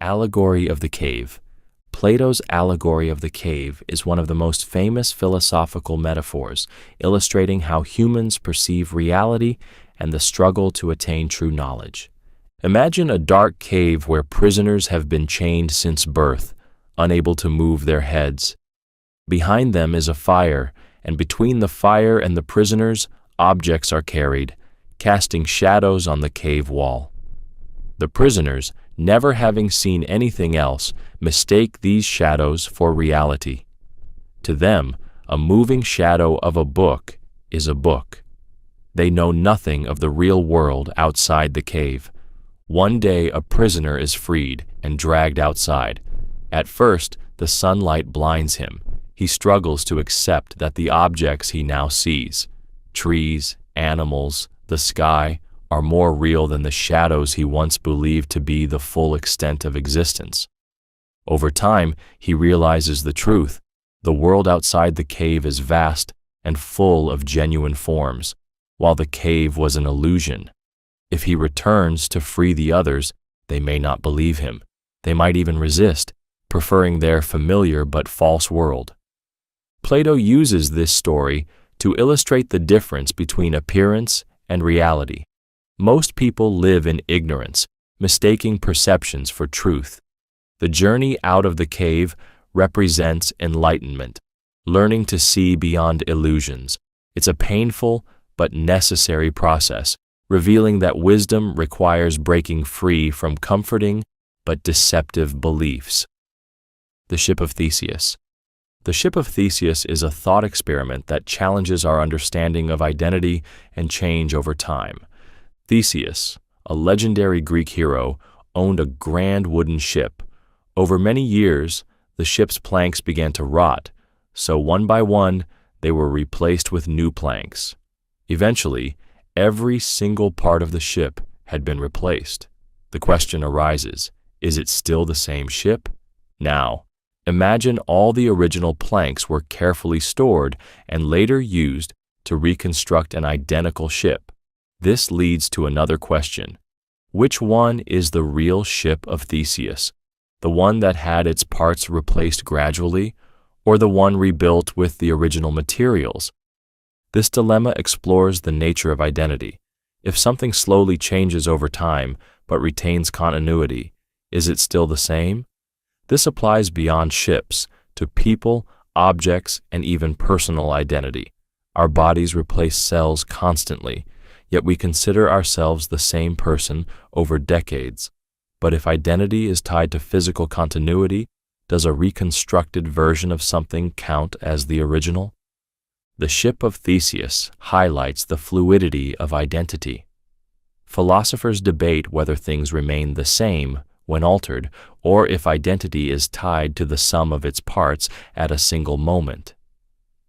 Allegory of the Cave. Plato's Allegory of the Cave is one of the most famous philosophical metaphors, illustrating how humans perceive reality and the struggle to attain true knowledge. Imagine a dark cave where prisoners have been chained since birth, unable to move their heads. Behind them is a fire, and between the fire and the prisoners, objects are carried, casting shadows on the cave wall. The prisoners, never having seen anything else, mistake these shadows for reality. To them, a moving shadow of a book is a book. They know nothing of the real world outside the cave. One day a prisoner is freed and dragged outside. At first, the sunlight blinds him. He struggles to accept that the objects he now sees, trees, animals, the sky, are more real than the shadows he once believed to be the full extent of existence. Over time, he realizes the truth. The world outside the cave is vast and full of genuine forms, while the cave was an illusion. If he returns to free the others, they may not believe him. They might even resist, preferring their familiar but false world. Plato uses this story to illustrate the difference between appearance and reality. Most people live in ignorance, mistaking perceptions for truth. The journey out of the cave represents enlightenment, learning to see beyond illusions. It's a painful but necessary process, revealing that wisdom requires breaking free from comforting but deceptive beliefs. The Ship of Theseus. The Ship of Theseus is a thought experiment that challenges our understanding of identity and change over time. Theseus, a legendary Greek hero, owned a grand wooden ship. Over many years, the ship's planks began to rot, so one by one, they were replaced with new planks. Eventually, every single part of the ship had been replaced. The question arises, is it still the same ship? Now, imagine all the original planks were carefully stored and later used to reconstruct an identical ship. This leads to another question. Which one is the real ship of Theseus? The one that had its parts replaced gradually, or the one rebuilt with the original materials? This dilemma explores the nature of identity. If something slowly changes over time but retains continuity, is it still the same? This applies beyond ships, to people, objects, and even personal identity. Our bodies replace cells constantly, yet we consider ourselves the same person over decades. But if identity is tied to physical continuity, does a reconstructed version of something count as the original? The Ship of Theseus highlights the fluidity of identity. Philosophers debate whether things remain the same when altered, or if identity is tied to the sum of its parts at a single moment.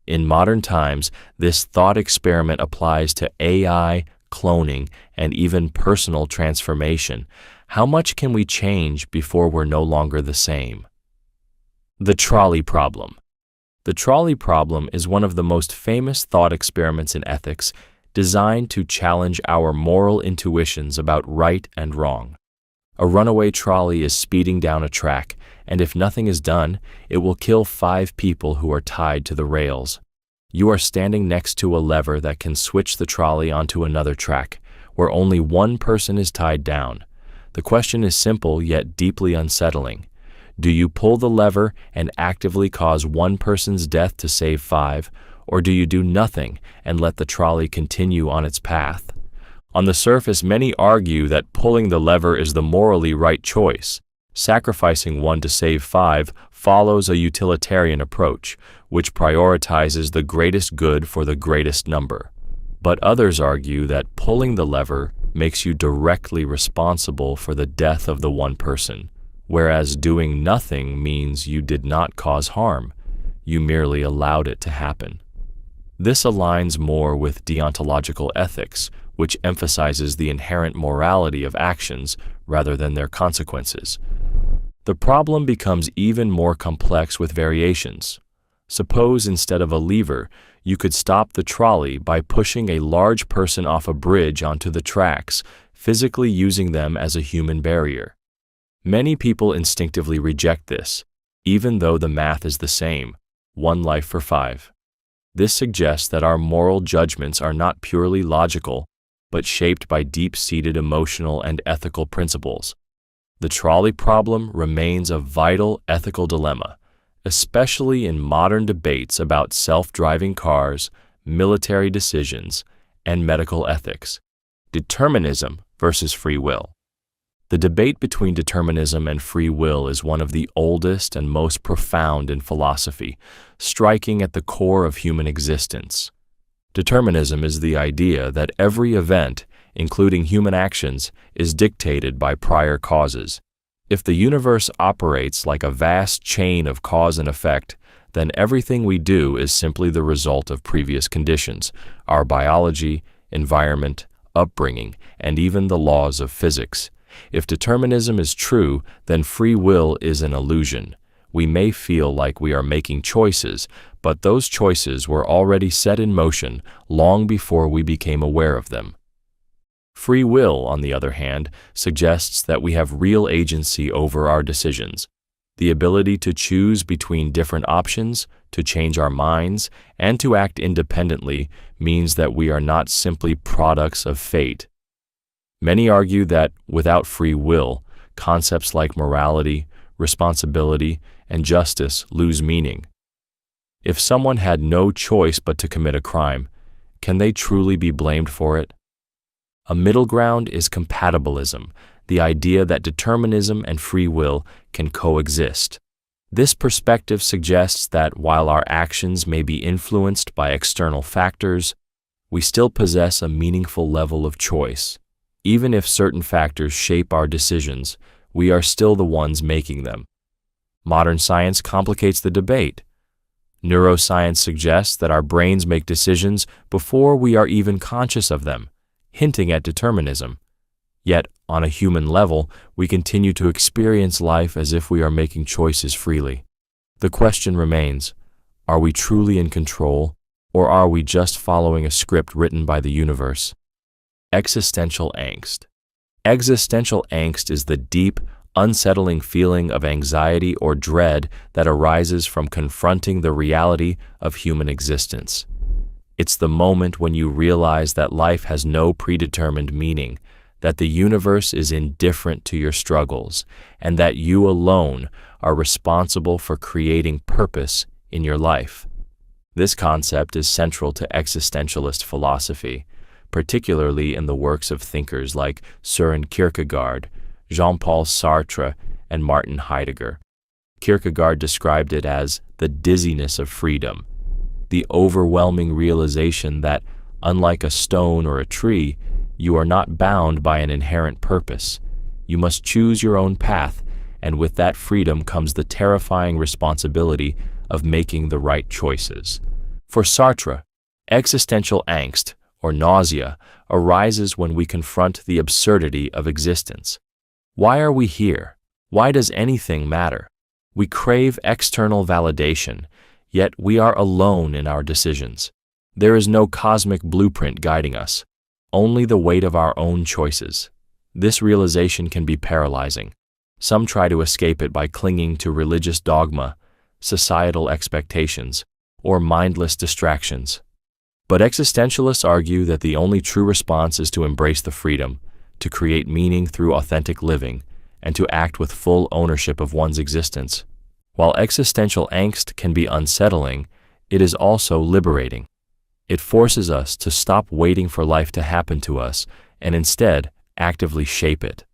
In modern times, this thought experiment applies to AI, cloning, and even personal transformation. How much can we change before we're no longer the same? The trolley problem. The trolley problem is one of the most famous thought experiments in ethics, designed to challenge our moral intuitions about right and wrong. A runaway trolley is speeding down a track, and if nothing is done, it will kill 5 people who are tied to the rails. You are standing next to a lever that can switch the trolley onto another track, where only one person is tied down. The question is simple yet deeply unsettling. Do you pull the lever and actively cause one person's death to save 5, or do you do nothing and let the trolley continue on its path? On the surface, many argue that pulling the lever is the morally right choice. Sacrificing one to save 5 follows a utilitarian approach, which prioritizes the greatest good for the greatest number. But others argue that pulling the lever makes you directly responsible for the death of the one person, whereas doing nothing means you did not cause harm. You merely allowed it to happen. This aligns more with deontological ethics, which emphasizes the inherent morality of actions rather than their consequences. The problem becomes even more complex with variations. Suppose instead of a lever, you could stop the trolley by pushing a large person off a bridge onto the tracks, physically using them as a human barrier. Many people instinctively reject this, even though the math is the same, one life for 5. This suggests that our moral judgments are not purely logical, but shaped by deep-seated emotional and ethical principles. The trolley problem remains a vital ethical dilemma, especially in modern debates about self-driving cars, military decisions, and medical ethics. Determinism versus free will. The debate between determinism and free will is one of the oldest and most profound in philosophy, striking at the core of human existence. Determinism is the idea that every event, including human actions, is dictated by prior causes. If the universe operates like a vast chain of cause and effect, then everything we do is simply the result of previous conditions, our biology, environment, upbringing, and even the laws of physics. If determinism is true, then free will is an illusion. We may feel like we are making choices, but those choices were already set in motion long before we became aware of them. Free will, on the other hand, suggests that we have real agency over our decisions. The ability to choose between different options, to change our minds, and to act independently means that we are not simply products of fate. Many argue that, without free will, concepts like morality, responsibility, and justice lose meaning. If someone had no choice but to commit a crime, can they truly be blamed for it? A middle ground is compatibilism, the idea that determinism and free will can coexist. This perspective suggests that while our actions may be influenced by external factors, we still possess a meaningful level of choice. Even if certain factors shape our decisions, we are still the ones making them. Modern science complicates the debate. Neuroscience suggests that our brains make decisions before we are even conscious of them, hinting at determinism. Yet, on a human level, we continue to experience life as if we are making choices freely. The question remains, are we truly in control, or are we just following a script written by the universe? Existential angst. Existential angst is the deep, unsettling feeling of anxiety or dread that arises from confronting the reality of human existence. It's the moment when you realize that life has no predetermined meaning, that the universe is indifferent to your struggles, and that you alone are responsible for creating purpose in your life. This concept is central to existentialist philosophy, particularly in the works of thinkers like Søren Kierkegaard, Jean-Paul Sartre, and Martin Heidegger. Kierkegaard described it as the dizziness of freedom, the overwhelming realization that, unlike a stone or a tree, you are not bound by an inherent purpose. You must choose your own path, and with that freedom comes the terrifying responsibility of making the right choices. For Sartre, existential angst, or nausea, arises when we confront the absurdity of existence. Why are we here? Why does anything matter? We crave external validation, yet we are alone in our decisions. There is no cosmic blueprint guiding us, only the weight of our own choices. This realization can be paralyzing. Some try to escape it by clinging to religious dogma, societal expectations, or mindless distractions. But existentialists argue that the only true response is to embrace the freedom, to create meaning through authentic living, and to act with full ownership of one's existence. While existential angst can be unsettling, it is also liberating. It forces us to stop waiting for life to happen to us and instead actively shape it.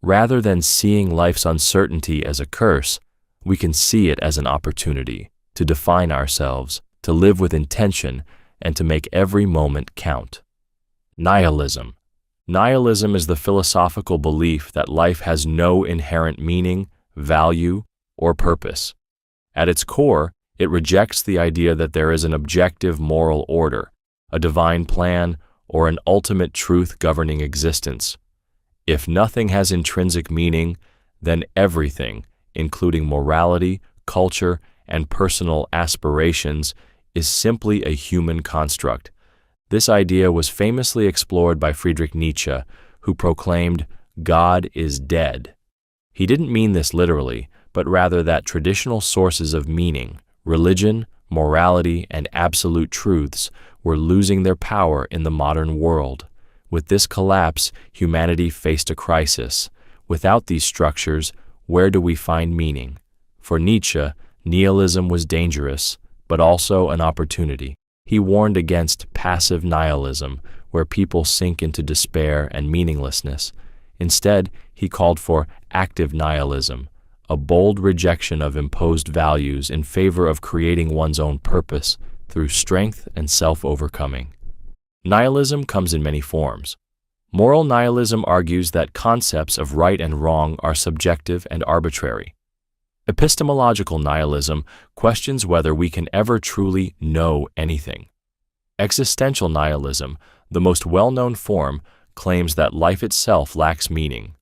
Rather than seeing life's uncertainty as a curse, we can see it as an opportunity to define ourselves, to live with intention, and to make every moment count. Nihilism. Nihilism is the philosophical belief that life has no inherent meaning, value, or purpose. At its core, it rejects the idea that there is an objective moral order, a divine plan, or an ultimate truth governing existence. If nothing has intrinsic meaning, then everything, including morality, culture, and personal aspirations, is simply a human construct. This idea was famously explored by Friedrich Nietzsche, who proclaimed, "God is dead." He didn't mean this literally, but rather that traditional sources of meaning, religion, morality, and absolute truths were losing their power in the modern world. With this collapse, humanity faced a crisis. Without these structures, where do we find meaning? For Nietzsche, nihilism was dangerous, but also an opportunity. He warned against passive nihilism, where people sink into despair and meaninglessness. Instead, he called for active nihilism, a bold rejection of imposed values in favor of creating one's own purpose through strength and self-overcoming. Nihilism comes in many forms. Moral nihilism argues that concepts of right and wrong are subjective and arbitrary. Epistemological nihilism questions whether we can ever truly know anything. Existential nihilism, the most well-known form, claims that life itself lacks meaning.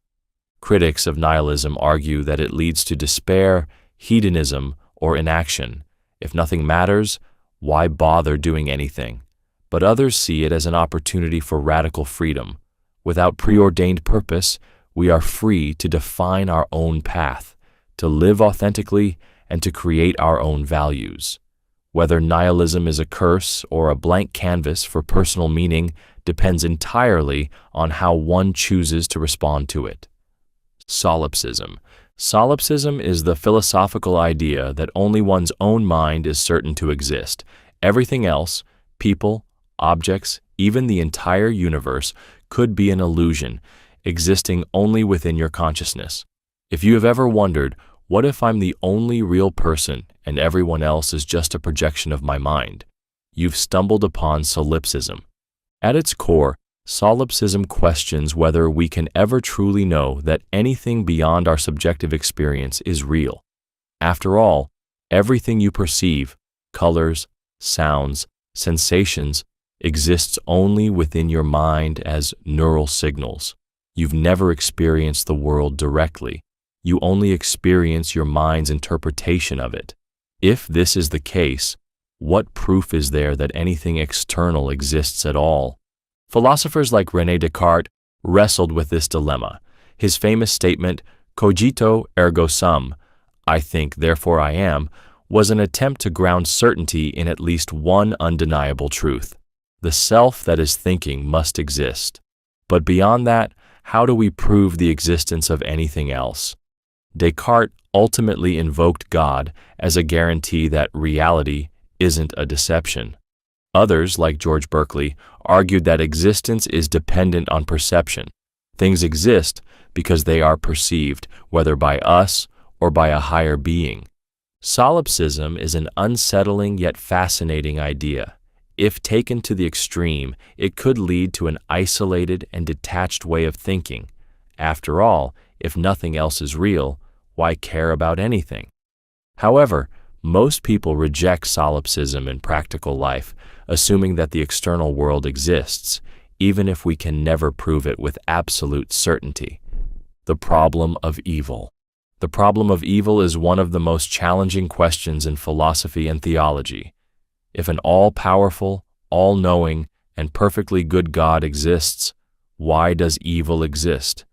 Critics of nihilism argue that it leads to despair, hedonism, or inaction. If nothing matters, why bother doing anything? But others see it as an opportunity for radical freedom. Without preordained purpose, we are free to define our own path, to live authentically, and to create our own values. Whether nihilism is a curse or a blank canvas for personal meaning depends entirely on how one chooses to respond to it. Solipsism. Solipsism is the philosophical idea that only one's own mind is certain to exist. Everything else, people, objects, even the entire universe, could be an illusion, existing only within your consciousness. If you have ever wondered, what if I'm the only real person and everyone else is just a projection of my mind? You've stumbled upon solipsism. At its core, solipsism questions whether we can ever truly know that anything beyond our subjective experience is real. After all, everything you perceive, colors, sounds, sensations, exists only within your mind as neural signals. You've never experienced the world directly. You only experience your mind's interpretation of it. If this is the case, what proof is there that anything external exists at all? Philosophers like René Descartes wrestled with this dilemma. His famous statement, cogito ergo sum, I think, therefore I am, was an attempt to ground certainty in at least one undeniable truth. The self that is thinking must exist. But beyond that, how do we prove the existence of anything else? Descartes ultimately invoked God as a guarantee that reality isn't a deception. Others, like George Berkeley, argued that existence is dependent on perception. Things exist because they are perceived, whether by us or by a higher being. Solipsism is an unsettling yet fascinating idea. If taken to the extreme, it could lead to an isolated and detached way of thinking. After all, if nothing else is real, why care about anything? However, most people reject solipsism in practical life, assuming that the external world exists, even if we can never prove it with absolute certainty. The problem of evil. The problem of evil is one of the most challenging questions in philosophy and theology. If an all-powerful, all-knowing, and perfectly good God exists, why does evil exist?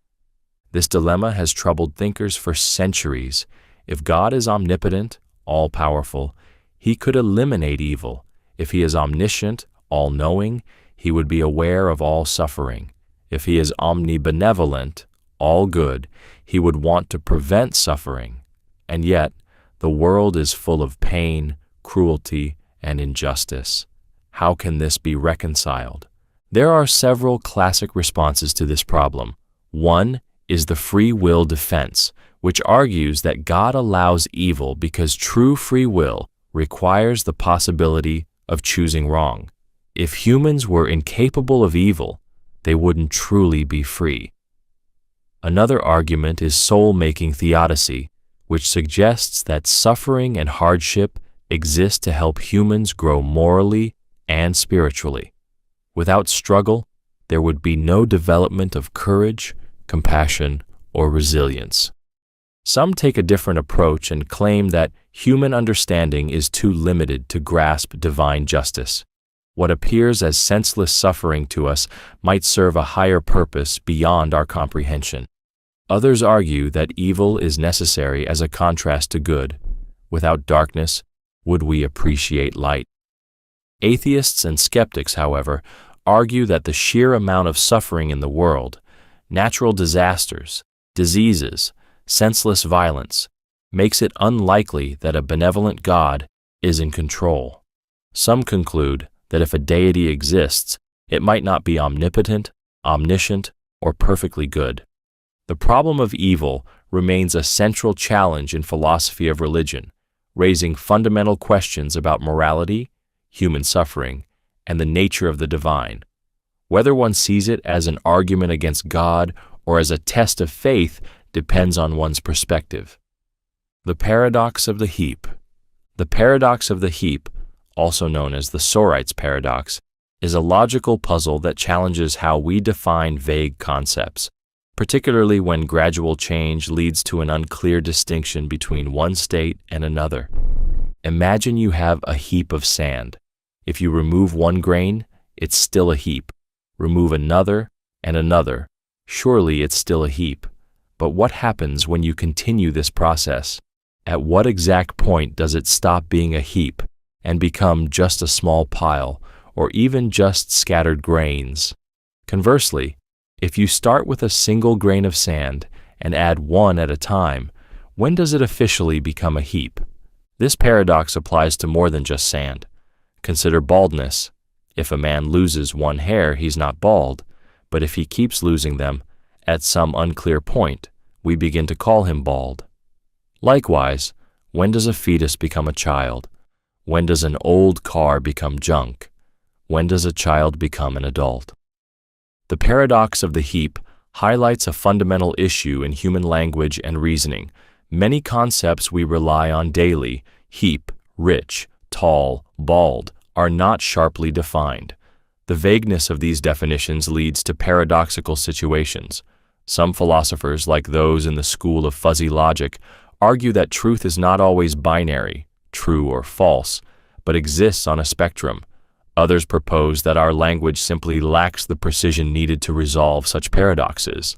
This dilemma has troubled thinkers for centuries. If God is omnipotent, all-powerful, he could eliminate evil. If he is omniscient, all-knowing, he would be aware of all suffering. If he is omnibenevolent, all good, he would want to prevent suffering. And yet, the world is full of pain, cruelty, and injustice. How can this be reconciled? There are several classic responses to this problem. One is the free will defense, which argues that God allows evil because true free will requires the possibility of choosing wrong. If humans were incapable of evil, they wouldn't truly be free. Another argument is soul-making theodicy, which suggests that suffering and hardship exist to help humans grow morally and spiritually. Without struggle, there would be no development of courage, compassion, or resilience. Some take a different approach and claim that human understanding is too limited to grasp divine justice. What appears as senseless suffering to us might serve a higher purpose beyond our comprehension. Others argue that evil is necessary as a contrast to good. Without darkness, would we appreciate light? Atheists and skeptics, however, argue that the sheer amount of suffering in the world, natural disasters, diseases, senseless violence, makes it unlikely that a benevolent God is in control. Some conclude that if a deity exists, it might not be omnipotent, omniscient, or perfectly good. The problem of evil remains a central challenge in philosophy of religion, raising fundamental questions about morality, human suffering, and the nature of the divine. Whether one sees it as an argument against God or as a test of faith depends on one's perspective. The paradox of the heap. The paradox of the heap, also known as the Sorites paradox, is a logical puzzle that challenges how we define vague concepts, particularly when gradual change leads to an unclear distinction between one state and another. Imagine you have a heap of sand. If you remove one grain, it's still a heap. Remove another and another. Surely it's still a heap. But what happens when you continue this process? At what exact point does it stop being a heap and become just a small pile, or even just scattered grains? Conversely, if you start with a single grain of sand and add one at a time, when does it officially become a heap? This paradox applies to more than just sand. Consider baldness. If a man loses one hair, he's not bald, but if he keeps losing them, at some unclear point, we begin to call him bald. Likewise, when does a fetus become a child? When does an old car become junk? When does a child become an adult? The paradox of the heap highlights a fundamental issue in human language and reasoning. Many concepts we rely on daily, heap, rich, tall, bald, are not sharply defined. The vagueness of these definitions leads to paradoxical situations. Some philosophers, like those in the school of fuzzy logic, argue that truth is not always binary, true or false, but exists on a spectrum. Others propose that our language simply lacks the precision needed to resolve such paradoxes.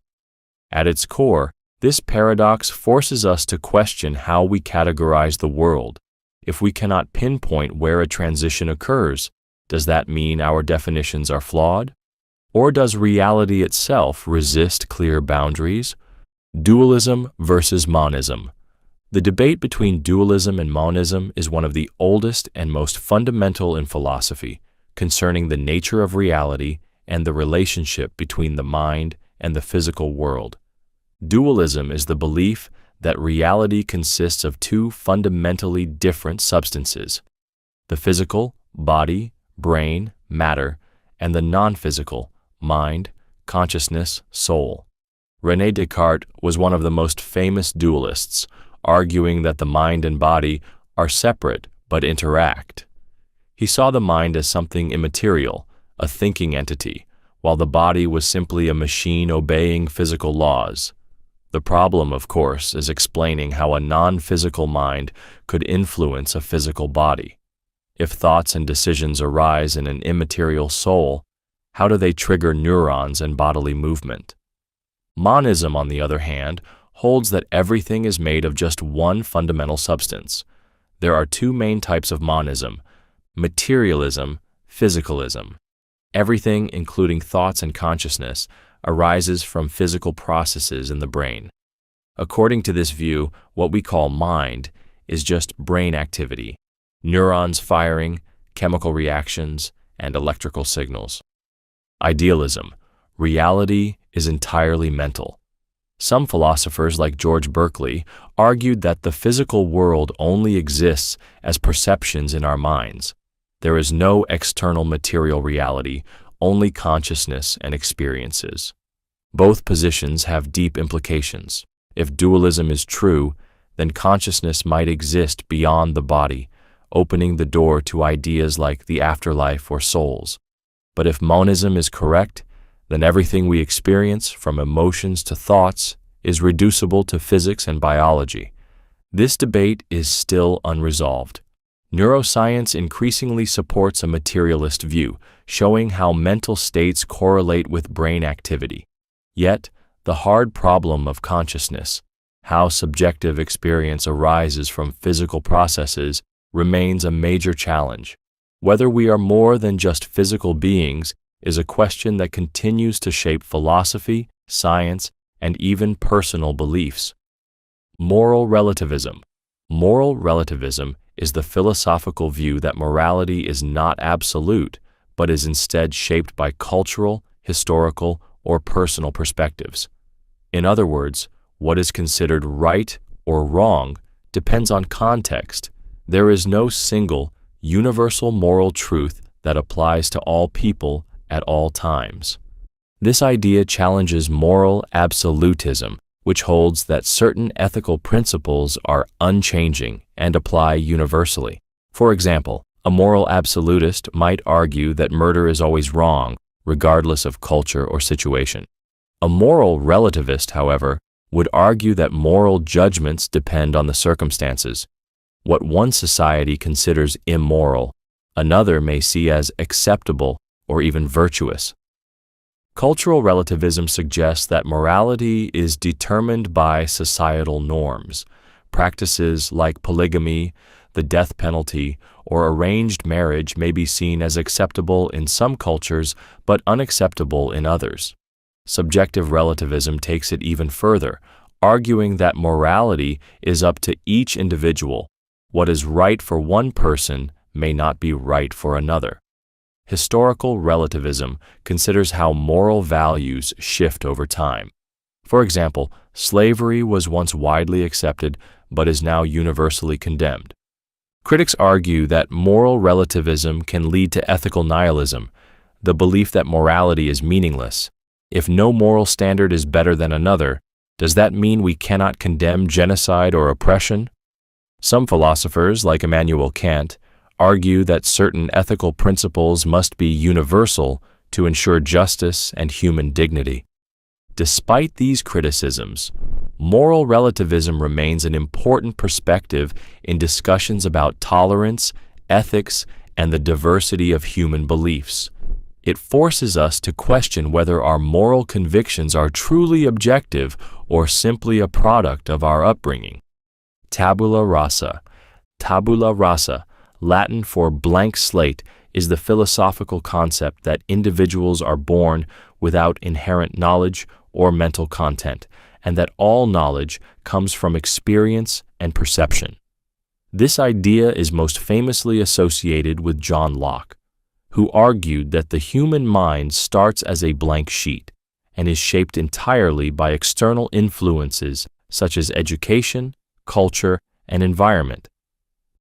At its core, this paradox forces us to question how we categorize the world. If we cannot pinpoint where a transition occurs, does that mean our definitions are flawed? Or does reality itself resist clear boundaries? Dualism versus monism. The debate between dualism and monism is one of the oldest and most fundamental in philosophy, concerning the nature of reality and the relationship between the mind and the physical world. Dualism is the belief that reality consists of two fundamentally different substances: the physical, body, brain, matter, and the non-physical, mind, consciousness, soul. René Descartes was one of the most famous dualists, arguing that the mind and body are separate but interact. He saw the mind as something immaterial, a thinking entity, while the body was simply a machine obeying physical laws. The problem, of course, is explaining how a non-physical mind could influence a physical body. If thoughts and decisions arise in an immaterial soul, how do they trigger neurons and bodily movement? Monism, on the other hand, holds that everything is made of just one fundamental substance. There are two main types of monism: materialism, physicalism. Everything, including thoughts and consciousness, arises from physical processes in the brain. According to this view, what we call mind is just brain activity, neurons firing, chemical reactions, and electrical signals. Idealism. Reality is entirely mental. Some philosophers, like George Berkeley, argued that the physical world only exists as perceptions in our minds. There is no external material reality, only consciousness and experiences. Both positions have deep implications. If dualism is true, then consciousness might exist beyond the body, opening the door to ideas like the afterlife or souls. But if monism is correct, then everything we experience, from emotions to thoughts, is reducible to physics and biology. This debate is still unresolved. Neuroscience increasingly supports a materialist view, showing how mental states correlate with brain activity. Yet, the hard problem of consciousness, how subjective experience arises from physical processes, remains a major challenge. Whether we are more than just physical beings is a question that continues to shape philosophy, science, and even personal beliefs. Moral relativism. Moral relativism is the philosophical view that morality is not absolute, but is instead shaped by cultural, historical, or personal perspectives. In other words, what is considered right or wrong depends on context. There is no single, universal moral truth that applies to all people at all times. This idea challenges moral absolutism, which holds that certain ethical principles are unchanging and apply universally. For example, a moral absolutist might argue that murder is always wrong, regardless of culture or situation. A moral relativist, however, would argue that moral judgments depend on the circumstances. What one society considers immoral, another may see as acceptable or even virtuous. Cultural relativism suggests that morality is determined by societal norms. Practices like polygamy, the death penalty, or arranged marriage may be seen as acceptable in some cultures but unacceptable in others. Subjective relativism takes it even further, arguing that morality is up to each individual. What is right for one person may not be right for another. Historical relativism considers how moral values shift over time. For example, slavery was once widely accepted but is now universally condemned. Critics argue that moral relativism can lead to ethical nihilism, the belief that morality is meaningless. If no moral standard is better than another, does that mean we cannot condemn genocide or oppression? Some philosophers, like Immanuel Kant, argue that certain ethical principles must be universal to ensure justice and human dignity. Despite these criticisms, moral relativism remains an important perspective in discussions about tolerance, ethics, and the diversity of human beliefs. It forces us to question whether our moral convictions are truly objective or simply a product of our upbringing. Tabula rasa. Tabula rasa, Latin for blank slate, is the philosophical concept that individuals are born without inherent knowledge or mental content, and that all knowledge comes from experience and perception. This idea is most famously associated with John Locke, who argued that the human mind starts as a blank sheet and is shaped entirely by external influences such as education, culture, and environment.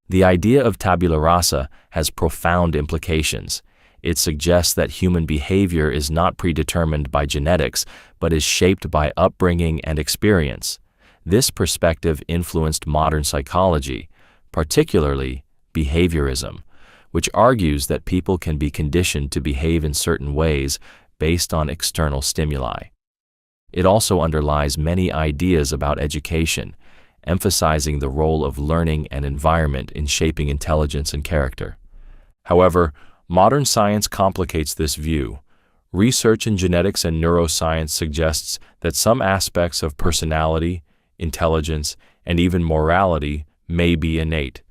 The idea of tabula rasa has profound implications. It suggests that human behavior is not predetermined by genetics, but is shaped by upbringing and experience. This perspective influenced modern psychology, particularly behaviorism, which argues that people can be conditioned to behave in certain ways based on external stimuli. It also underlies many ideas about education, emphasizing the role of learning and environment in shaping intelligence and character. However, modern science complicates this view. Research in genetics and neuroscience suggests that some aspects of personality, intelligence, and even morality may be innate.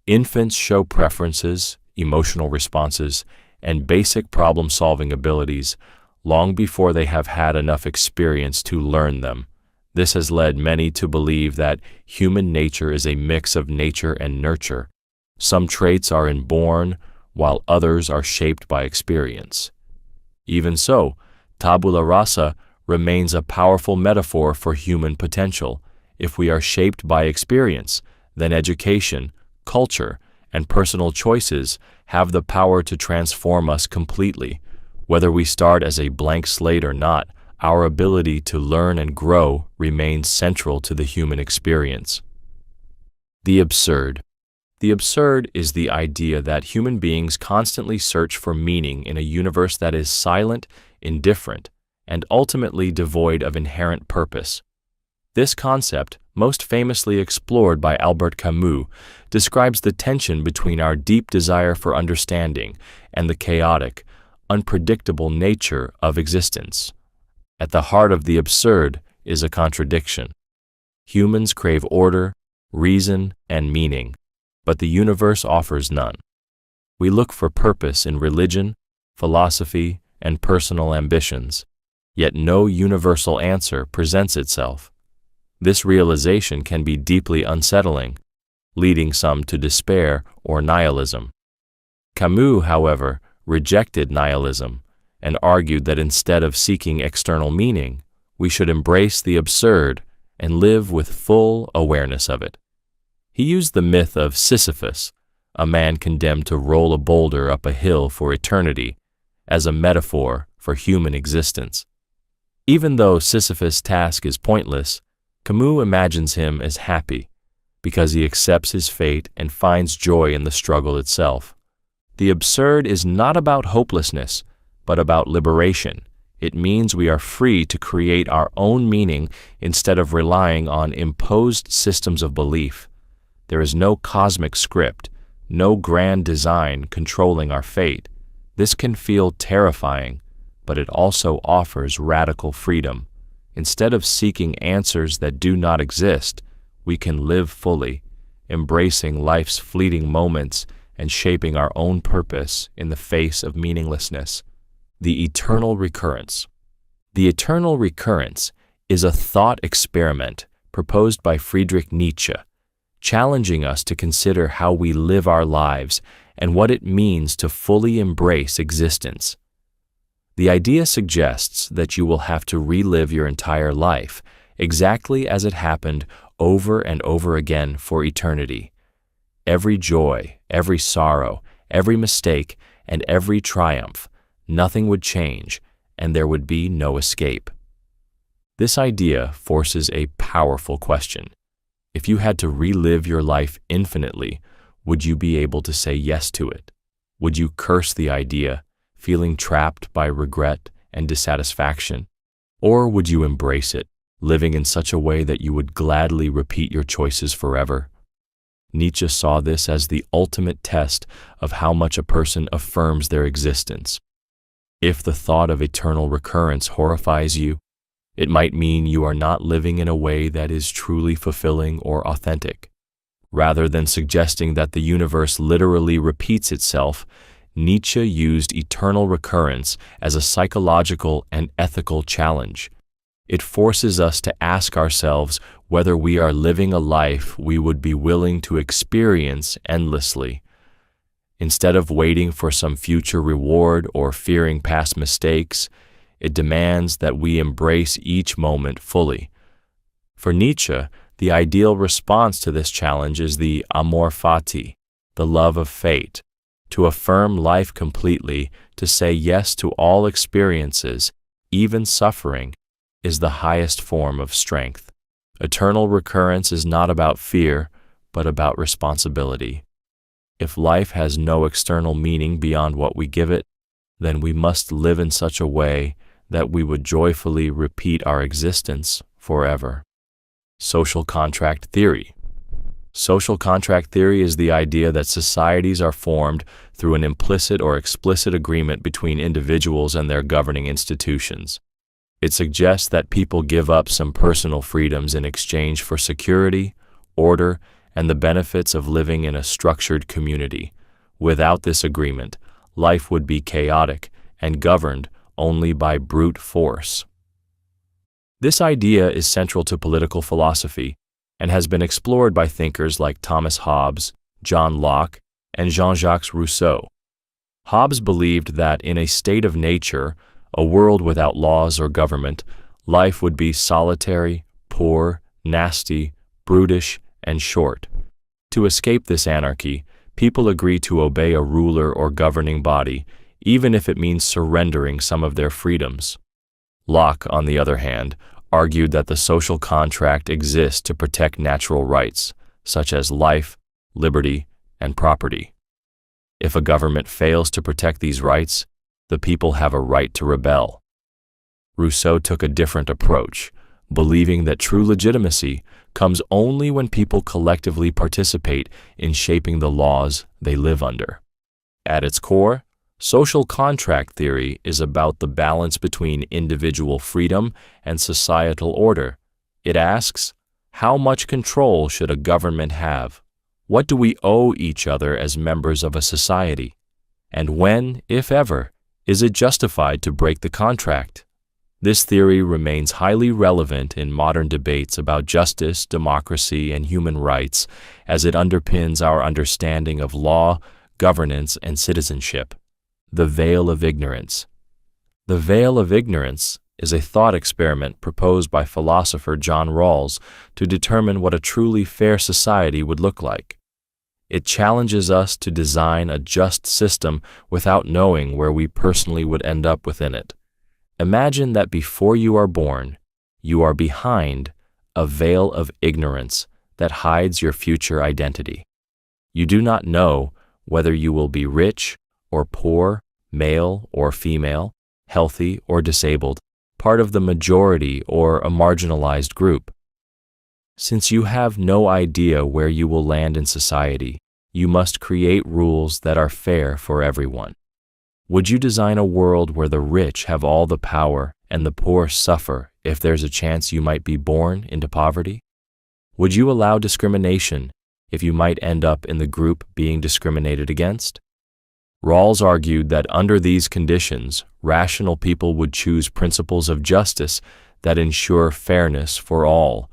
Infants show preferences, emotional responses, and basic problem-solving abilities long before they have had enough experience to learn them. This has led many to believe that human nature is a mix of nature and nurture. Some traits are inborn, while others are shaped by experience. Even so, tabula rasa remains a powerful metaphor for human potential. If we are shaped by experience, then education, culture, and personal choices have the power to transform us completely. Whether we start as a blank slate or not, our ability to learn and grow remains central to the human experience. The absurd. The absurd is the idea that human beings constantly search for meaning in a universe that is silent, indifferent, and ultimately devoid of inherent purpose. This concept, most famously explored by Albert Camus, describes the tension between our deep desire for understanding and the chaotic, unpredictable nature of existence. At the heart of the absurd is a contradiction. Humans crave order, reason, and meaning, but the universe offers none. We look for purpose in religion, philosophy, and personal ambitions, yet no universal answer presents itself. This realization can be deeply unsettling, leading some to despair or nihilism. Camus, however, rejected nihilism and argued that instead of seeking external meaning, we should embrace the absurd and live with full awareness of it. He used the myth of Sisyphus, a man condemned to roll a boulder up a hill for eternity, as a metaphor for human existence. Even though Sisyphus' task is pointless, Camus imagines him as happy because he accepts his fate and finds joy in the struggle itself. The absurd is not about hopelessness, but about liberation. It means we are free to create our own meaning instead of relying on imposed systems of belief. There is no cosmic script, no grand design controlling our fate. This can feel terrifying, but it also offers radical freedom. Instead of seeking answers that do not exist, we can live fully, embracing life's fleeting moments and shaping our own purpose in the face of meaninglessness. The eternal recurrence. The eternal recurrence is a thought experiment proposed by Friedrich Nietzsche, challenging us to consider how we live our lives and what it means to fully embrace existence. The idea suggests that you will have to relive your entire life, exactly as it happened over and over again for eternity. Every joy, every sorrow, every mistake, and every triumph, nothing would change, and there would be no escape. This idea forces a powerful question. If you had to relive your life infinitely, would you be able to say yes to it? Would you curse the idea, feeling trapped by regret and dissatisfaction? Or would you embrace it, living in such a way that you would gladly repeat your choices forever? Nietzsche saw this as the ultimate test of how much a person affirms their existence. If the thought of eternal recurrence horrifies you, it might mean you are not living in a way that is truly fulfilling or authentic. Rather than suggesting that the universe literally repeats itself, Nietzsche used eternal recurrence as a psychological and ethical challenge. It forces us to ask ourselves whether we are living a life we would be willing to experience endlessly. Instead of waiting for some future reward or fearing past mistakes, it demands that we embrace each moment fully. For Nietzsche, the ideal response to this challenge is the amor fati, the love of fate, to affirm life completely, to say yes to all experiences, even suffering, is the highest form of strength. Eternal recurrence is not about fear, but about responsibility. If life has no external meaning beyond what we give it, then we must live in such a way that we would joyfully repeat our existence forever. Social contract theory. Social contract theory is the idea that societies are formed through an implicit or explicit agreement between individuals and their governing institutions. It suggests that people give up some personal freedoms in exchange for security, order, and the benefits of living in a structured community. Without this agreement, life would be chaotic and governed only by brute force. This idea is central to political philosophy and has been explored by thinkers like Thomas Hobbes, John Locke, and Jean-Jacques Rousseau. Hobbes believed that in a state of nature, a world without laws or government, life would be solitary, poor, nasty, brutish, and short. To escape this anarchy, people agree to obey a ruler or governing body, even if it means surrendering some of their freedoms. Locke, on the other hand, argued that the social contract exists to protect natural rights, such as life, liberty, and property. If a government fails to protect these rights, the people have a right to rebel. Rousseau took a different approach, believing that true legitimacy comes only when people collectively participate in shaping the laws they live under. At its core, Social contract theory is about the balance between individual freedom and societal order. It asks, how much control should a government have? What do we owe each other as members of a society? And when, if ever, is it justified to break the contract? This theory remains highly relevant in modern debates about justice, democracy, and human rights, as it underpins our understanding of law, governance, and citizenship. The Veil of Ignorance. The Veil of Ignorance is a thought experiment proposed by philosopher John Rawls to determine what a truly fair society would look like. It challenges us to design a just system without knowing where we personally would end up within it. Imagine that before you are born, you are behind a veil of ignorance that hides your future identity. You do not know whether you will be rich or poor, male or female, healthy or disabled, part of the majority or a marginalized group. Since you have no idea where you will land in society, you must create rules that are fair for everyone. Would you design a world where the rich have all the power and the poor suffer if there's a chance you might be born into poverty? Would you allow discrimination if you might end up in the group being discriminated against? Rawls argued that under these conditions, rational people would choose principles of justice that ensure fairness for all.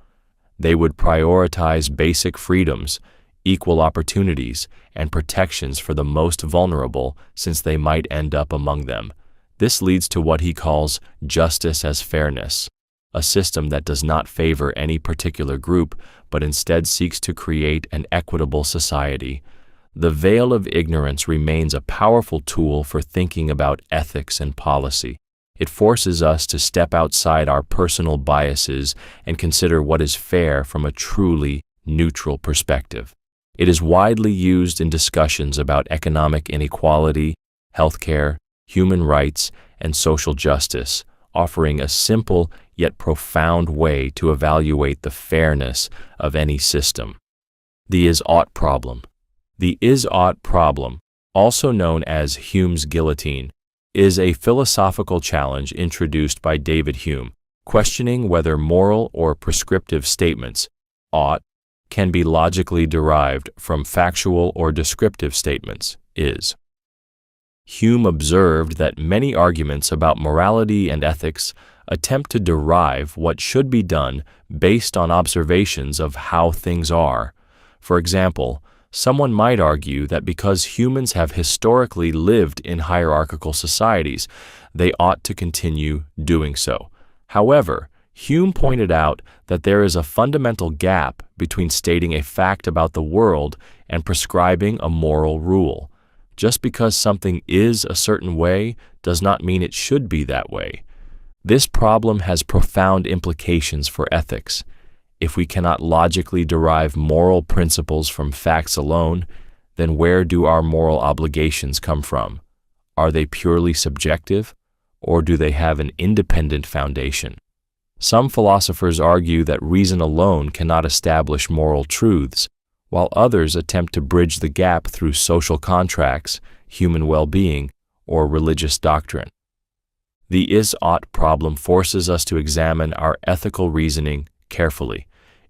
They would prioritize basic freedoms, equal opportunities, and protections for the most vulnerable, since they might end up among them. This leads to what he calls justice as fairness, a system that does not favor any particular group, but instead seeks to create an equitable society. The veil of ignorance remains a powerful tool for thinking about ethics and policy. It forces us to step outside our personal biases and consider what is fair from a truly neutral perspective. It is widely used in discussions about economic inequality, healthcare, human rights, and social justice, offering a simple yet profound way to evaluate the fairness of any system. The is-ought problem. The is-ought problem, also known as Hume's guillotine, is a philosophical challenge introduced by David Hume, questioning whether moral or prescriptive statements, ought, can be logically derived from factual or descriptive statements, is. Hume observed that many arguments about morality and ethics attempt to derive what should be done based on observations of how things are. For example, someone might argue that because humans have historically lived in hierarchical societies, they ought to continue doing so. However, Hume pointed out that there is a fundamental gap between stating a fact about the world and prescribing a moral rule. Just because something is a certain way does not mean it should be that way. This problem has profound implications for ethics. If we cannot logically derive moral principles from facts alone, then where do our moral obligations come from? Are they purely subjective, or do they have an independent foundation? Some philosophers argue that reason alone cannot establish moral truths, while others attempt to bridge the gap through social contracts, human well-being, or religious doctrine. The is-ought problem forces us to examine our ethical reasoning carefully.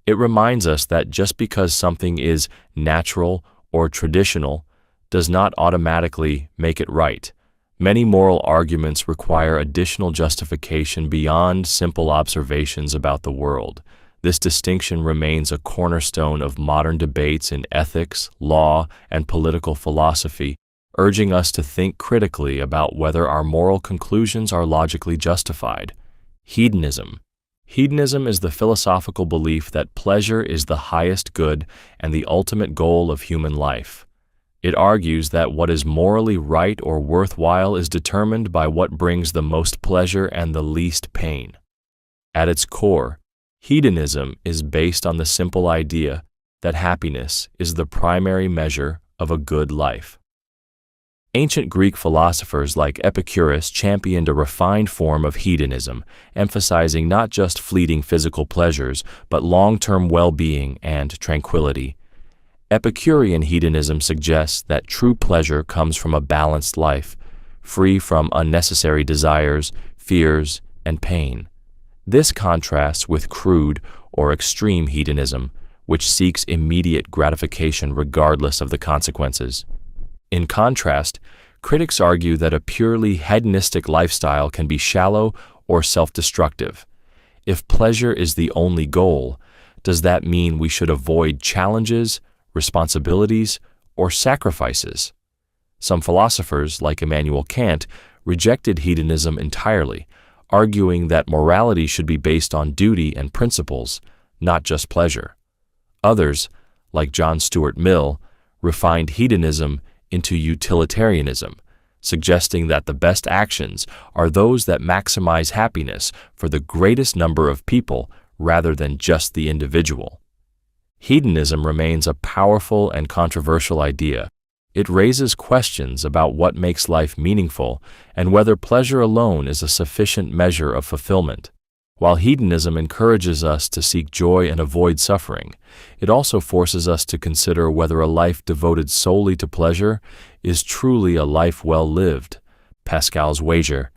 It reminds us that just because something is natural or traditional does not automatically make it right. Many moral arguments require additional justification beyond simple observations about the world. This distinction remains a cornerstone of modern debates in ethics, law, and political philosophy, urging us to think critically about whether our moral conclusions are logically justified. Hedonism. Hedonism is the philosophical belief that pleasure is the highest good and the ultimate goal of human life. It argues that what is morally right or worthwhile is determined by what brings the most pleasure and the least pain. At its core, hedonism is based on the simple idea that happiness is the primary measure of a good life. Ancient Greek philosophers like Epicurus championed a refined form of hedonism, emphasizing not just fleeting physical pleasures, but long-term well-being and tranquility. Epicurean hedonism suggests that true pleasure comes from a balanced life, free from unnecessary desires, fears, and pain. This contrasts with crude or extreme hedonism, which seeks immediate gratification regardless of the consequences. In contrast, critics argue that a purely hedonistic lifestyle can be shallow or self-destructive. If pleasure is the only goal, does that mean we should avoid challenges, responsibilities, or sacrifices? Some philosophers, like Immanuel Kant, rejected hedonism entirely, arguing that morality should be based on duty and principles, not just pleasure. Others, like John Stuart Mill, refined hedonism into utilitarianism, suggesting that the best actions are those that maximize happiness for the greatest number of people rather than just the individual. Hedonism remains a powerful and controversial idea. It raises questions about what makes life meaningful and whether pleasure alone is a sufficient measure of fulfillment. While hedonism encourages us to seek joy and avoid suffering, it also forces us to consider whether a life devoted solely to pleasure is truly a life well lived. Pascal's wager.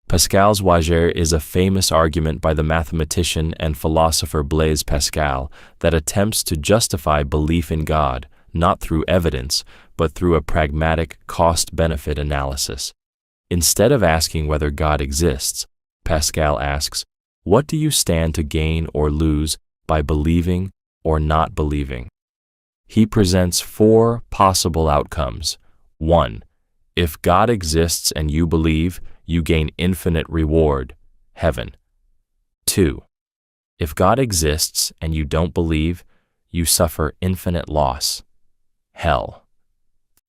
Pascal's wager is a famous argument by the mathematician and philosopher Blaise Pascal that attempts to justify belief in God, not through evidence, but through a pragmatic cost-benefit analysis. Instead of asking whether God exists, Pascal asks, what do you stand to gain or lose by believing or not believing? He presents 4 possible outcomes. 1. If God exists and you believe, you gain infinite reward, heaven. 2. If God exists and you don't believe, you suffer infinite loss, hell.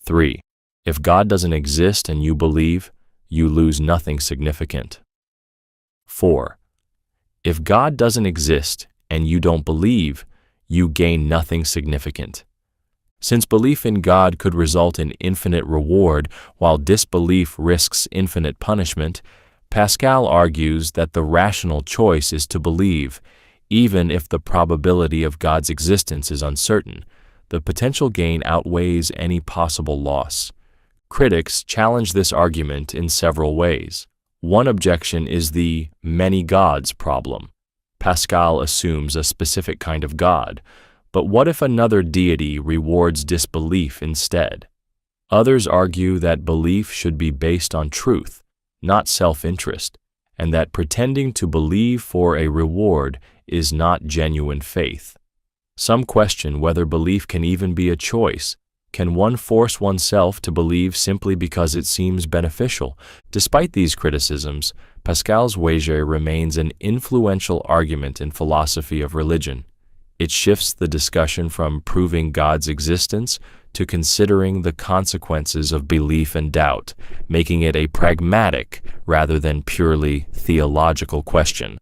3. If God doesn't exist and you believe, you lose nothing significant. 4. If God doesn't exist and you don't believe, you gain nothing significant. Since belief in God could result in infinite reward while disbelief risks infinite punishment, Pascal argues that the rational choice is to believe, even if the probability of God's existence is uncertain. The potential gain outweighs any possible loss. Critics challenge this argument in several ways. One objection is the many gods problem. Pascal assumes a specific kind of God, but what if another deity rewards disbelief instead? Others argue that belief should be based on truth, not self-interest, and that pretending to believe for a reward is not genuine faith. Some question whether belief can even be a choice. Can one force oneself to believe simply because it seems beneficial? Despite these criticisms, Pascal's wager remains an influential argument in philosophy of religion. It shifts the discussion from proving God's existence to considering the consequences of belief and doubt, making it a pragmatic rather than purely theological question.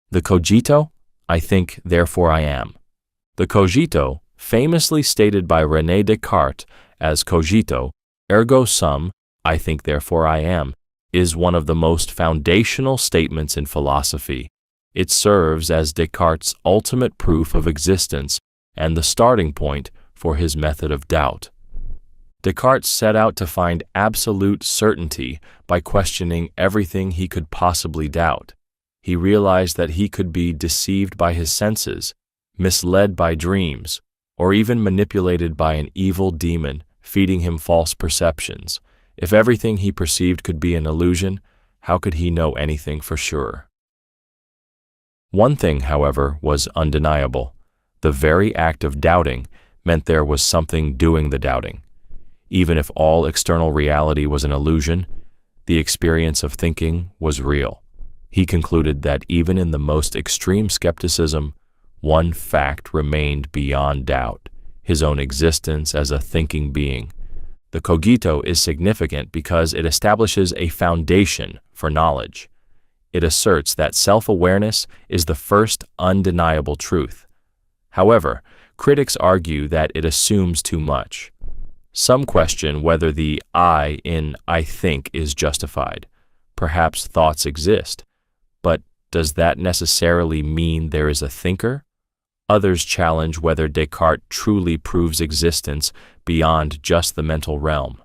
The cogito, I think, therefore I am. The cogito, famously stated by René Descartes as cogito, ergo sum, I think therefore I am, is one of the most foundational statements in philosophy. It serves as Descartes' ultimate proof of existence and the starting point for his method of doubt. Descartes set out to find absolute certainty by questioning everything he could possibly doubt. He realized that he could be deceived by his senses, misled by dreams, or even manipulated by an evil demon feeding him false perceptions. If everything he perceived could be an illusion, how could he know anything for sure? One thing, however, was undeniable. The very act of doubting meant there was something doing the doubting. Even if all external reality was an illusion, the experience of thinking was real. He concluded that even in the most extreme skepticism, one fact remained beyond doubt: his own existence as a thinking being. The cogito is significant because it establishes a foundation for knowledge. It asserts that self-awareness is the first undeniable truth. However, critics argue that it assumes too much. Some question whether the I in I think is justified. Perhaps thoughts exist, but does that necessarily mean there is a thinker? Others challenge whether Descartes truly proves existence beyond just the mental realm.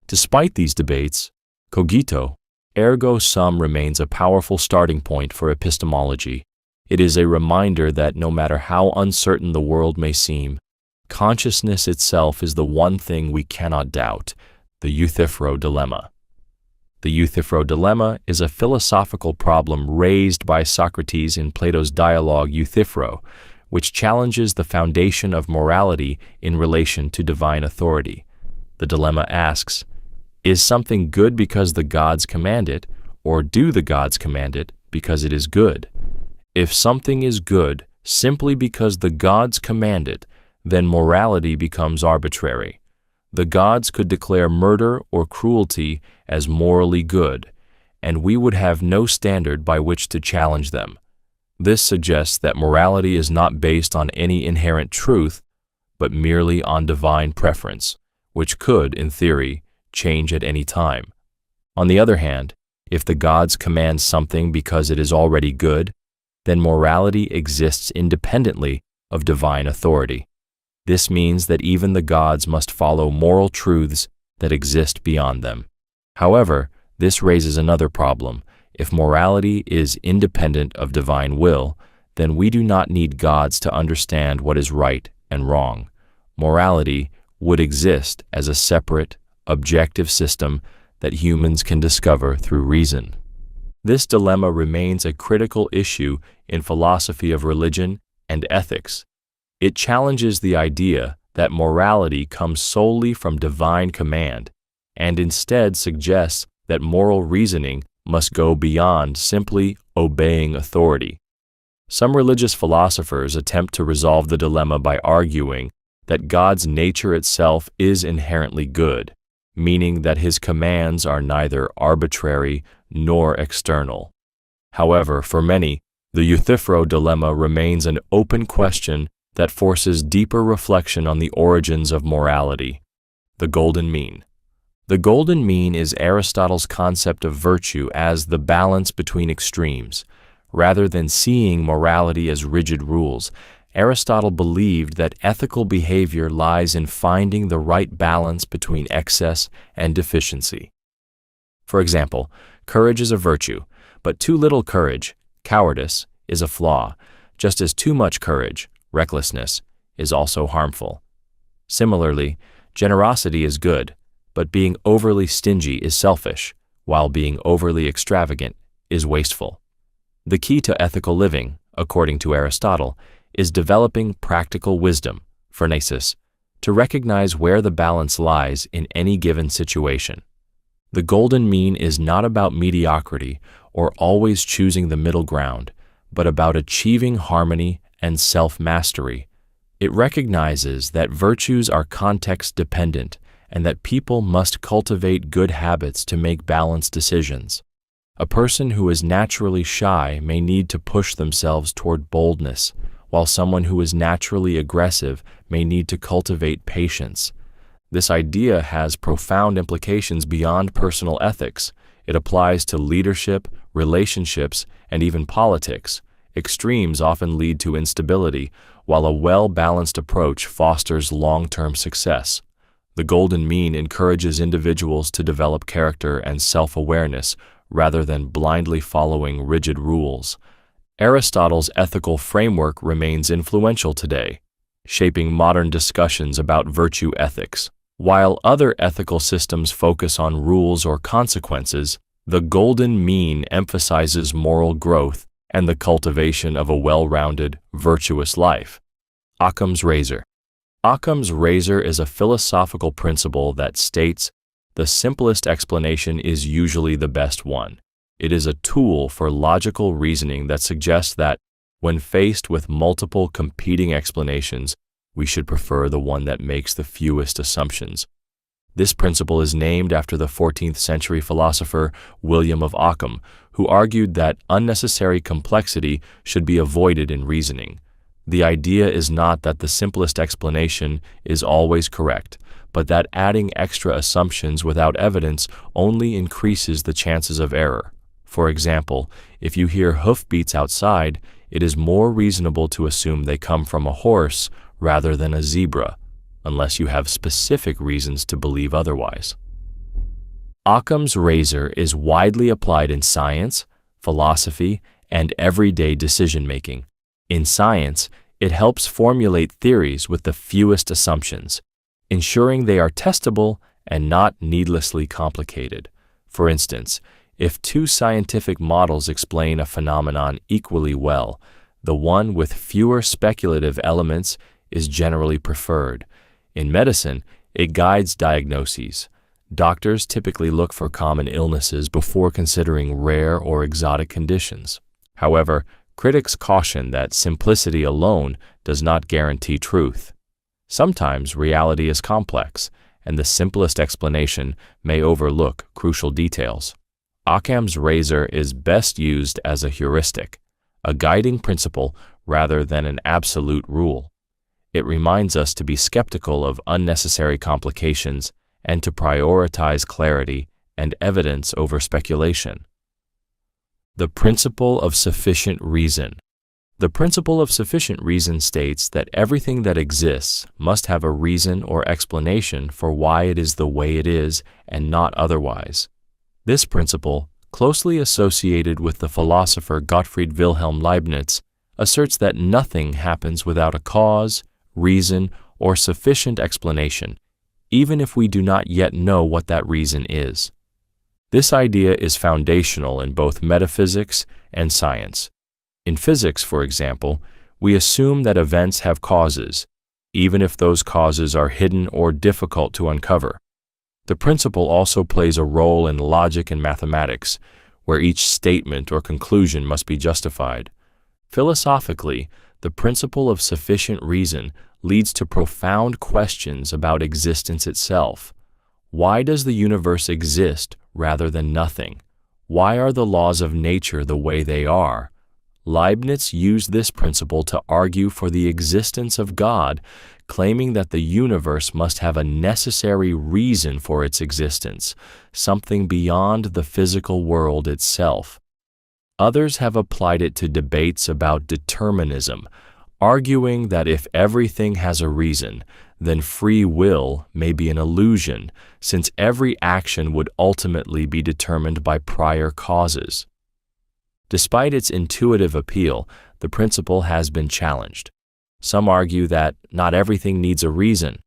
Despite these debates, Cogito, ergo sum remains a powerful starting point for epistemology. It is a reminder that no matter how uncertain the world may seem, consciousness itself is the one thing we cannot doubt, the Euthyphro dilemma. The Euthyphro dilemma is a philosophical problem raised by Socrates in Plato's dialogue Euthyphro, which challenges the foundation of morality in relation to divine authority. The dilemma asks, is something good because the gods command it, or do the gods command it because it is good? If something is good simply because the gods command it, then morality becomes arbitrary. The gods could declare murder or cruelty as morally good, and we would have no standard by which to challenge them. This suggests that morality is not based on any inherent truth, but merely on divine preference, which could, in theory, change at any time. On the other hand, if the gods command something because it is already good, then morality exists independently of divine authority. This means that even the gods must follow moral truths that exist beyond them. However, this raises another problem. If morality is independent of divine will, then we do not need gods to understand what is right and wrong. Morality would exist as a separate, objective system that humans can discover through reason. This dilemma remains a critical issue in philosophy of religion and ethics. It challenges the idea that morality comes solely from divine command, and instead suggests that moral reasoning must go beyond simply obeying authority. Some religious philosophers attempt to resolve the dilemma by arguing that God's nature itself is inherently good, meaning that his commands are neither arbitrary nor external. However, for many, the Euthyphro dilemma remains an open question that forces deeper reflection on the origins of morality. The golden mean. The golden mean is Aristotle's concept of virtue as the balance between extremes. Rather than seeing morality as rigid rules, Aristotle believed that ethical behavior lies in finding the right balance between excess and deficiency. For example, courage is a virtue, but too little courage, cowardice, is a flaw, just as too much courage, recklessness, is also harmful. Similarly, generosity is good, but being overly stingy is selfish, while being overly extravagant is wasteful. The key to ethical living, according to Aristotle, is developing practical wisdom, phronesis, to recognize where the balance lies in any given situation. The golden mean is not about mediocrity or always choosing the middle ground, but about achieving harmony and self-mastery. It recognizes that virtues are context-dependent and that people must cultivate good habits to make balanced decisions. A person who is naturally shy may need to push themselves toward boldness, while someone who is naturally aggressive may need to cultivate patience. This idea has profound implications beyond personal ethics. It applies to leadership, relationships, and even politics. Extremes often lead to instability, while a well-balanced approach fosters long-term success. The golden mean encourages individuals to develop character and self-awareness rather than blindly following rigid rules. Aristotle's ethical framework remains influential today, shaping modern discussions about virtue ethics. While other ethical systems focus on rules or consequences, the golden mean emphasizes moral growth and the cultivation of a well-rounded, virtuous life. Occam's razor. Occam's razor is a philosophical principle that states, the simplest explanation is usually the best one. It is a tool for logical reasoning that suggests that, when faced with multiple competing explanations, we should prefer the one that makes the fewest assumptions. This principle is named after the 14th century philosopher William of Ockham, who argued that unnecessary complexity should be avoided in reasoning. The idea is not that the simplest explanation is always correct, but that adding extra assumptions without evidence only increases the chances of error. For example, if you hear hoofbeats outside, it is more reasonable to assume they come from a horse rather than a zebra, unless you have specific reasons to believe otherwise. Occam's razor is widely applied in science, philosophy, and everyday decision-making. In science, it helps formulate theories with the fewest assumptions, ensuring they are testable and not needlessly complicated. For instance, if two scientific models explain a phenomenon equally well, the one with fewer speculative elements is generally preferred. In medicine, it guides diagnoses. Doctors typically look for common illnesses before considering rare or exotic conditions. However, critics caution that simplicity alone does not guarantee truth. Sometimes reality is complex, and the simplest explanation may overlook crucial details. Occam's razor is best used as a heuristic, a guiding principle rather than an absolute rule. It reminds us to be skeptical of unnecessary complications and to prioritize clarity and evidence over speculation. The principle of sufficient reason. The principle of sufficient reason states that everything that exists must have a reason or explanation for why it is the way it is and not otherwise. This principle, closely associated with the philosopher Gottfried Wilhelm Leibniz, asserts that nothing happens without a cause, reason, or sufficient explanation, even if we do not yet know what that reason is. This idea is foundational in both metaphysics and science. In physics, for example, we assume that events have causes, even if those causes are hidden or difficult to uncover. The principle also plays a role in logic and mathematics, where each statement or conclusion must be justified. Philosophically, the principle of sufficient reason leads to profound questions about existence itself. Why does the universe exist rather than nothing? Why are the laws of nature the way they are? Leibniz used this principle to argue for the existence of God, claiming that the universe must have a necessary reason for its existence, something beyond the physical world itself. Others have applied it to debates about determinism, arguing that if everything has a reason, then free will may be an illusion, since every action would ultimately be determined by prior causes. Despite its intuitive appeal, the principle has been challenged. Some argue that not everything needs a reason.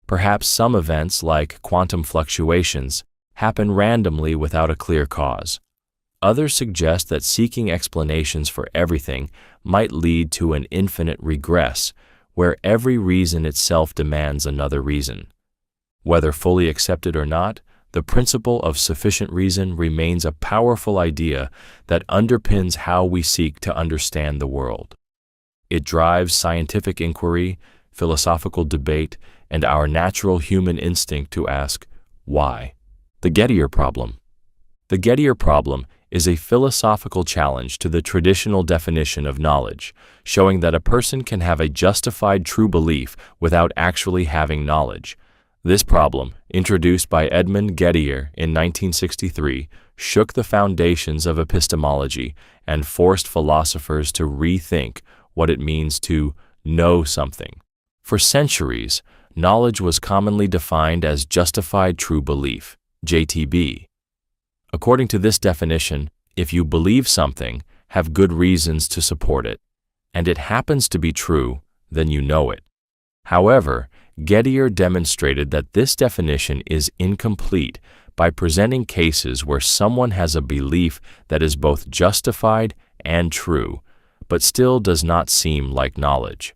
Perhaps some events, like quantum fluctuations, happen randomly without a clear cause. Others suggest that seeking explanations for everything might lead to an infinite regress, where every reason itself demands another reason. Whether fully accepted or not, the principle of sufficient reason remains a powerful idea that underpins how we seek to understand the world. It drives scientific inquiry, philosophical debate, and our natural human instinct to ask, why? The Gettier problem. The Gettier problem is a philosophical challenge to the traditional definition of knowledge, showing that a person can have a justified true belief without actually having knowledge. This problem, introduced by Edmund Gettier in 1963, shook the foundations of epistemology and forced philosophers to rethink what it means to know something. For centuries, knowledge was commonly defined as justified true belief, JTB. According to this definition, if you believe something, have good reasons to support it, and it happens to be true, then you know it. However, Gettier demonstrated that this definition is incomplete by presenting cases where someone has a belief that is both justified and true, but still does not seem like knowledge.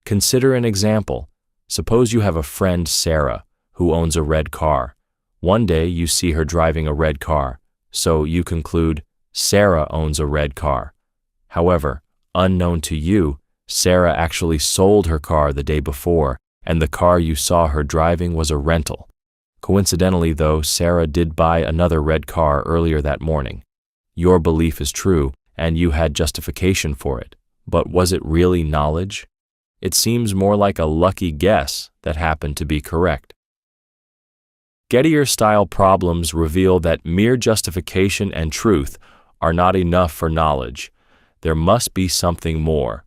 Consider an example. Suppose you have a friend, Sarah, who owns a red car. One day you see her driving a red car, so you conclude Sarah owns a red car. However, unknown to you, Sarah actually sold her car the day before, and the car you saw her driving was a rental. Coincidentally, though, Sarah did buy another red car earlier that morning. Your belief is true, and you had justification for it. But was it really knowledge? It seems more like a lucky guess that happened to be correct. Gettier-style problems reveal that mere justification and truth are not enough for knowledge. There must be something more,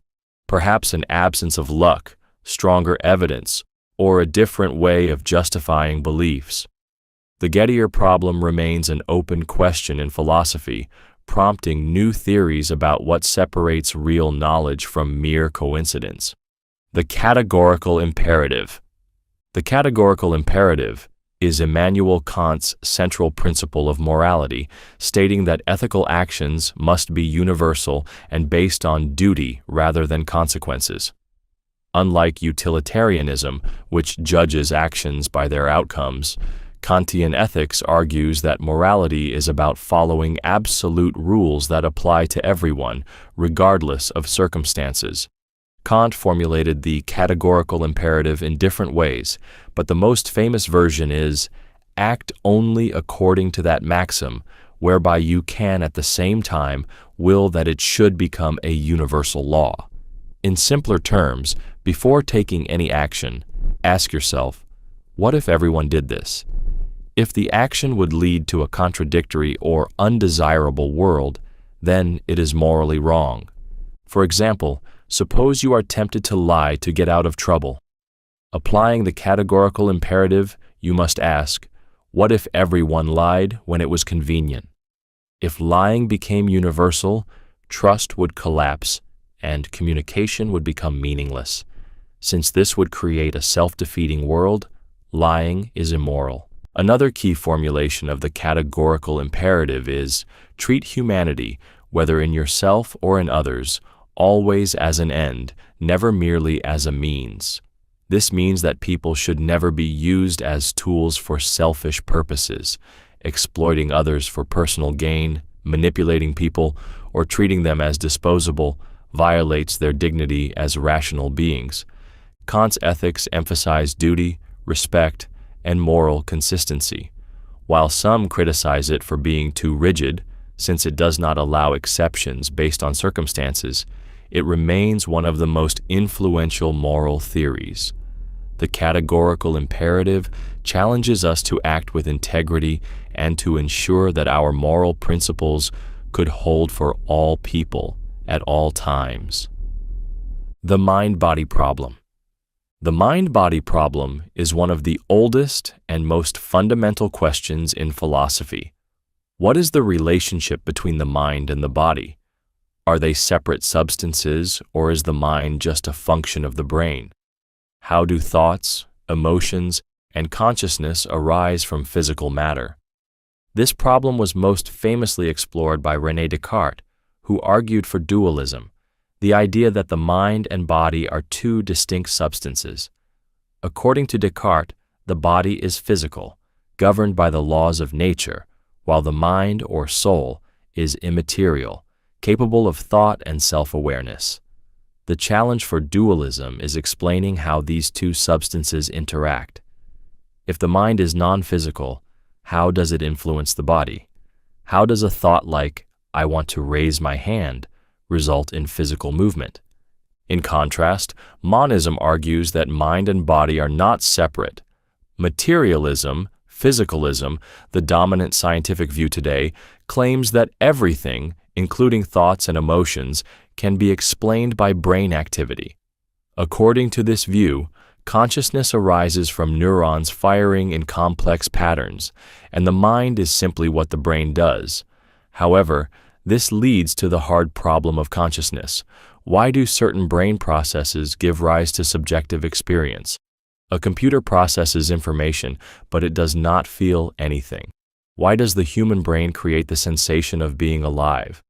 perhaps an absence of luck, stronger evidence, or a different way of justifying beliefs. The Gettier problem remains an open question in philosophy, prompting new theories about what separates real knowledge from mere coincidence. The categorical imperative. The categorical imperative is Immanuel Kant's central principle of morality, stating that ethical actions must be universal and based on duty rather than consequences. Unlike utilitarianism, which judges actions by their outcomes, Kantian ethics argues that morality is about following absolute rules that apply to everyone, regardless of circumstances. Kant formulated the categorical imperative in different ways, but the most famous version is, act only according to that maxim, whereby you can at the same time will that it should become a universal law. In simpler terms, before taking any action, ask yourself, what if everyone did this? If the action would lead to a contradictory or undesirable world, then it is morally wrong. For example, suppose you are tempted to lie to get out of trouble. Applying the categorical imperative, you must ask, what if everyone lied when it was convenient? If lying became universal, trust would collapse and communication would become meaningless. Since this would create a self-defeating world, lying is immoral. Another key formulation of the categorical imperative is, treat humanity, whether in yourself or in others, always as an end, never merely as a means. This means that people should never be used as tools for selfish purposes, exploiting others for personal gain, manipulating people, or treating them as disposable violates their dignity as rational beings. Kant's ethics emphasize duty, respect, and moral consistency, while some criticize it for being too rigid, since it does not allow exceptions based on circumstances. It remains one of the most influential moral theories. The categorical imperative challenges us to act with integrity and to ensure that our moral principles could hold for all people at all times. The mind-body problem. The mind-body problem is one of the oldest and most fundamental questions in philosophy. What is the relationship between the mind and the body? Are they separate substances, or is the mind just a function of the brain? How do thoughts, emotions, and consciousness arise from physical matter? This problem was most famously explored by René Descartes, who argued for dualism, the idea that the mind and body are two distinct substances. According to Descartes, the body is physical, governed by the laws of nature, while the mind or soul is immaterial, capable of thought and self-awareness. The challenge for dualism is explaining how these two substances interact. If the mind is non-physical, how does it influence the body? How does a thought like, I want to raise my hand, result in physical movement? In contrast, monism argues that mind and body are not separate. Materialism, physicalism, the dominant scientific view today, claims that everything, including thoughts and emotions, can be explained by brain activity. According to this view, consciousness arises from neurons firing in complex patterns, and the mind is simply what the brain does. However, this leads to the hard problem of consciousness. Why do certain brain processes give rise to subjective experience? A computer processes information, but it does not feel anything. Why does the human brain create the sensation of being alive?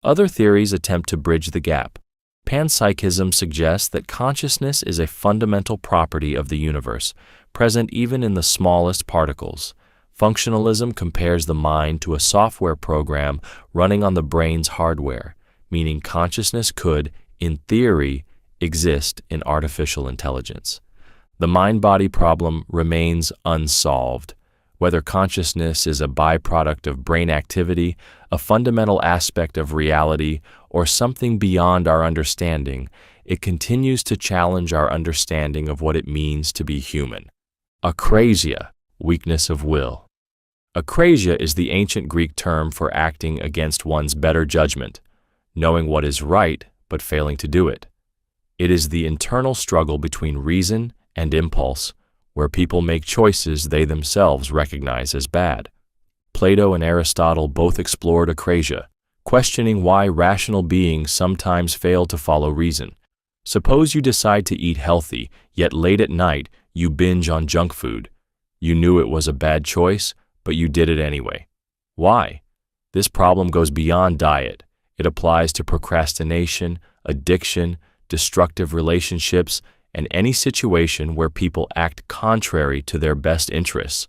Other theories attempt to bridge the gap. Panpsychism suggests that consciousness is a fundamental property of the universe, present even in the smallest particles. Functionalism compares the mind to a software program running on the brain's hardware, meaning consciousness could, in theory, exist in artificial intelligence. The mind-body problem remains unsolved. Whether consciousness is a byproduct of brain activity, a fundamental aspect of reality, or something beyond our understanding, it continues to challenge our understanding of what it means to be human. Akrasia, weakness of will. Akrasia is the ancient Greek term for acting against one's better judgment, knowing what is right but failing to do it. It is the internal struggle between reason and impulse, where people make choices they themselves recognize as bad. Plato and Aristotle both explored akrasia, questioning why rational beings sometimes fail to follow reason. Suppose you decide to eat healthy, yet late at night you binge on junk food. You knew it was a bad choice, but you did it anyway. Why? This problem goes beyond diet. It applies to procrastination, addiction, destructive relationships, and any situation where people act contrary to their best interests.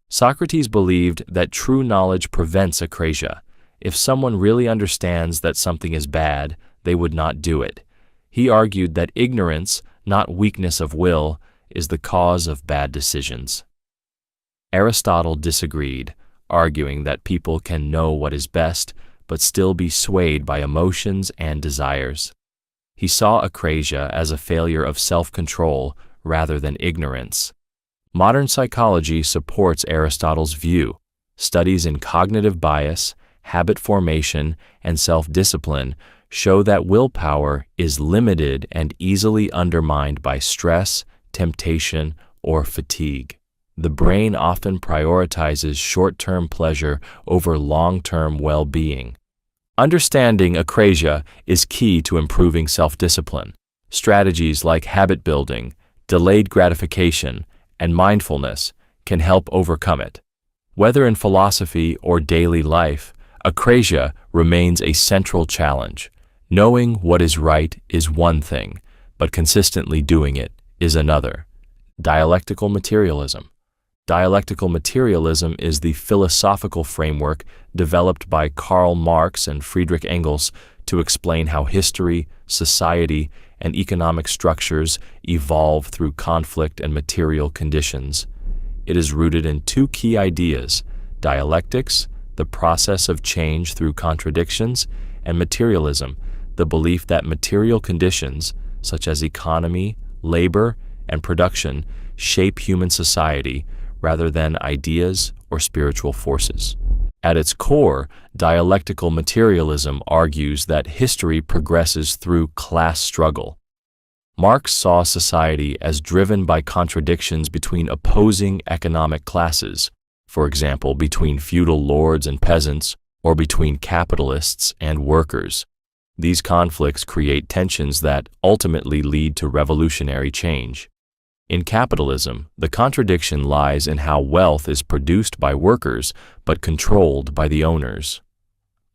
Socrates believed that true knowledge prevents akrasia. If someone really understands that something is bad, they would not do it. He argued that ignorance, not weakness of will, is the cause of bad decisions. Aristotle disagreed, arguing that people can know what is best, but still be swayed by emotions and desires. He saw akrasia as a failure of self-control rather than ignorance. Modern psychology supports Aristotle's view. Studies in cognitive bias, habit formation, and self-discipline show that willpower is limited and easily undermined by stress, temptation, or fatigue. The brain often prioritizes short-term pleasure over long-term well-being. Understanding akrasia is key to improving self-discipline. Strategies like habit building, delayed gratification, and mindfulness can help overcome it. Whether in philosophy or daily life, akrasia remains a central challenge. Knowing what is right is one thing, but consistently doing it is another. Dialectical materialism. Dialectical materialism is the philosophical framework developed by Karl Marx and Friedrich Engels to explain how history, society, and economic structures evolve through conflict and material conditions. It is rooted in two key ideas: dialectics, the process of change through contradictions, and materialism, the belief that material conditions, such as economy, labor, and production, shape human society rather than ideas or spiritual forces. At its core, dialectical materialism argues that history progresses through class struggle. Marx saw society as driven by contradictions between opposing economic classes, for example, between feudal lords and peasants, or between capitalists and workers. These conflicts create tensions that ultimately lead to revolutionary change. In capitalism, the contradiction lies in how wealth is produced by workers but controlled by the owners.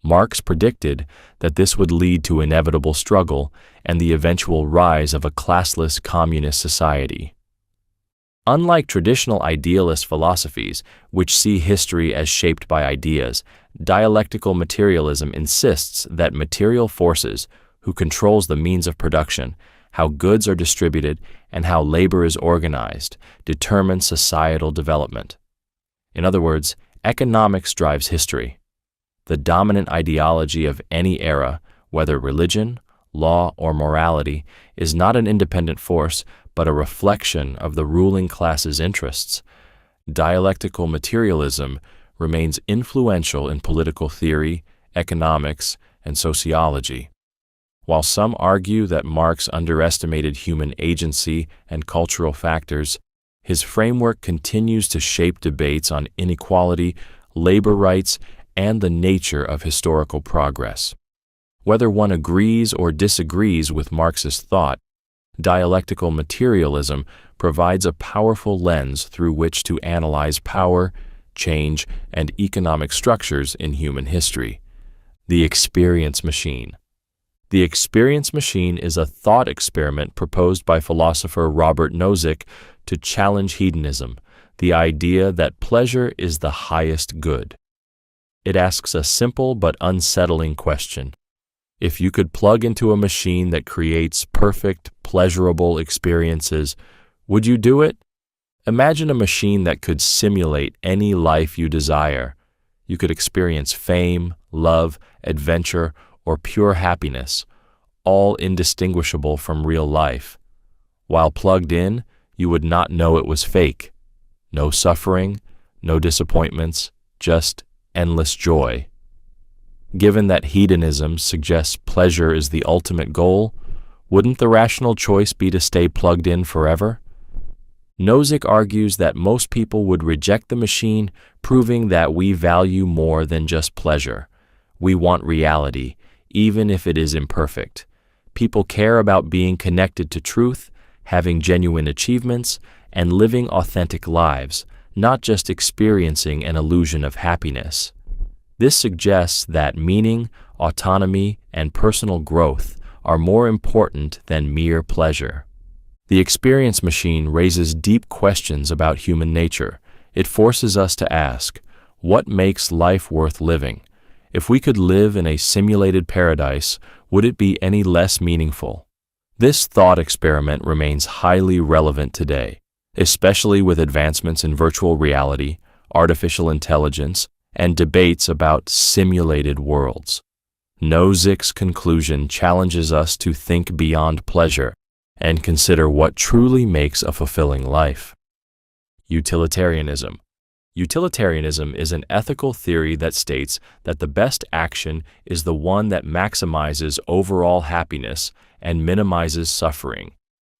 Marx predicted that this would lead to inevitable struggle and the eventual rise of a classless communist society. Unlike traditional idealist philosophies, which see history as shaped by ideas, dialectical materialism insists that material forces, who controls the means of production, how goods are distributed, and how labor is organized, determine societal development. In other words, economics drives history. The dominant ideology of any era, whether religion, law, or morality, is not an independent force, but a reflection of the ruling class's interests. Dialectical materialism remains influential in political theory, economics, and sociology. While some argue that Marx underestimated human agency and cultural factors, his framework continues to shape debates on inequality, labor rights, and the nature of historical progress. Whether one agrees or disagrees with Marx's thought, dialectical materialism provides a powerful lens through which to analyze power, change, and economic structures in human history. The experience machine. The experience machine is a thought experiment proposed by philosopher Robert Nozick to challenge hedonism, the idea that pleasure is the highest good. It asks a simple but unsettling question. If you could plug into a machine that creates perfect, pleasurable experiences, would you do it? Imagine a machine that could simulate any life you desire. You could experience fame, love, adventure, or pure happiness, all indistinguishable from real life. While plugged in, you would not know it was fake. No suffering, no disappointments, just endless joy. Given that hedonism suggests pleasure is the ultimate goal, wouldn't the rational choice be to stay plugged in forever? Nozick argues that most people would reject the machine, proving that we value more than just pleasure. We want reality, even if it is imperfect. People care about being connected to truth, having genuine achievements, and living authentic lives, not just experiencing an illusion of happiness. This suggests that meaning, autonomy, and personal growth are more important than mere pleasure. The experience machine raises deep questions about human nature. It forces us to ask, what makes life worth living? If we could live in a simulated paradise, would it be any less meaningful? This thought experiment remains highly relevant today, especially with advancements in virtual reality, artificial intelligence, and debates about simulated worlds. Nozick's conclusion challenges us to think beyond pleasure and consider what truly makes a fulfilling life. Utilitarianism. Utilitarianism is an ethical theory that states that the best action is the one that maximizes overall happiness and minimizes suffering.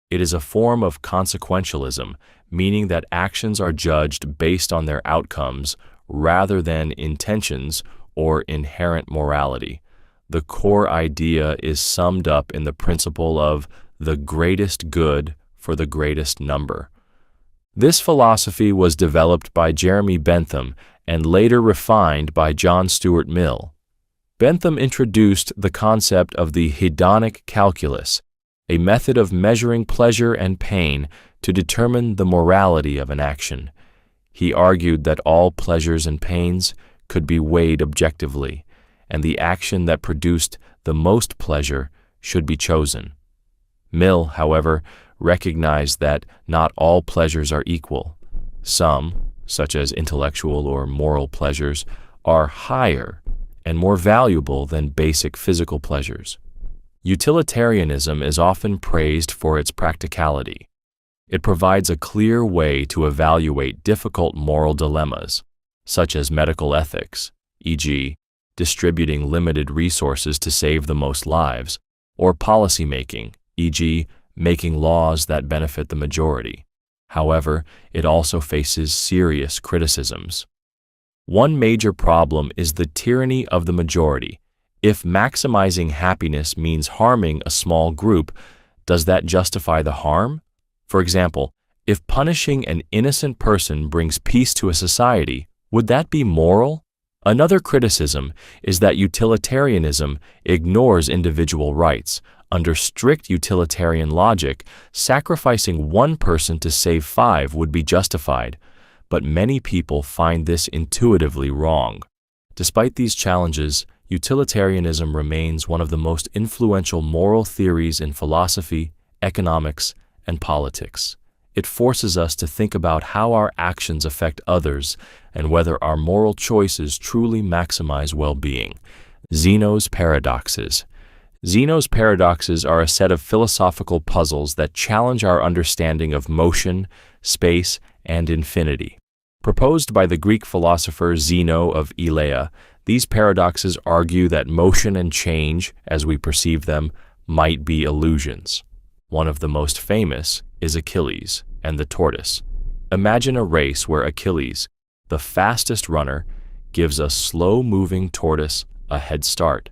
It is a form of consequentialism, meaning that actions are judged based on their outcomes rather than intentions or inherent morality. The core idea is summed up in the principle of the greatest good for the greatest number. This philosophy was developed by Jeremy Bentham and later refined by John Stuart Mill. Bentham introduced the concept of the hedonic calculus, a method of measuring pleasure and pain to determine the morality of an action. He argued that all pleasures and pains could be weighed objectively, and the action that produced the most pleasure should be chosen. Mill, however, recognized that not all pleasures are equal. Some, such as intellectual or moral pleasures, are higher and more valuable than basic physical pleasures. Utilitarianism is often praised for its practicality. It provides a clear way to evaluate difficult moral dilemmas, such as medical ethics, e.g., distributing limited resources to save the most lives, or policymaking, e.g., making laws that benefit the majority. However, it also faces serious criticisms. One major problem is the tyranny of the majority. If maximizing happiness means harming a small group, does that justify the harm? For example, if punishing an innocent person brings peace to a society, would that be moral? Another criticism is that utilitarianism ignores individual rights. Under strict utilitarian logic, sacrificing one person to save 5 would be justified, but many people find this intuitively wrong. Despite these challenges, utilitarianism remains one of the most influential moral theories in philosophy, economics, and politics. It forces us to think about how our actions affect others and whether our moral choices truly maximize well-being. Zeno's paradoxes. Zeno's paradoxes are a set of philosophical puzzles that challenge our understanding of motion, space, and infinity. Proposed by the Greek philosopher Zeno of Elea, these paradoxes argue that motion and change, as we perceive them, might be illusions. One of the most famous is Achilles and the tortoise. Imagine a race where Achilles, the fastest runner, gives a slow-moving tortoise a head start.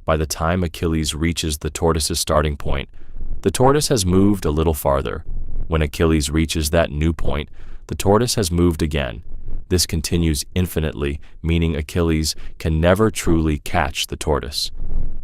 By the time Achilles reaches the tortoise's starting point, the tortoise has moved a little farther. When Achilles reaches that new point, the tortoise has moved again. This continues infinitely, meaning Achilles can never truly catch the tortoise.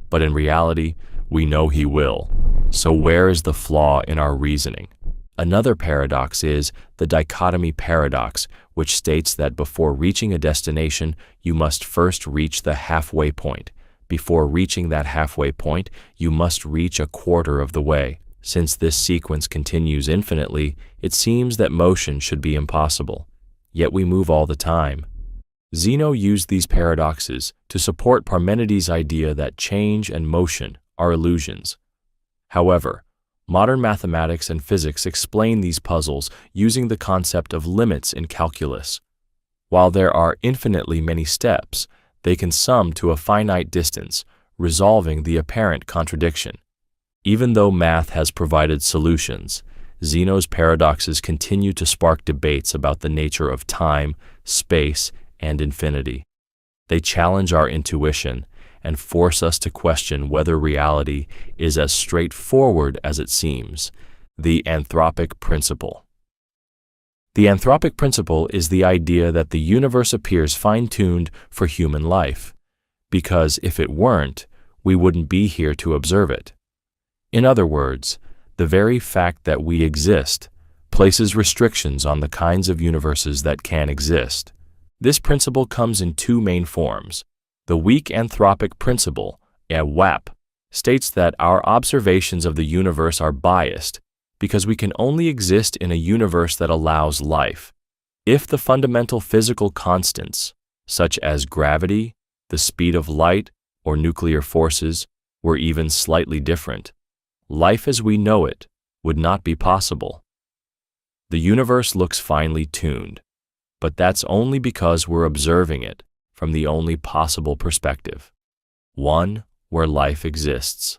But in reality, we know he will. So where is the flaw in our reasoning? Another paradox is the dichotomy paradox, which states that before reaching a destination, you must first reach the halfway point. Before reaching that halfway point, you must reach a quarter of the way. Since this sequence continues infinitely, it seems that motion should be impossible. Yet we move all the time. Zeno used these paradoxes to support Parmenides' idea that change and motion are illusions. However, modern mathematics and physics explain these puzzles using the concept of limits in calculus. While there are infinitely many steps, they can sum to a finite distance, resolving the apparent contradiction. Even though math has provided solutions, Zeno's paradoxes continue to spark debates about the nature of time, space, and infinity. They challenge our intuition and force us to question whether reality is as straightforward as it seems. The anthropic principle. The anthropic principle is the idea that the universe appears fine-tuned for human life, because if it weren't, we wouldn't be here to observe it. In other words, the very fact that we exist places restrictions on the kinds of universes that can exist. This principle comes in two main forms. The weak anthropic principle, WAP, states that our observations of the universe are biased because we can only exist in a universe that allows life. If the fundamental physical constants, such as gravity, the speed of light, or nuclear forces, were even slightly different, life as we know it would not be possible. The universe looks finely tuned, but that's only because we're observing it from the only possible perspective, one where life exists.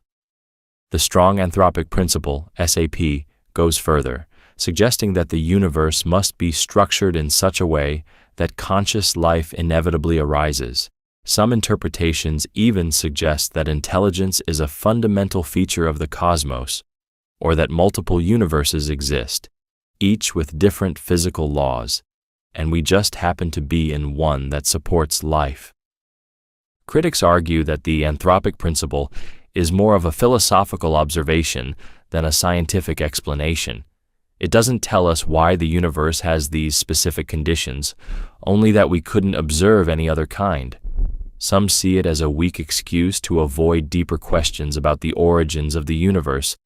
The strong anthropic principle, SAP, goes further, suggesting that the universe must be structured in such a way that conscious life inevitably arises. Some interpretations even suggest that intelligence is a fundamental feature of the cosmos, or that multiple universes exist, each with different physical laws, and we just happen to be in one that supports life. Critics argue that the anthropic principle is more of a philosophical observation than a scientific explanation. It doesn't tell us why the universe has these specific conditions, only that we couldn't observe any other kind. Some see it as a weak excuse to avoid deeper questions about the origins of the universe,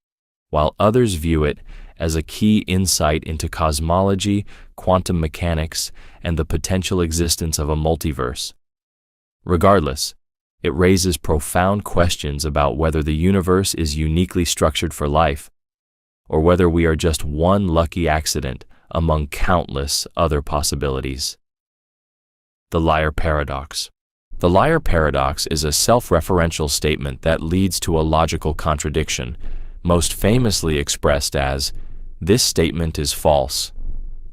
while others view it as a key insight into cosmology, quantum mechanics, and the potential existence of a multiverse. Regardless, it raises profound questions about whether the universe is uniquely structured for life, or whether we are just one lucky accident among countless other possibilities. The liar paradox. The liar paradox is a self-referential statement that leads to a logical contradiction, most famously expressed as, "This statement is false.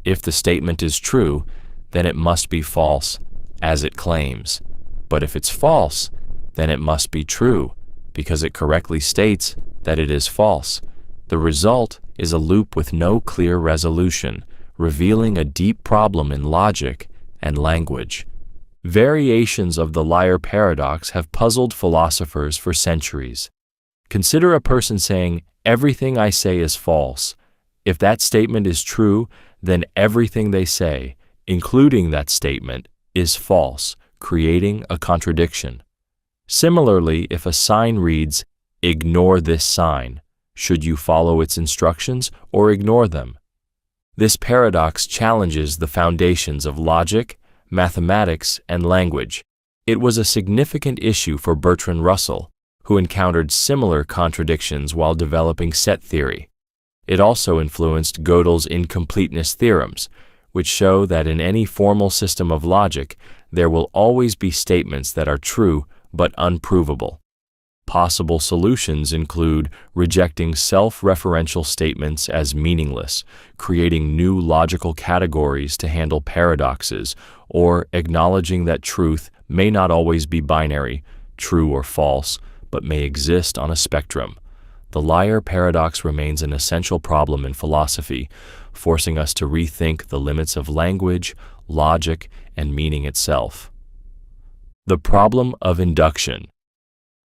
If the statement is true, then it must be false, as it claims. But if it's false, then it must be true, because it correctly states that it is false." The result is a loop with no clear resolution, revealing a deep problem in logic and language. Variations of the liar paradox have puzzled philosophers for centuries. Consider a person saying, "Everything I say is false." If that statement is true, then everything they say, including that statement, is false, creating a contradiction. Similarly, if a sign reads, "Ignore this sign," should you follow its instructions or ignore them? This paradox challenges the foundations of logic, mathematics, and language. It was a significant issue for Bertrand Russell, who encountered similar contradictions while developing set theory. It also influenced Gödel's incompleteness theorems, which show that in any formal system of logic, there will always be statements that are true but unprovable. Possible solutions include rejecting self-referential statements as meaningless, creating new logical categories to handle paradoxes, or acknowledging that truth may not always be binary, true or false, but may exist on a spectrum. The liar paradox remains an essential problem in philosophy, forcing us to rethink the limits of language, logic, and meaning itself. The problem of induction.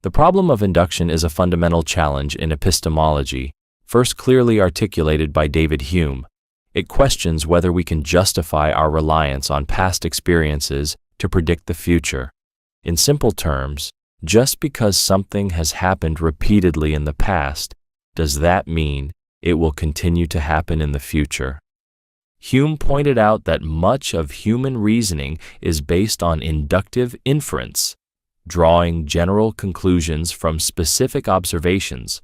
The problem of induction is a fundamental challenge in epistemology, first clearly articulated by David Hume. It questions whether we can justify our reliance on past experiences to predict the future. In simple terms, just because something has happened repeatedly in the past, does that mean it will continue to happen in the future? Hume pointed out that much of human reasoning is based on inductive inference, drawing general conclusions from specific observations.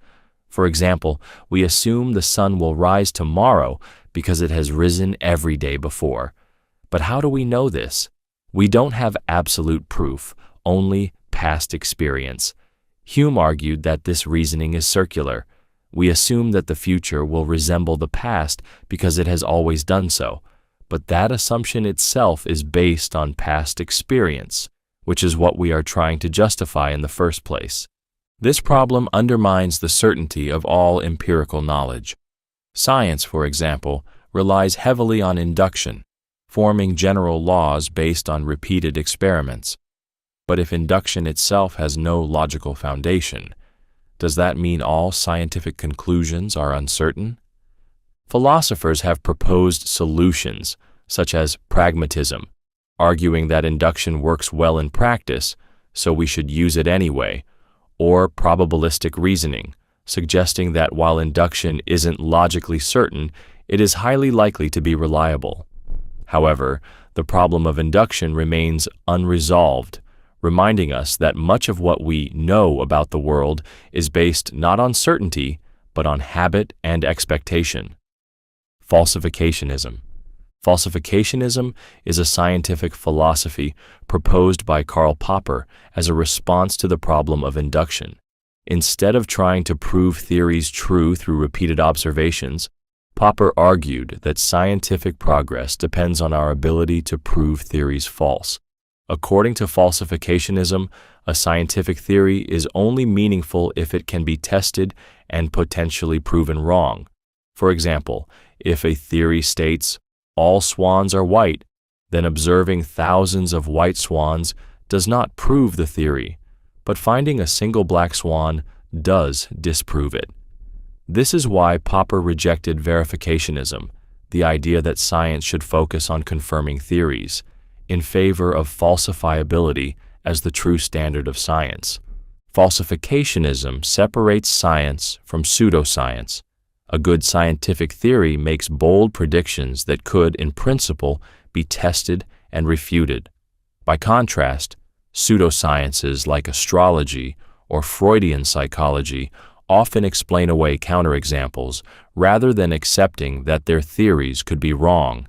For example, we assume the sun will rise tomorrow because it has risen every day before. But how do we know this? We don't have absolute proof, only past experience. Hume argued that this reasoning is circular. We assume that the future will resemble the past because it has always done so, but that assumption itself is based on past experience, which is what we are trying to justify in the first place. This problem undermines the certainty of all empirical knowledge. Science, for example, relies heavily on induction, forming general laws based on repeated experiments. But if induction itself has no logical foundation, does that mean all scientific conclusions are uncertain? Philosophers have proposed solutions, such as pragmatism, arguing that induction works well in practice, so we should use it anyway, or probabilistic reasoning, suggesting that while induction isn't logically certain, it is highly likely to be reliable. However, the problem of induction remains unresolved, reminding us that much of what we know about the world is based not on certainty, but on habit and expectation. Falsificationism. Falsificationism is a scientific philosophy proposed by Karl Popper as a response to the problem of induction. Instead of trying to prove theories true through repeated observations, Popper argued that scientific progress depends on our ability to prove theories false. According to falsificationism, a scientific theory is only meaningful if it can be tested and potentially proven wrong. For example, if a theory states, all swans are white, then observing thousands of white swans does not prove the theory, but finding a single black swan does disprove it. This is why Popper rejected verificationism, the idea that science should focus on confirming theories, in favor of falsifiability as the true standard of science. Falsificationism separates science from pseudoscience. A good scientific theory makes bold predictions that could, in principle, be tested and refuted. By contrast, pseudosciences like astrology or Freudian psychology often explain away counterexamples rather than accepting that their theories could be wrong.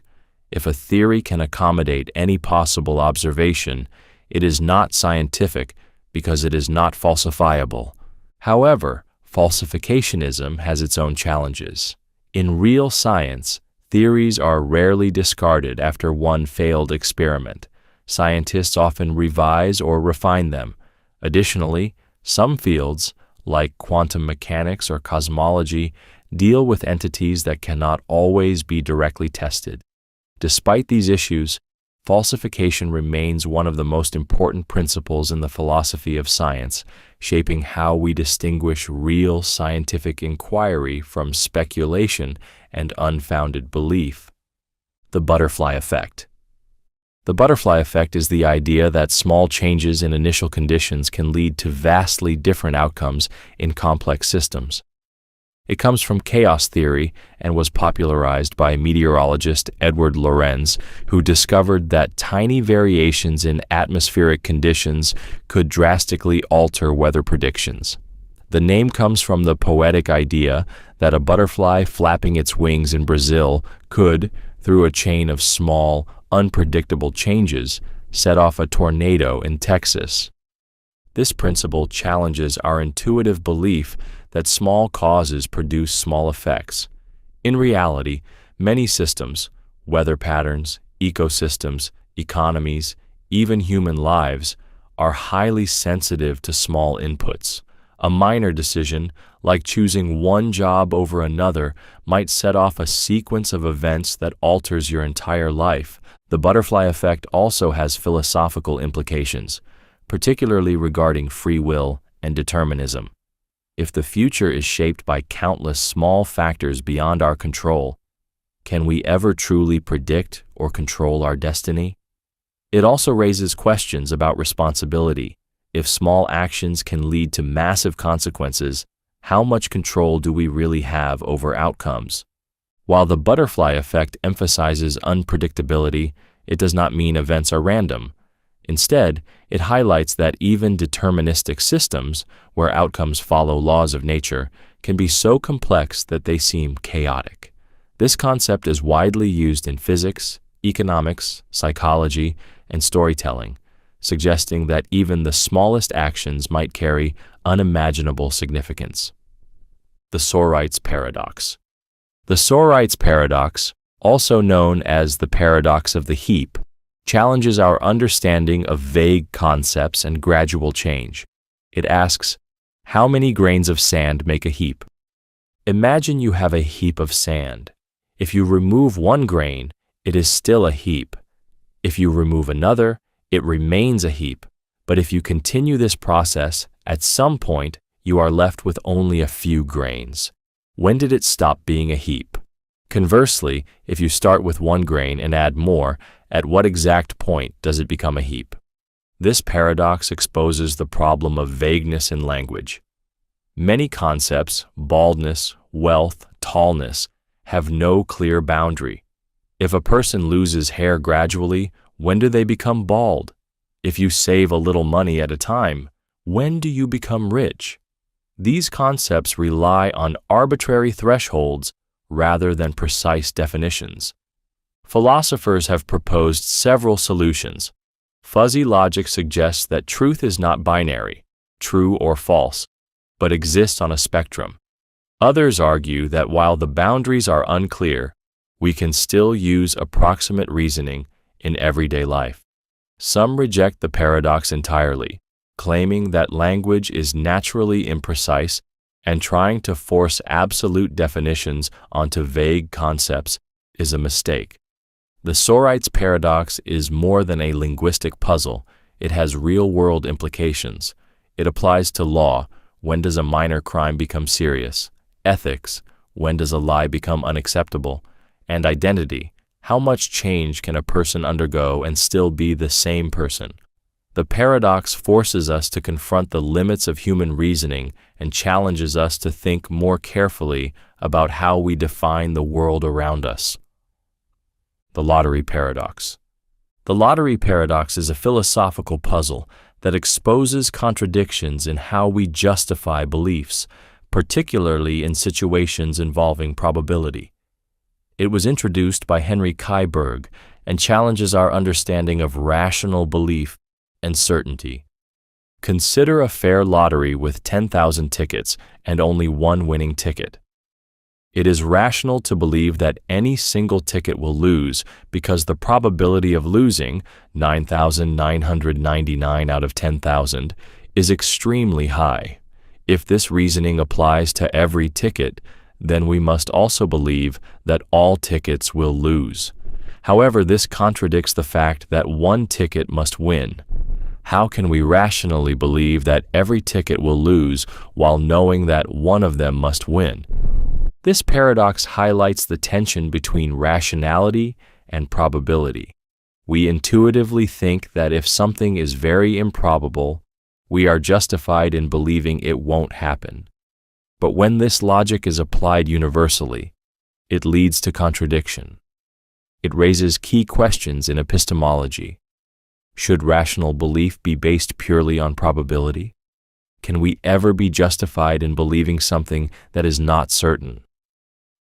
If a theory can accommodate any possible observation, it is not scientific because it is not falsifiable. However, falsificationism has its own challenges. In real science, theories are rarely discarded after one failed experiment. Scientists often revise or refine them. Additionally, some fields, like quantum mechanics or cosmology, deal with entities that cannot always be directly tested. Despite these issues, falsification remains one of the most important principles in the philosophy of science, shaping how we distinguish real scientific inquiry from speculation and unfounded belief. The butterfly effect. The butterfly effect is the idea that small changes in initial conditions can lead to vastly different outcomes in complex systems. It comes from chaos theory and was popularized by meteorologist Edward Lorenz, who discovered that tiny variations in atmospheric conditions could drastically alter weather predictions. The name comes from the poetic idea that a butterfly flapping its wings in Brazil could, through a chain of small, unpredictable changes, set off a tornado in Texas. This principle challenges our intuitive belief that small causes produce small effects. In reality, many systems, weather patterns, ecosystems, economies, even human lives, are highly sensitive to small inputs. A minor decision, like choosing one job over another, might set off a sequence of events that alters your entire life. The butterfly effect also has philosophical implications, particularly regarding free will and determinism. If the future is shaped by countless small factors beyond our control, can we ever truly predict or control our destiny? It also raises questions about responsibility. If small actions can lead to massive consequences, how much control do we really have over outcomes? While the butterfly effect emphasizes unpredictability, it does not mean events are random. Instead, it highlights that even deterministic systems, where outcomes follow laws of nature, can be so complex that they seem chaotic. This concept is widely used in physics, economics, psychology, and storytelling, suggesting that even the smallest actions might carry unimaginable significance. the Sorites paradox. The Sorites paradox, also known as the paradox of the heap, challenges our understanding of vague concepts and gradual change. It asks, how many grains of sand make a heap? Imagine you have a heap of sand. If you remove one grain, it is still a heap. If you remove another, it remains a heap. But if you continue this process, at some point, you are left with only a few grains. When did it stop being a heap? Conversely, if you start with one grain and add more, at what exact point does it become a heap? This paradox exposes the problem of vagueness in language. Many concepts, baldness, wealth, tallness, have no clear boundary. If a person loses hair gradually, when do they become bald? If you save a little money at a time, when do you become rich? These concepts rely on arbitrary thresholds rather than precise definitions. Philosophers have proposed several solutions. Fuzzy logic suggests that truth is not binary, true or false, but exists on a spectrum. Others argue that while the boundaries are unclear, we can still use approximate reasoning in everyday life. Some reject the paradox entirely, claiming that language is naturally imprecise and trying to force absolute definitions onto vague concepts is a mistake. The Sorites paradox is more than a linguistic puzzle. It has real-world implications. It applies to law. When does a minor crime become serious? Ethics. When does a lie become unacceptable? And identity. How much change can a person undergo and still be the same person? The paradox forces us to confront the limits of human reasoning and challenges us to think more carefully about how we define the world around us. The lottery paradox. The lottery paradox is a philosophical puzzle that exposes contradictions in how we justify beliefs, particularly in situations involving probability. It was introduced by Henry Kaiberg and challenges our understanding of rational belief and certainty. Consider a fair lottery with 10,000 tickets and only one winning ticket. It is rational to believe that any single ticket will lose because the probability of losing, 9,999 out of 10,000, is extremely high. If this reasoning applies to every ticket, then we must also believe that all tickets will lose. However, this contradicts the fact that one ticket must win. How can we rationally believe that every ticket will lose while knowing that one of them must win? This paradox highlights the tension between rationality and probability. We intuitively think that if something is very improbable, we are justified in believing it won't happen. But when this logic is applied universally, it leads to contradiction. It raises key questions in epistemology. Should rational belief be based purely on probability? Can we ever be justified in believing something that is not certain?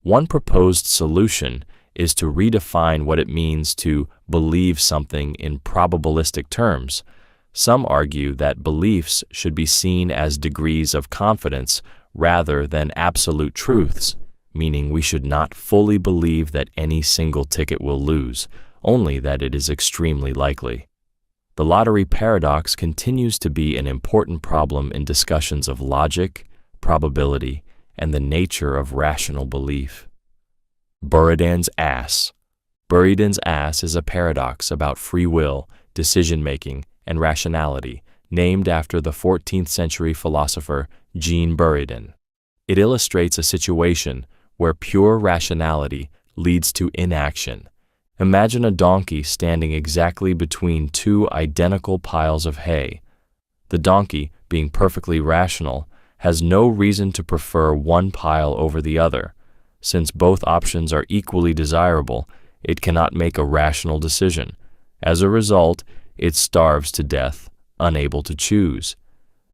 One proposed solution is to redefine what it means to believe something in probabilistic terms. Some argue that beliefs should be seen as degrees of confidence rather than absolute truths, meaning we should not fully believe that any single ticket will lose, only that it is extremely likely. The lottery paradox continues to be an important problem in discussions of logic, probability, and the nature of rational belief. Buridan's ass. Buridan's ass is a paradox about free will, decision-making, and rationality, named after the 14th century philosopher Jean Buridan. It illustrates a situation where pure rationality leads to inaction. Imagine a donkey standing exactly between two identical piles of hay. The donkey, being perfectly rational, has no reason to prefer one pile over the other. Since both options are equally desirable, it cannot make a rational decision. As a result, it starves to death, unable to choose.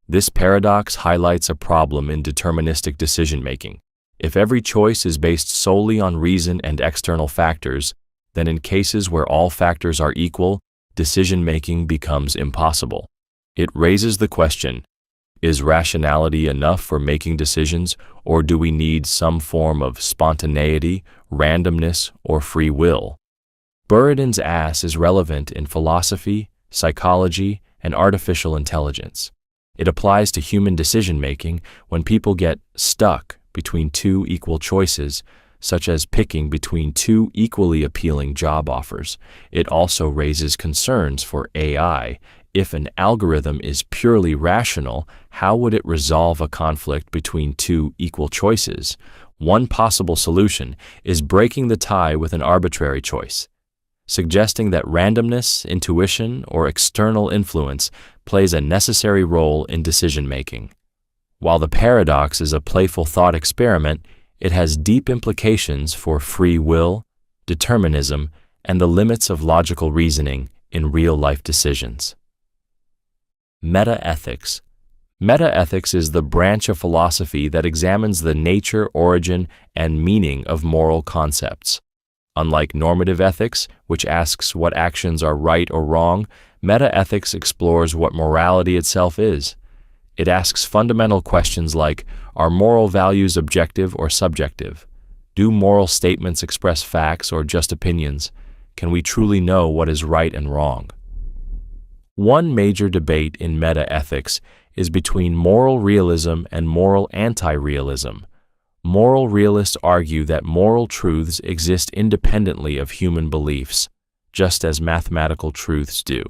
This paradox highlights a problem in deterministic decision-making. If every choice is based solely on reason and external factors, then in cases where all factors are equal, decision-making becomes impossible. It raises the question, Is rationality enough for making decisions, or do we need some form of spontaneity, randomness, or free will? Buridan's ass is relevant in philosophy, psychology, and artificial intelligence. It applies to human decision-making when people get stuck between two equal choices, such as picking between two equally appealing job offers. It also raises concerns for AI. If an algorithm is purely rational, how would it resolve a conflict between two equal choices? One possible solution is breaking the tie with an arbitrary choice, suggesting that randomness, intuition, or external influence plays a necessary role in decision-making. While the paradox is a playful thought experiment, it has deep implications for free will, determinism, and the limits of logical reasoning in real-life decisions. Metaethics. Metaethics is the branch of philosophy that examines the nature, origin, and meaning of moral concepts. Unlike normative ethics, which asks what actions are right or wrong, metaethics explores what morality itself is. It asks fundamental questions like, are moral values objective or subjective? Do moral statements express facts or just opinions? Can we truly know what is right and wrong? One major debate in metaethics is between moral realism and moral anti-realism. Moral realists argue that moral truths exist independently of human beliefs, just as mathematical truths do.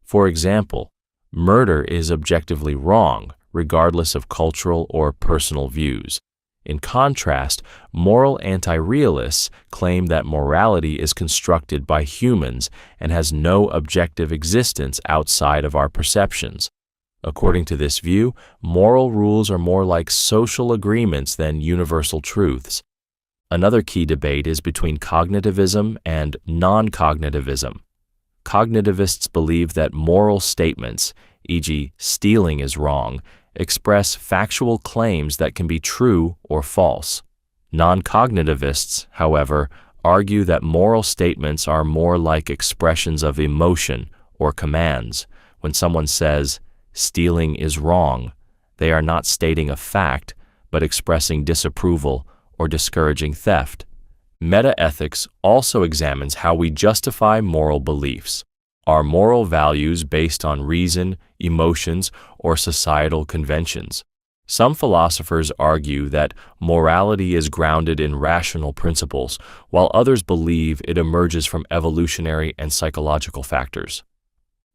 For example, murder is objectively wrong, regardless of cultural or personal views. In contrast, moral anti-realists claim that morality is constructed by humans and has no objective existence outside of our perceptions. According to this view, moral rules are more like social agreements than universal truths. Another key debate is between cognitivism and non-cognitivism. Cognitivists believe that moral statements, e.g., stealing is wrong, express factual claims that can be true or false. Non-cognitivists, however, argue that moral statements are more like expressions of emotion or commands. When someone says, stealing is wrong, they are not stating a fact, but expressing disapproval or discouraging theft. Metaethics also examines how we justify moral beliefs. Are moral values based on reason, emotions, or societal conventions? Some philosophers argue that morality is grounded in rational principles, while others believe it emerges from evolutionary and psychological factors.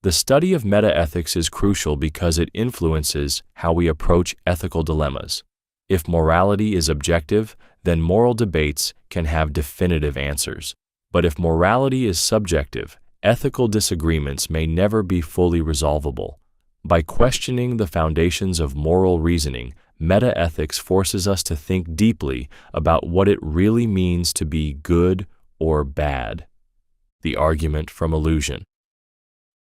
The study of metaethics is crucial because it influences how we approach ethical dilemmas. If morality is objective, then moral debates can have definitive answers. But if morality is subjective, ethical disagreements may never be fully resolvable. By questioning the foundations of moral reasoning, metaethics forces us to think deeply about what it really means to be good or bad. The argument from illusion.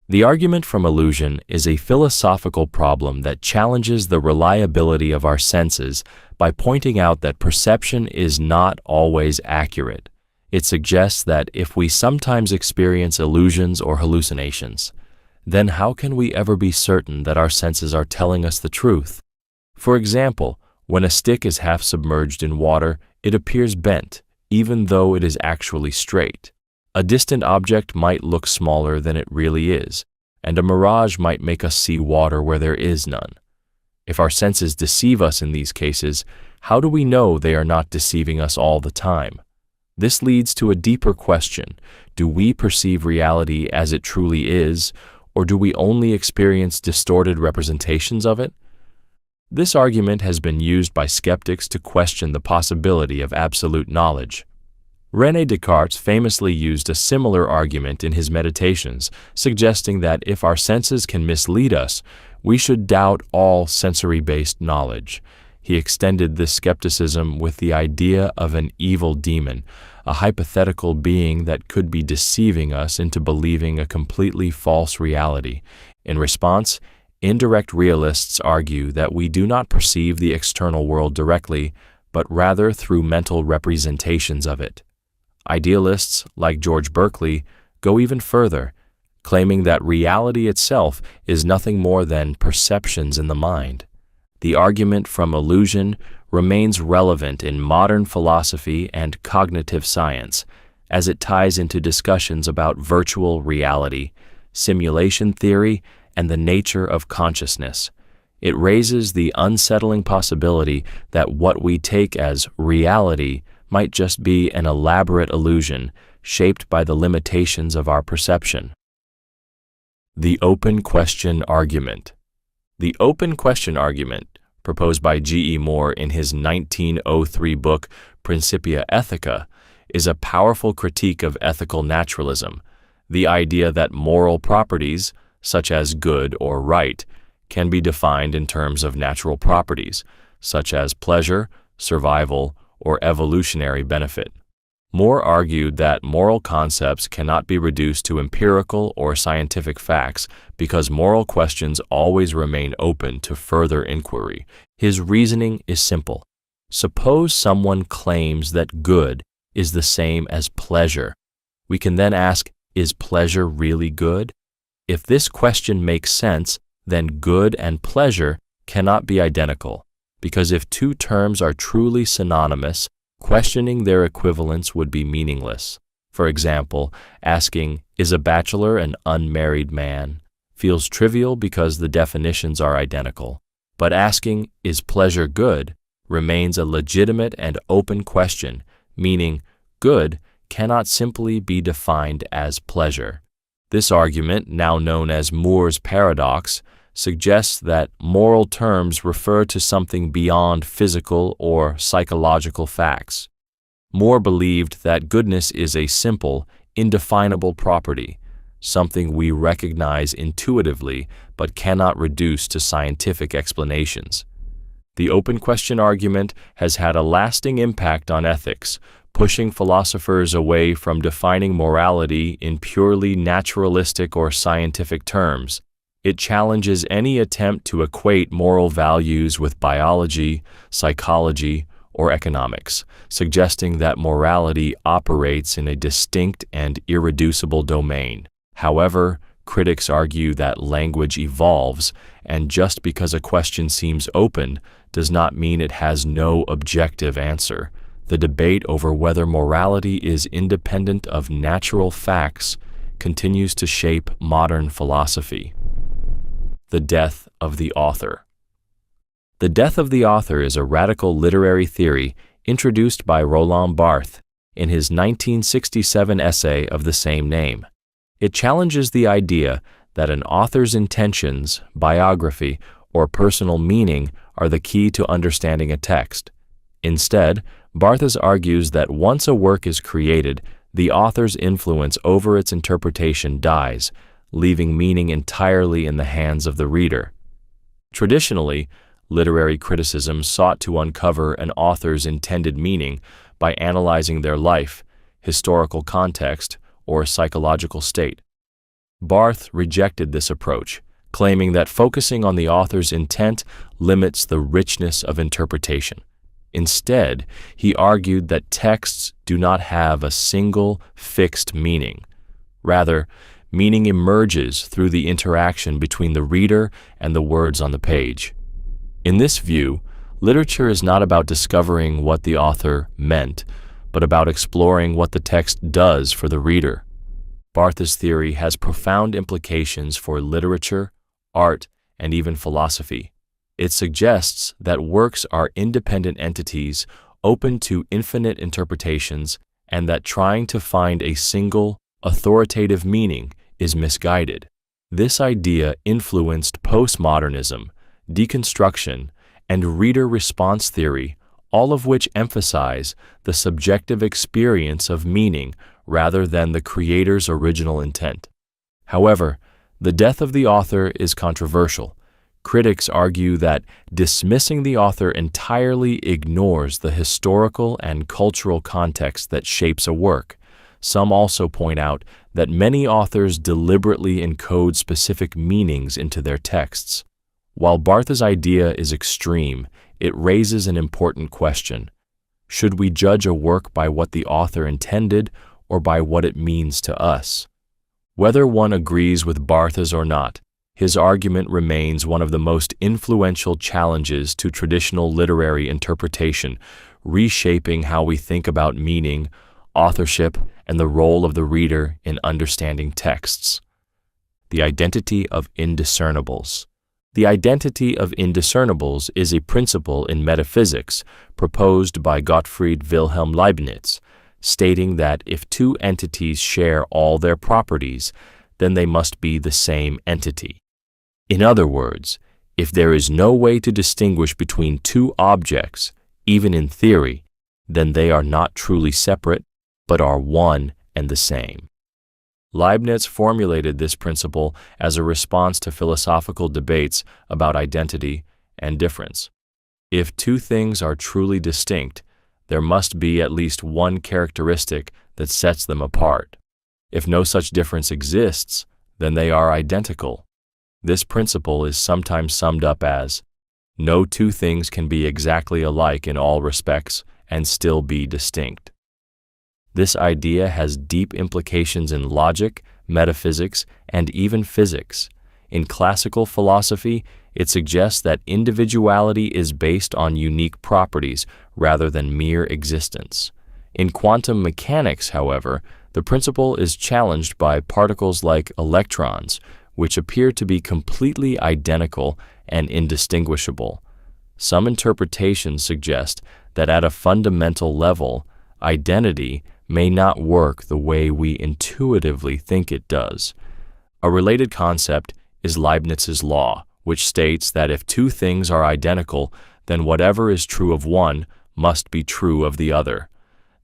The argument from illusion is a philosophical problem that challenges the reliability of our senses by pointing out that perception is not always accurate. It suggests that if we sometimes experience illusions or hallucinations, then how can we ever be certain that our senses are telling us the truth? For example, when a stick is half submerged in water, it appears bent, even though it is actually straight. A distant object might look smaller than it really is, and a mirage might make us see water where there is none. If our senses deceive us in these cases, how do we know they are not deceiving us all the time? This leads to a deeper question. Do we perceive reality as it truly is, or do we only experience distorted representations of it? This argument has been used by skeptics to question the possibility of absolute knowledge. René Descartes famously used a similar argument in his Meditations, suggesting that if our senses can mislead us, we should doubt all sensory-based knowledge. He extended this skepticism with the idea of an evil demon, a hypothetical being that could be deceiving us into believing a completely false reality. In response, indirect realists argue that we do not perceive the external world directly, but rather through mental representations of it. Idealists, like George Berkeley, go even further, claiming that reality itself is nothing more than perceptions in the mind. the argument from illusion remains relevant in modern philosophy and cognitive science, as it ties into discussions about virtual reality, simulation theory, and the nature of consciousness. It raises the unsettling possibility that what we take as reality might just be an elaborate illusion shaped by the limitations of our perception. The open question argument. The open question argument, proposed by G.E. Moore in his 1903 book Principia Ethica, is a powerful critique of ethical naturalism, the idea that moral properties, such as good or right, can be defined in terms of natural properties, such as pleasure, survival, or evolutionary benefit. Moore argued that moral concepts cannot be reduced to empirical or scientific facts because moral questions always remain open to further inquiry. His reasoning is simple. Suppose someone claims that good is the same as pleasure. We can then ask, is pleasure really good? If this question makes sense, then good and pleasure cannot be identical, because if two terms are truly synonymous, questioning their equivalence would be meaningless. For example, asking, is a bachelor an unmarried man, feels trivial because the definitions are identical. But asking, is pleasure good, remains a legitimate and open question, meaning good cannot simply be defined as pleasure. This argument, now known as Moore's paradox, suggests that moral terms refer to something beyond physical or psychological facts. Moore believed that goodness is a simple, indefinable property, something we recognize intuitively but cannot reduce to scientific explanations. The open question argument has had a lasting impact on ethics, pushing philosophers away from defining morality in purely naturalistic or scientific terms. It challenges any attempt to equate moral values with biology, psychology, or economics, suggesting that morality operates in a distinct and irreducible domain. However, critics argue that language evolves, and just because a question seems open does not mean it has no objective answer. The debate over whether morality is independent of natural facts continues to shape modern philosophy. The death of the author. The death of the author is a radical literary theory introduced by Roland Barthes in his 1967 essay of the same name. It challenges the idea that an author's intentions, biography, or personal meaning are the key to understanding a text. Instead, Barthes argues that once a work is created, the author's influence over its interpretation dies, leaving meaning entirely in the hands of the reader. Traditionally, literary criticism sought to uncover an author's intended meaning by analyzing their life, historical context, or psychological state. Barthes rejected this approach, claiming that focusing on the author's intent limits the richness of interpretation. Instead, he argued that texts do not have a single, fixed meaning. Rather, meaning emerges through the interaction between the reader and the words on the page. In this view, literature is not about discovering what the author meant, but about exploring what the text does for the reader. Barthes' theory has profound implications for literature, art, and even philosophy. It suggests that works are independent entities open to infinite interpretations, and that trying to find a single, authoritative meaning is misguided. This idea influenced postmodernism, deconstruction, and reader response theory, all of which emphasize the subjective experience of meaning rather than the creator's original intent. However, the death of the author is controversial. Critics argue that dismissing the author entirely ignores the historical and cultural context that shapes a work. Some also point out that many authors deliberately encode specific meanings into their texts. While Barthes' idea is extreme, it raises an important question. Should we judge a work by what the author intended or by what it means to us? Whether one agrees with Barthes or not, his argument remains one of the most influential challenges to traditional literary interpretation, reshaping how we think about meaning, authorship, and the role of the reader in understanding texts. The identity of indiscernibles. The identity of indiscernibles is a principle in metaphysics proposed by Gottfried Wilhelm Leibniz, stating that if two entities share all their properties, then they must be the same entity. In other words, if there is no way to distinguish between two objects, even in theory, then they are not truly separate, but are one and the same. Leibniz formulated this principle as a response to philosophical debates about identity and difference. If two things are truly distinct, there must be at least one characteristic that sets them apart. If no such difference exists, then they are identical. This principle is sometimes summed up as, no two things can be exactly alike in all respects and still be distinct. This idea has deep implications in logic, metaphysics, and even physics. In classical philosophy, it suggests that individuality is based on unique properties rather than mere existence. In quantum mechanics, however, the principle is challenged by particles like electrons, which appear to be completely identical and indistinguishable. Some interpretations suggest that at a fundamental level, identity may not work the way we intuitively think it does. A related concept is Leibniz's law, which states that if two things are identical, then whatever is true of one must be true of the other.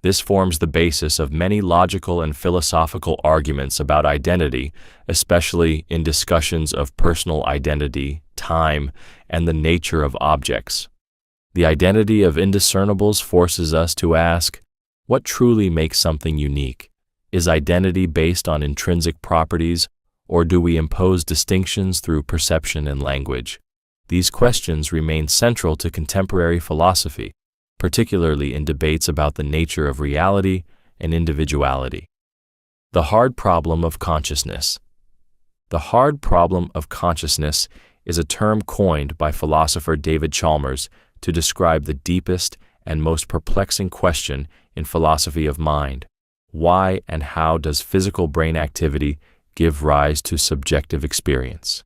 This forms the basis of many logical and philosophical arguments about identity, especially in discussions of personal identity, time, and the nature of objects. The identity of indiscernibles forces us to ask, what truly makes something unique? Is identity based on intrinsic properties, or do we impose distinctions through perception and language? These questions remain central to contemporary philosophy, particularly in debates about the nature of reality and individuality. The hard problem of consciousness. The hard problem of consciousness is a term coined by philosopher David Chalmers to describe the deepest and most perplexing question in philosophy of mind. Why and how does physical brain activity give rise to subjective experience?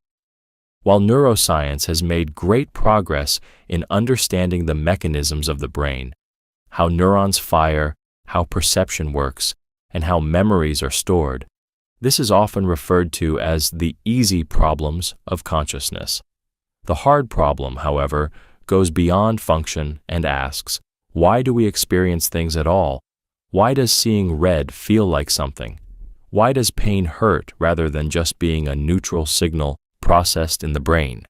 While neuroscience has made great progress in understanding the mechanisms of the brain, how neurons fire, how perception works, and how memories are stored, this is often referred to as the easy problems of consciousness. The hard problem, however, goes beyond function and asks, why do we experience things at all? Why does seeing red feel like something? Why does pain hurt rather than just being a neutral signal processed in the brain?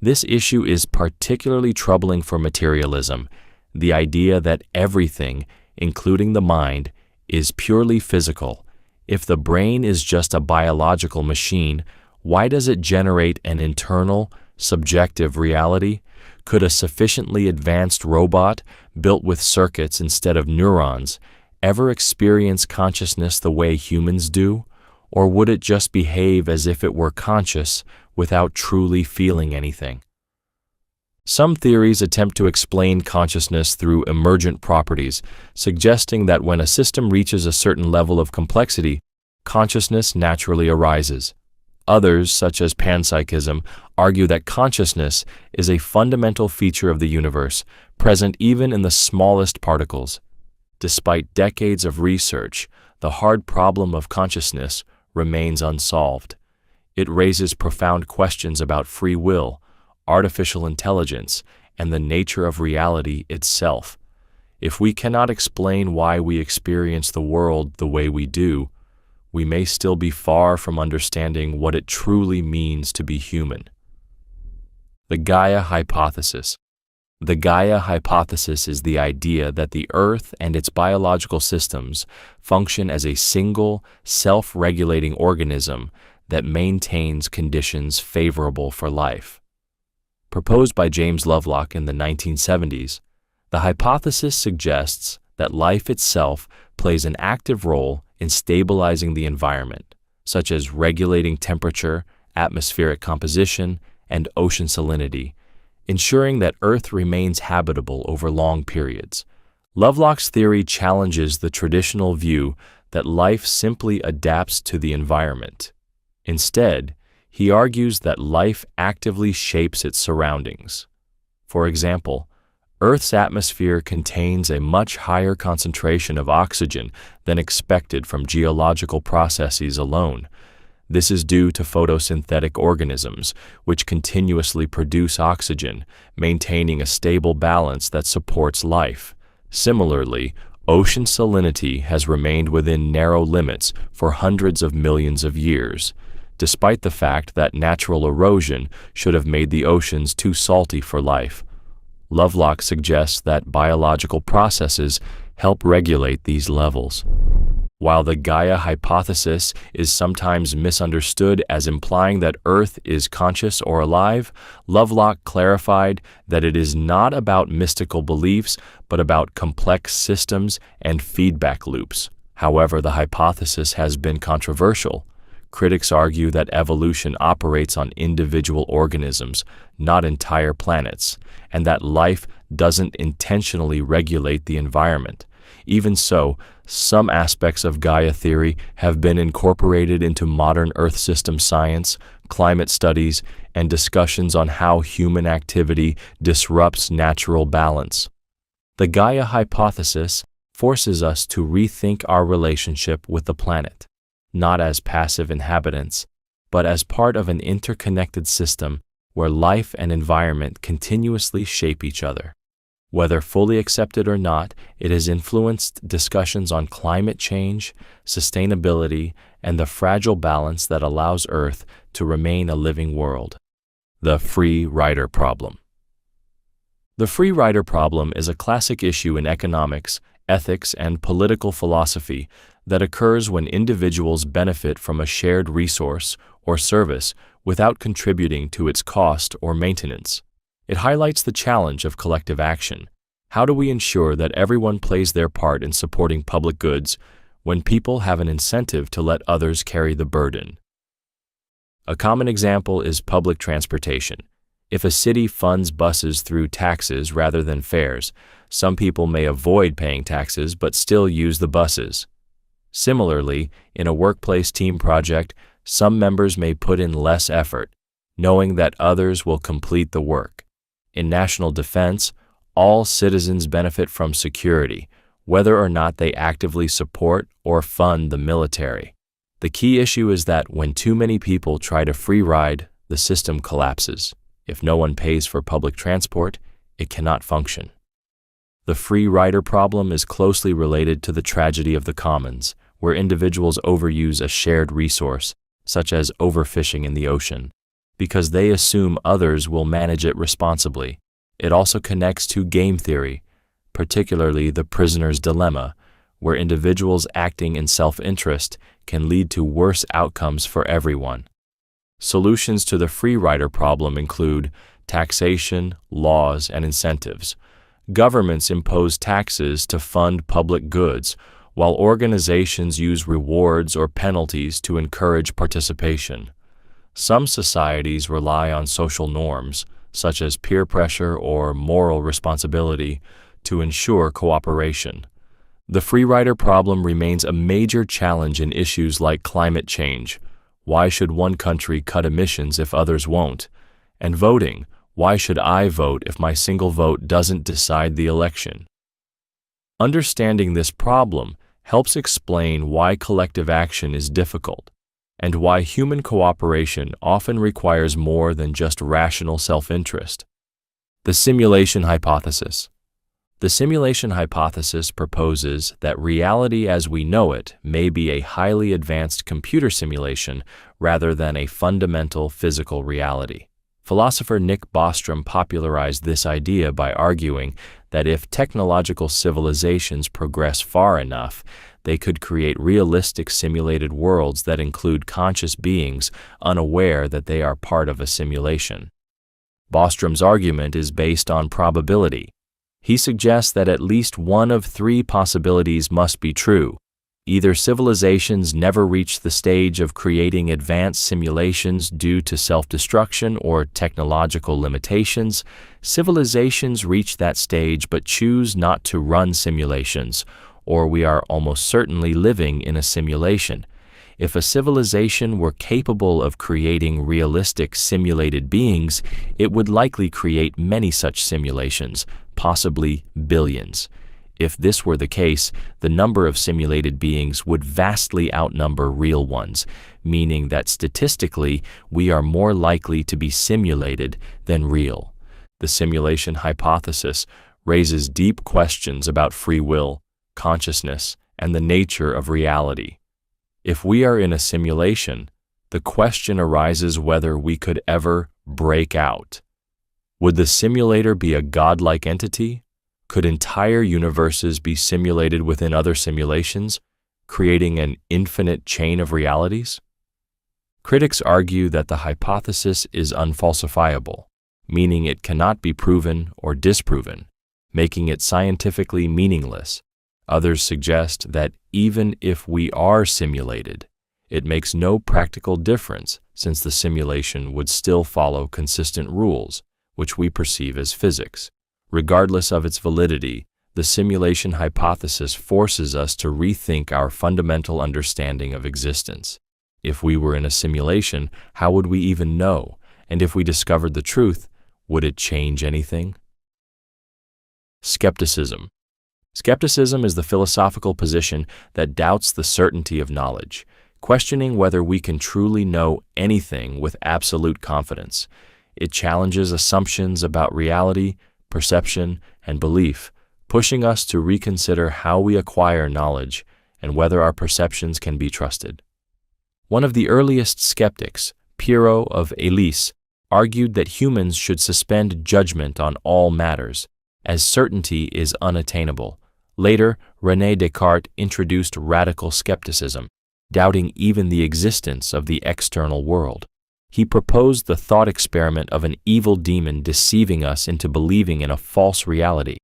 This issue is particularly troubling for materialism, the idea that everything, including the mind, is purely physical. If the brain is just a biological machine, why does it generate an internal, subjective reality? Could a sufficiently advanced robot, built with circuits instead of neurons, ever experience consciousness the way humans do? Or would it just behave as if it were conscious without truly feeling anything? Some theories attempt to explain consciousness through emergent properties, suggesting that when a system reaches a certain level of complexity, consciousness naturally arises. Others, such as panpsychism, argue that consciousness is a fundamental feature of the universe, present even in the smallest particles. Despite decades of research, the hard problem of consciousness remains unsolved. It raises profound questions about free will, artificial intelligence, and the nature of reality itself. If we cannot explain why we experience the world the way we do, we may still be far from understanding what it truly means to be human. The Gaia Hypothesis. The Gaia hypothesis is the idea that the Earth and its biological systems function as a single, self-regulating organism that maintains conditions favorable for life. Proposed by James Lovelock in the 1970s, the hypothesis suggests that life itself plays an active role in stabilizing the environment, such as regulating temperature atmospheric composition, and ocean salinity, ensuring that Earth remains habitable over long periods. Lovelock's theory challenges the traditional view that life simply adapts to the environment. Instead, he argues that life actively shapes its surroundings. For example, Earth's atmosphere contains a much higher concentration of oxygen than expected from geological processes alone. This is due to photosynthetic organisms, which continuously produce oxygen, maintaining a stable balance that supports life. Similarly, ocean salinity has remained within narrow limits for hundreds of millions of years, despite the fact that natural erosion should have made the oceans too salty for life. Lovelock suggests that biological processes help regulate these levels. While the Gaia hypothesis is sometimes misunderstood as implying that Earth is conscious or alive, Lovelock clarified that it is not about mystical beliefs, but about complex systems and feedback loops. However, the hypothesis has been controversial. Critics argue that evolution operates on individual organisms, not entire planets, and that life doesn't intentionally regulate the environment. Even so, some aspects of Gaia theory have been incorporated into modern Earth system science, climate studies, and discussions on how human activity disrupts natural balance. The Gaia hypothesis forces us to rethink our relationship with the planet, not as passive inhabitants, but as part of an interconnected system where life and environment continuously shape each other. Whether fully accepted or not, it has influenced discussions on climate change, sustainability, and the fragile balance that allows Earth to remain a living world. The free rider problem. The free rider problem is a classic issue in economics, ethics, and political philosophy that occurs when individuals benefit from a shared resource or service without contributing to its cost or maintenance. It highlights the challenge of collective action. How do we ensure that everyone plays their part in supporting public goods when people have an incentive to let others carry the burden? A common example is public transportation. If a city funds buses through taxes rather than fares, some people may avoid paying taxes but still use the buses. Similarly, in a workplace team project, some members may put in less effort, knowing that others will complete the work. In national defense, all citizens benefit from security, whether or not they actively support or fund the military. The key issue is that when too many people try to free ride, the system collapses. If no one pays for public transport, it cannot function. The free rider problem is closely related to the tragedy of the commons, where individuals overuse a shared resource, such as overfishing in the ocean, because they assume others will manage it responsibly. It also connects to game theory, particularly the prisoner's dilemma, where individuals acting in self-interest can lead to worse outcomes for everyone. Solutions to the free rider problem include taxation, laws, and incentives. Governments impose taxes to fund public goods, while organizations use rewards or penalties to encourage participation. Some societies rely on social norms, such as peer pressure or moral responsibility, to ensure cooperation. The free rider problem remains a major challenge in issues like climate change. Why should one country cut emissions if others won't? And voting. Why should I vote if my single vote doesn't decide the election? Understanding this problem helps explain why collective action is difficult, and why human cooperation often requires more than just rational self-interest. The simulation hypothesis. The simulation hypothesis proposes that reality as we know it may be a highly advanced computer simulation rather than a fundamental physical reality. Philosopher Nick Bostrom popularized this idea by arguing that if technological civilizations progress far enough, they could create realistic simulated worlds that include conscious beings unaware that they are part of a simulation. Bostrom's argument is based on probability. He suggests that at least one of three possibilities must be true. Either civilizations never reached the stage of creating advanced simulations due to self-destruction or technological limitations. Civilizations reach that stage but choose not to run simulations, or we are almost certainly living in a simulation. If a civilization were capable of creating realistic simulated beings, it would likely create many such simulations, possibly billions. If this were the case, the number of simulated beings would vastly outnumber real ones, meaning that statistically we are more likely to be simulated than real. The simulation hypothesis raises deep questions about free will, consciousness, and the nature of reality. If we are in a simulation, the question arises whether we could ever break out. Would the simulator be a godlike entity? Could entire universes be simulated within other simulations, creating an infinite chain of realities? Critics argue that the hypothesis is unfalsifiable, meaning it cannot be proven or disproven, making it scientifically meaningless. Others suggest that even if we are simulated, it makes no practical difference since the simulation would still follow consistent rules, which we perceive as physics. Regardless of its validity, the simulation hypothesis forces us to rethink our fundamental understanding of existence. If we were in a simulation, how would we even know? And if we discovered the truth, would it change anything? Skepticism. Skepticism is the philosophical position that doubts the certainty of knowledge, questioning whether we can truly know anything with absolute confidence. It challenges assumptions about reality, perception, and belief, pushing us to reconsider how we acquire knowledge and whether our perceptions can be trusted. One of the earliest skeptics, Pyrrho of Elis, argued that humans should suspend judgment on all matters, as certainty is unattainable. Later, René Descartes introduced radical skepticism, doubting even the existence of the external world. He proposed the thought experiment of an evil demon deceiving us into believing in a false reality.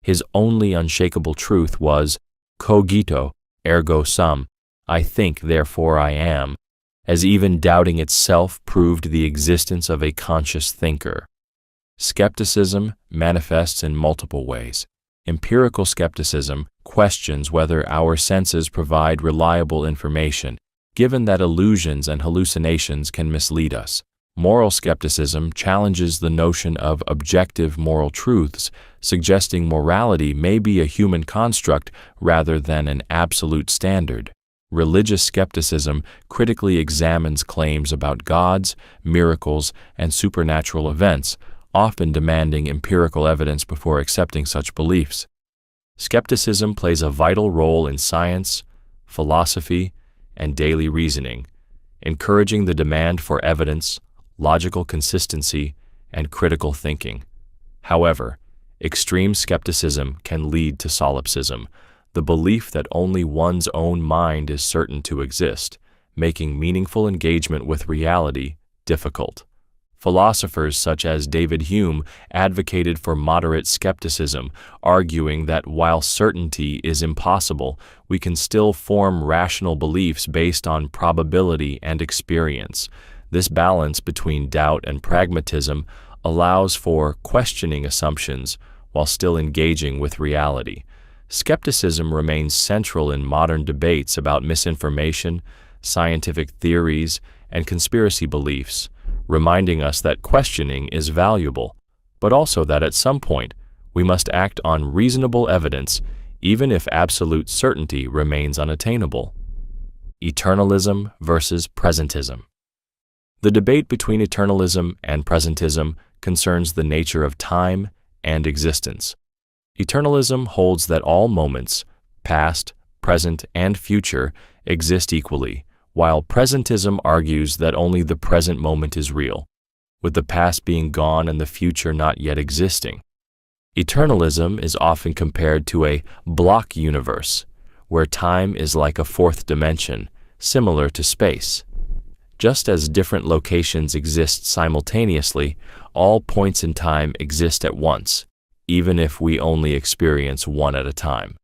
His only unshakable truth was, cogito, ergo sum, I think, therefore I am, as even doubting itself proved the existence of a conscious thinker. Skepticism manifests in multiple ways. Empirical skepticism questions whether our senses provide reliable information, given that illusions and hallucinations can mislead us. Moral skepticism challenges the notion of objective moral truths, suggesting morality may be a human construct rather than an absolute standard. Religious skepticism critically examines claims about gods, miracles, and supernatural events, often demanding empirical evidence before accepting such beliefs. Skepticism plays a vital role in science, philosophy, and daily reasoning, encouraging the demand for evidence, logical consistency, and critical thinking. However, extreme skepticism can lead to solipsism, the belief that only one's own mind is certain to exist, making meaningful engagement with reality difficult. Philosophers such as David Hume advocated for moderate skepticism, arguing that while certainty is impossible, we can still form rational beliefs based on probability and experience. This balance between doubt and pragmatism allows for questioning assumptions while still engaging with reality. Skepticism remains central in modern debates about misinformation, scientific theories, and conspiracy beliefs, reminding us that questioning is valuable, but also that at some point we must act on reasonable evidence even if absolute certainty remains unattainable. Eternalism versus presentism. The debate between eternalism and presentism concerns the nature of time and existence. Eternalism holds that all moments, past, present, and future, exist equally, while presentism argues that only the present moment is real, with the past being gone and the future not yet existing. Eternalism is often compared to a block universe, where time is like a fourth dimension, similar to space. Just as different locations exist simultaneously, all points in time exist at once, even if we only experience one at a time.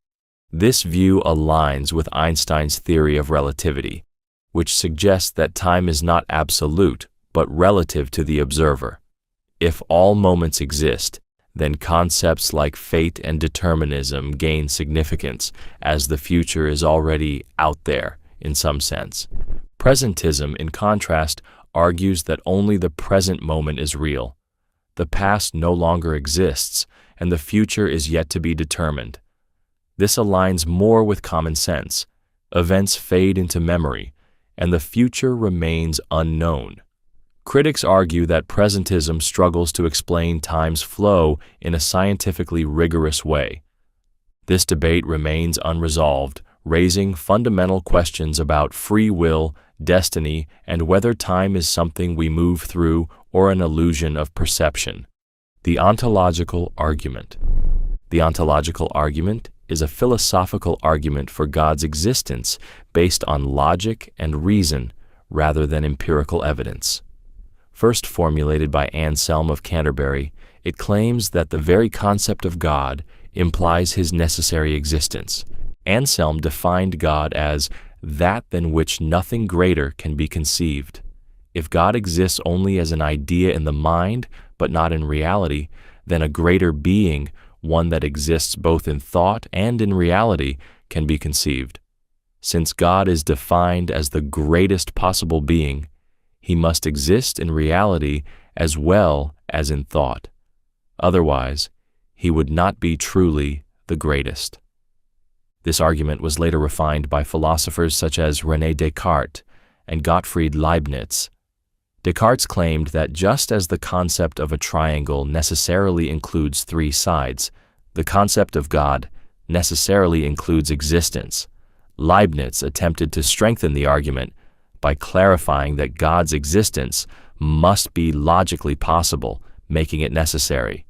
This view aligns with Einstein's theory of relativity, which suggests that time is not absolute, but relative to the observer. If all moments exist, then concepts like fate and determinism gain significance, as the future is already out there, in some sense. Presentism, in contrast, argues that only the present moment is real. The past no longer exists, and the future is yet to be determined. This aligns more with common sense. Events fade into memory, and the future remains unknown. Critics argue that presentism struggles to explain time's flow in a scientifically rigorous way. This debate remains unresolved, raising fundamental questions about free will, destiny, and whether time is something we move through or an illusion of perception. The ontological argument. The ontological argument is a philosophical argument for God's existence based on logic and reason rather than empirical evidence. First formulated by Anselm of Canterbury, it claims that the very concept of God implies his necessary existence. Anselm defined God as that than which nothing greater can be conceived. If God exists only as an idea in the mind, but not in reality, then a greater being, one that exists both in thought and in reality, can be conceived. Since God is defined as the greatest possible being, he must exist in reality as well as in thought. Otherwise, he would not be truly the greatest. This argument was later refined by philosophers such as René Descartes and Gottfried Leibniz. Descartes claimed that just as the concept of a triangle necessarily includes three sides, the concept of God necessarily includes existence. Leibniz attempted to strengthen the argument by clarifying that God's existence must be logically possible, making it necessary.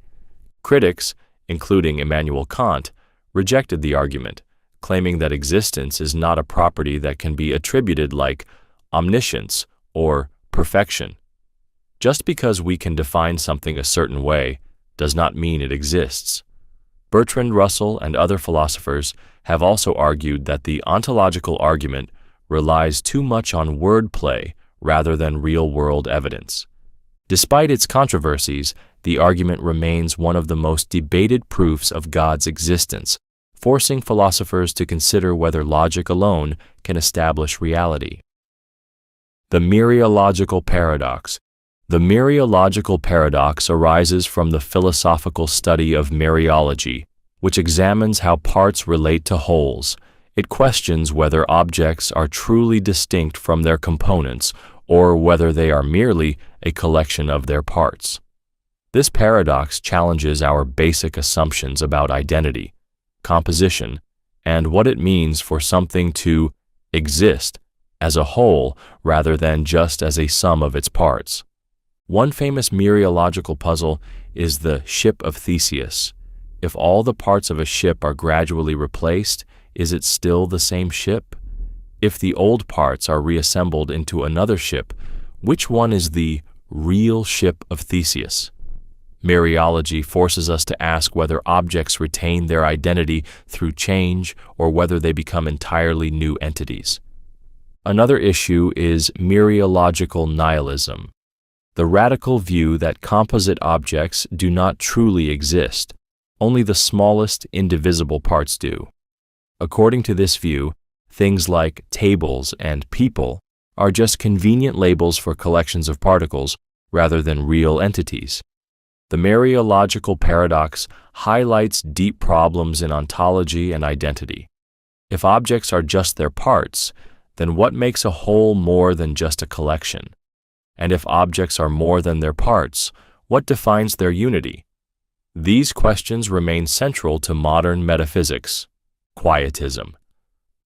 Critics, including Immanuel Kant, rejected the argument, claiming that existence is not a property that can be attributed like omniscience or perfection. Just because we can define something a certain way does not mean it exists. Bertrand Russell and other philosophers have also argued that the ontological argument relies too much on wordplay rather than real-world evidence. Despite its controversies, the argument remains one of the most debated proofs of God's existence, forcing philosophers to consider whether logic alone can establish reality. The Mereological paradox. The Mereological paradox arises from the philosophical study of mereology, which examines how parts relate to wholes. It questions whether objects are truly distinct from their components or whether they are merely a collection of their parts. This paradox challenges our basic assumptions about identity, composition, and what it means for something to exist as a whole rather than just as a sum of its parts. One famous mereological puzzle is the ship of Theseus. If all the parts of a ship are gradually replaced, is it still the same ship? If the old parts are reassembled into another ship, which one is the real ship of Theseus? Mereology forces us to ask whether objects retain their identity through change or whether they become entirely new entities. Another issue is mereological nihilism, the radical view that composite objects do not truly exist, only the smallest indivisible parts do. According to this view, things like tables and people are just convenient labels for collections of particles rather than real entities. The mereological paradox highlights deep problems in ontology and identity. If objects are just their parts, then what makes a whole more than just a collection? And if objects are more than their parts, what defines their unity? These questions remain central to modern metaphysics. Quietism.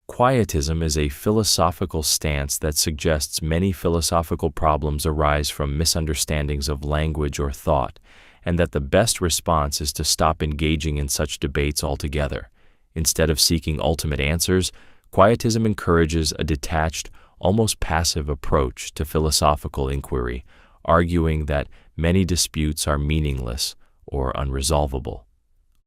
Quietism is a philosophical stance that suggests many philosophical problems arise from misunderstandings of language or thought, and that the best response is to stop engaging in such debates altogether. Instead of seeking ultimate answers, Quietism encourages a detached, almost passive approach to philosophical inquiry, arguing that many disputes are meaningless or unresolvable.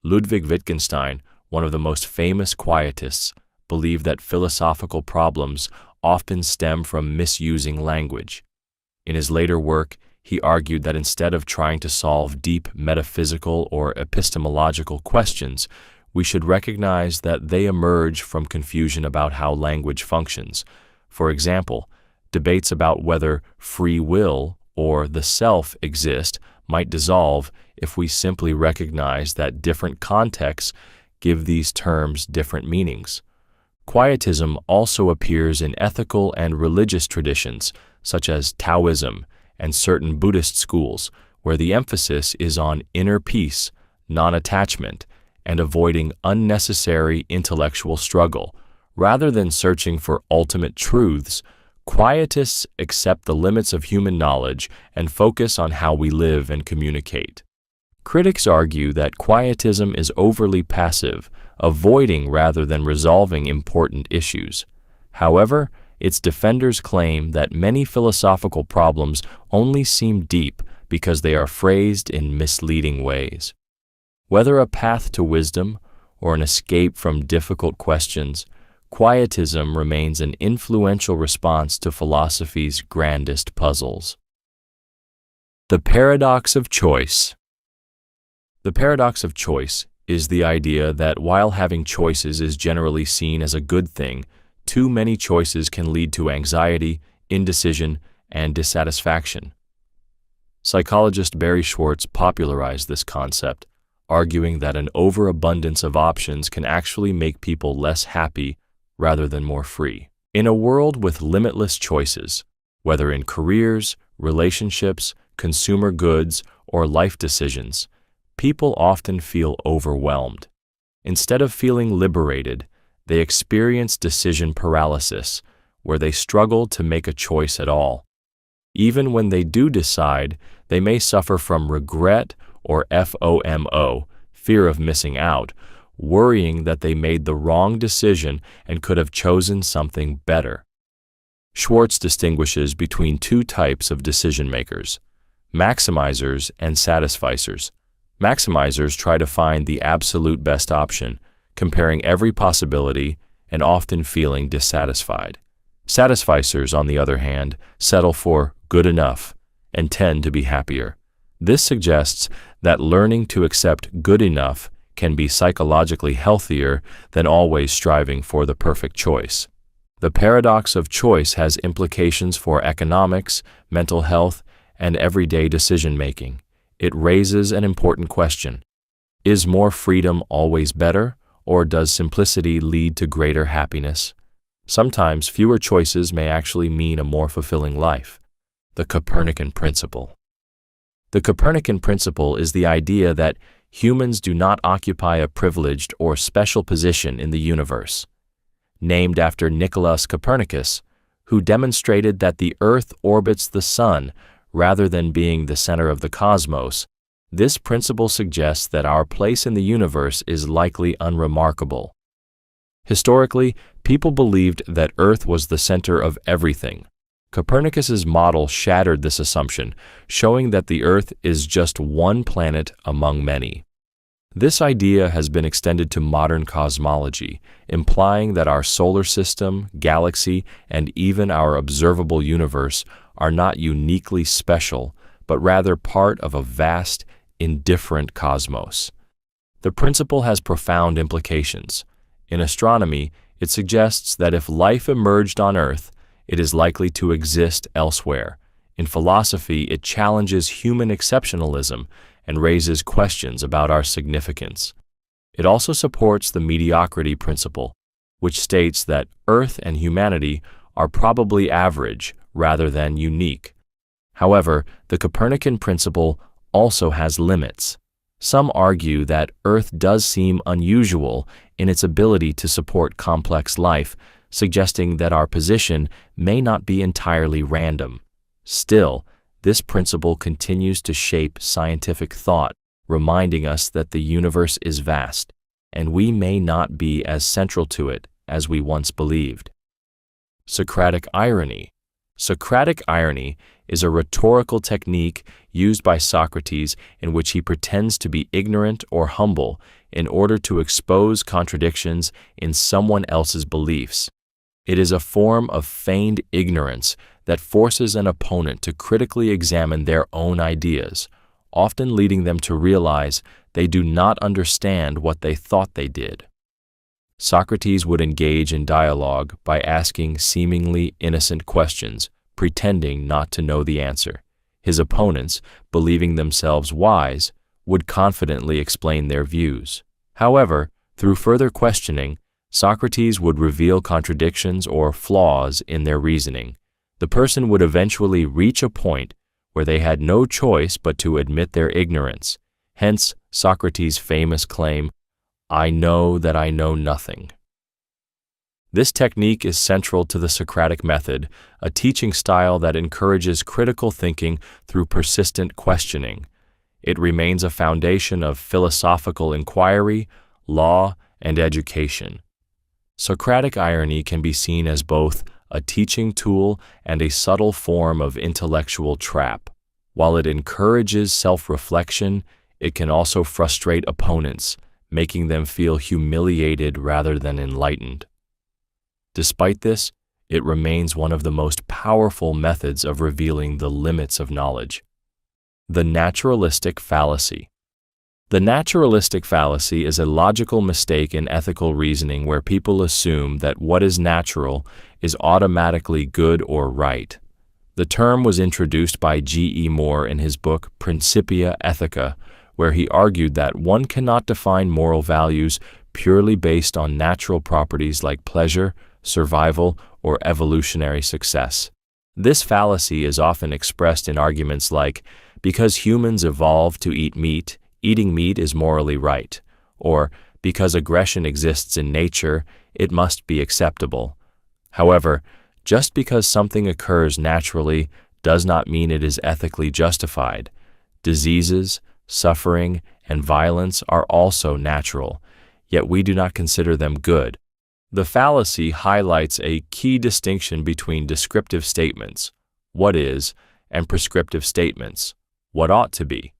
Ludwig Wittgenstein, one of the most famous quietists, believed that philosophical problems often stem from misusing language. In his later work, he argued that instead of trying to solve deep metaphysical or epistemological questions, we should recognize that they emerge from confusion about how language functions. For example, debates about whether free will or the self exist might dissolve if we simply recognize that different contexts give these terms different meanings. Quietism also appears in ethical and religious traditions, such as Taoism and certain Buddhist schools, where the emphasis is on inner peace, non-attachment, and avoiding unnecessary intellectual struggle. Rather than searching for ultimate truths, quietists accept the limits of human knowledge and focus on how we live and communicate. Critics argue that quietism is overly passive, avoiding rather than resolving important issues. However, its defenders claim that many philosophical problems only seem deep because they are phrased in misleading ways. Whether a path to wisdom or an escape from difficult questions, quietism remains an influential response to philosophy's grandest puzzles. The paradox of choice. The paradox of choice is the idea that while having choices is generally seen as a good thing, too many choices can lead to anxiety, indecision, and dissatisfaction. Psychologist Barry Schwartz popularized this concept, arguing that an overabundance of options can actually make people less happy rather than more free. In a world with limitless choices, whether in careers, relationships, consumer goods, or life decisions, people often feel overwhelmed. Instead of feeling liberated, they experience decision paralysis, where they struggle to make a choice at all. Even when they do decide, they may suffer from regret or FOMO, fear of missing out, worrying that they made the wrong decision and could have chosen something better. Schwartz distinguishes between two types of decision makers: maximizers and satisficers. Maximizers try to find the absolute best option, comparing every possibility and often feeling dissatisfied. Satisficers, on the other hand, settle for good enough and tend to be happier. This suggests that learning to accept good enough can be psychologically healthier than always striving for the perfect choice. The paradox of choice has implications for economics, mental health, and everyday decision-making. It raises an important question. Is more freedom always better, or does simplicity lead to greater happiness? Sometimes fewer choices may actually mean a more fulfilling life. The Copernican Principle. The Copernican Principle is the idea that humans do not occupy a privileged or special position in the universe. Named after Nicolaus Copernicus, who demonstrated that the Earth orbits the Sun rather than being the center of the cosmos, this principle suggests that our place in the universe is likely unremarkable. Historically, people believed that Earth was the center of everything. Copernicus's model shattered this assumption, showing that the Earth is just one planet among many. This idea has been extended to modern cosmology, implying that our solar system, galaxy, and even our observable universe are not uniquely special, but rather part of a vast, indifferent cosmos. The principle has profound implications. In astronomy, it suggests that if life emerged on Earth, it is likely to exist elsewhere. In philosophy, it challenges human exceptionalism and raises questions about our significance. It also supports the mediocrity principle, which states that Earth and humanity are probably average rather than unique. However, the Copernican principle also has limits. Some argue that Earth does seem unusual in its ability to support complex life, suggesting that our position may not be entirely random. Still, this principle continues to shape scientific thought, reminding us that the universe is vast, and we may not be as central to it as we once believed. Socratic irony. Socratic irony is a rhetorical technique used by Socrates in which he pretends to be ignorant or humble in order to expose contradictions in someone else's beliefs. It is a form of feigned ignorance that forces an opponent to critically examine their own ideas, often leading them to realize they do not understand what they thought they did. Socrates would engage in dialogue by asking seemingly innocent questions, pretending not to know the answer. His opponents, believing themselves wise, would confidently explain their views. However, through further questioning, Socrates would reveal contradictions or flaws in their reasoning. The person would eventually reach a point where they had no choice but to admit their ignorance. Hence, Socrates' famous claim, "I know that I know nothing." This technique is central to the Socratic method, a teaching style that encourages critical thinking through persistent questioning. It remains a foundation of philosophical inquiry, law, and education. Socratic irony can be seen as both a teaching tool and a subtle form of intellectual trap. While it encourages self-reflection, it can also frustrate opponents, making them feel humiliated rather than enlightened. Despite this, it remains one of the most powerful methods of revealing the limits of knowledge. The naturalistic fallacy. The naturalistic fallacy is a logical mistake in ethical reasoning where people assume that what is natural is automatically good or right. The term was introduced by G.E. Moore in his book Principia Ethica, where he argued that one cannot define moral values purely based on natural properties like pleasure, survival, or evolutionary success. This fallacy is often expressed in arguments like, because humans evolved to eat meat, eating meat is morally right, or because aggression exists in nature, it must be acceptable. However, just because something occurs naturally does not mean it is ethically justified. Diseases, suffering, and violence are also natural, yet we do not consider them good. The fallacy highlights a key distinction between descriptive statements, what is, and prescriptive statements, what ought to be.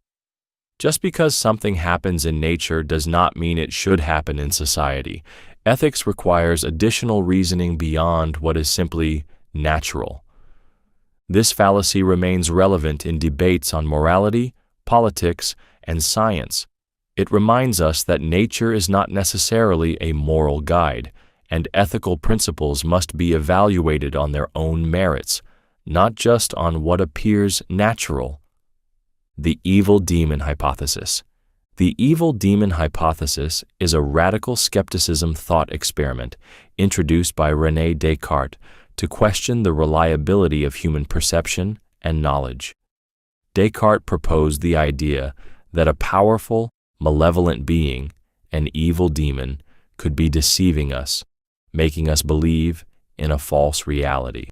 Just because something happens in nature does not mean it should happen in society. Ethics requires additional reasoning beyond what is simply natural. This fallacy remains relevant in debates on morality, politics, and science. It reminds us that nature is not necessarily a moral guide, and ethical principles must be evaluated on their own merits, not just on what appears natural. The evil demon hypothesis. The evil demon hypothesis is a radical skepticism thought experiment introduced by René Descartes to question the reliability of human perception and knowledge. Descartes proposed the idea that a powerful, malevolent being, an evil demon, could be deceiving us, making us believe in a false reality.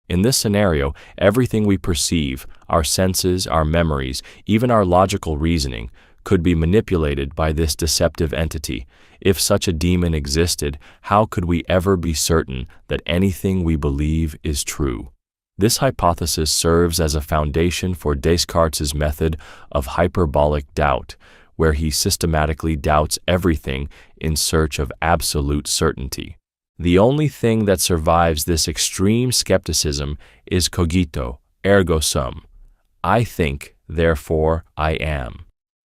In this scenario, everything we perceive, our senses, our memories, even our logical reasoning, could be manipulated by this deceptive entity. If such a demon existed, how could we ever be certain that anything we believe is true? This hypothesis serves as a foundation for Descartes' method of hyperbolic doubt, where he systematically doubts everything in search of absolute certainty. The only thing that survives this extreme skepticism is cogito, ergo sum. I think, therefore I am.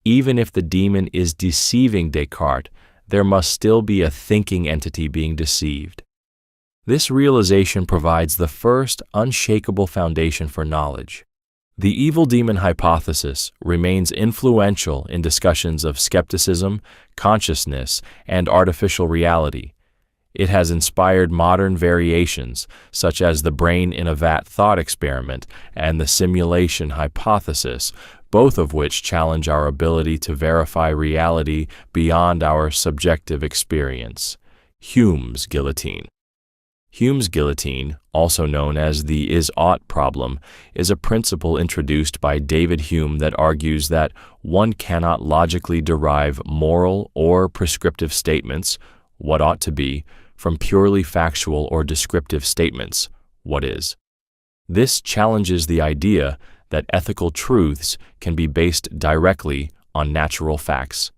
Even if the demon is deceiving Descartes, there must still be a thinking entity being deceived. This realization provides the first unshakable foundation for knowledge. The evil demon hypothesis remains influential in discussions of skepticism, consciousness, and artificial reality. It has inspired modern variations, such as the brain in a vat thought experiment and the simulation hypothesis, both of which challenge our ability to verify reality beyond our subjective experience. Hume's guillotine. Hume's guillotine, also known as the is-ought problem, is a principle introduced by David Hume that argues that one cannot logically derive moral or prescriptive statements, what ought to be, from purely factual or descriptive statements, what is. This challenges the idea that ethical truths can be based directly on natural facts.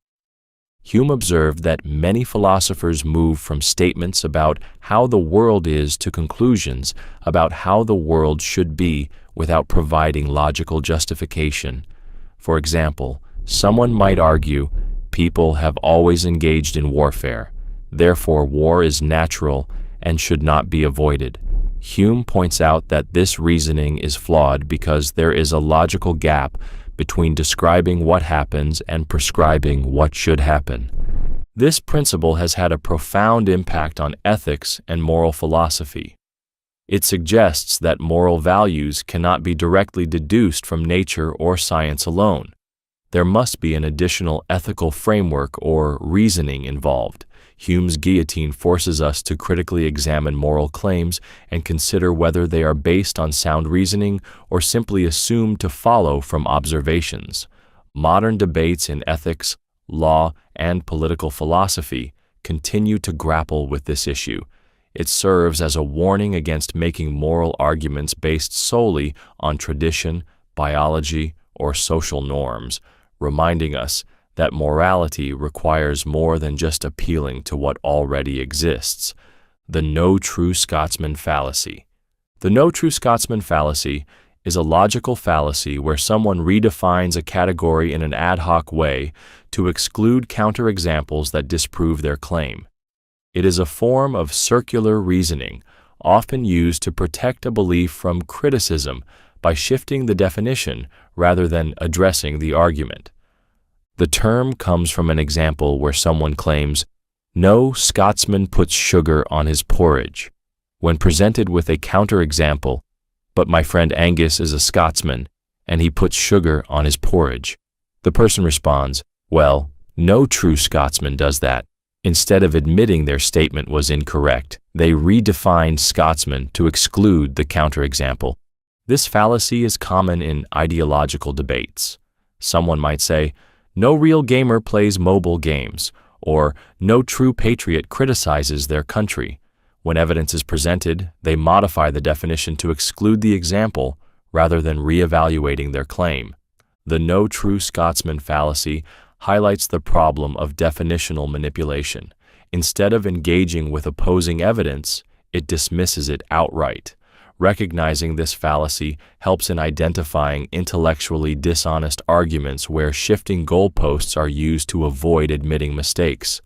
Hume observed that many philosophers move from statements about how the world is to conclusions about how the world should be without providing logical justification. For example, someone might argue, people have always engaged in warfare, therefore war is natural and should not be avoided. Hume points out that this reasoning is flawed because there is a logical gap between describing what happens and prescribing what should happen. This principle has had a profound impact on ethics and moral philosophy. It suggests that moral values cannot be directly deduced from nature or science alone. There must be an additional ethical framework or reasoning involved. Hume's guillotine forces us to critically examine moral claims and consider whether they are based on sound reasoning or simply assumed to follow from observations. Modern debates in ethics, law, and political philosophy continue to grapple with this issue. It serves as a warning against making moral arguments based solely on tradition, biology, or social norms, reminding us that morality requires more than just appealing to what already exists. The No True Scotsman Fallacy. The No True Scotsman Fallacy is a logical fallacy where someone redefines a category in an ad hoc way to exclude counterexamples that disprove their claim. It is a form of circular reasoning, often used to protect a belief from criticism by shifting the definition rather than addressing the argument. The term comes from an example where someone claims, "No Scotsman puts sugar on his porridge." When presented with a counterexample, "But my friend Angus is a Scotsman, and he puts sugar on his porridge," the person responds, "Well, no true Scotsman does that." Instead of admitting their statement was incorrect, they redefined Scotsman to exclude the counterexample. This fallacy is common in ideological debates. Someone might say, "No real gamer plays mobile games," or "No true patriot criticizes their country." When evidence is presented, they modify the definition to exclude the example rather than reevaluating their claim. The No True Scotsman Fallacy highlights the problem of definitional manipulation. Instead of engaging with opposing evidence, it dismisses it outright. Recognizing this fallacy helps in identifying intellectually dishonest arguments where shifting goalposts are used to avoid admitting mistakes.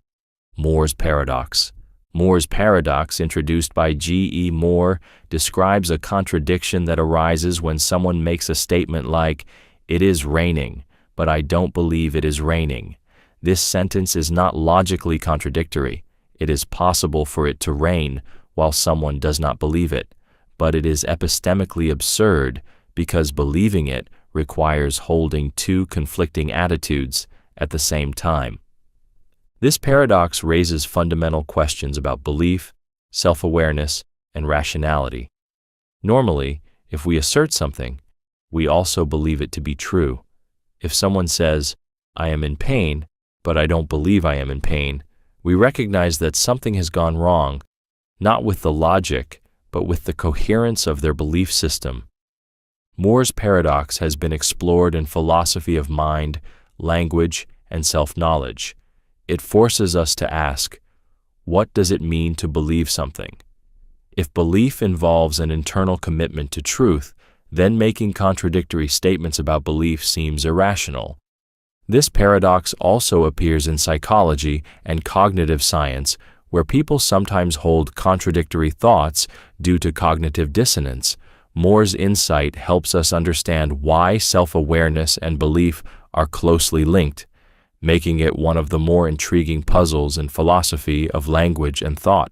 Moore's Paradox. Moore's paradox, introduced by G.E. Moore, describes a contradiction that arises when someone makes a statement like, "It is raining, but I don't believe it is raining." This sentence is not logically contradictory. It is possible for it to rain while someone does not believe it, but it is epistemically absurd because believing it requires holding two conflicting attitudes at the same time. This paradox raises fundamental questions about belief, self-awareness, and rationality. Normally, if we assert something, we also believe it to be true. If someone says, "I am in pain, but I don't believe I am in pain," we recognize that something has gone wrong, not with the logic, but with the coherence of their belief system. Moore's paradox has been explored in philosophy of mind, language, and self-knowledge. It forces us to ask, what does it mean to believe something? If belief involves an internal commitment to truth, then making contradictory statements about belief seems irrational. This paradox also appears in psychology and cognitive science, where people sometimes hold contradictory thoughts due to cognitive dissonance. Moore's insight helps us understand why self-awareness and belief are closely linked, making it one of the more intriguing puzzles in philosophy of language and thought.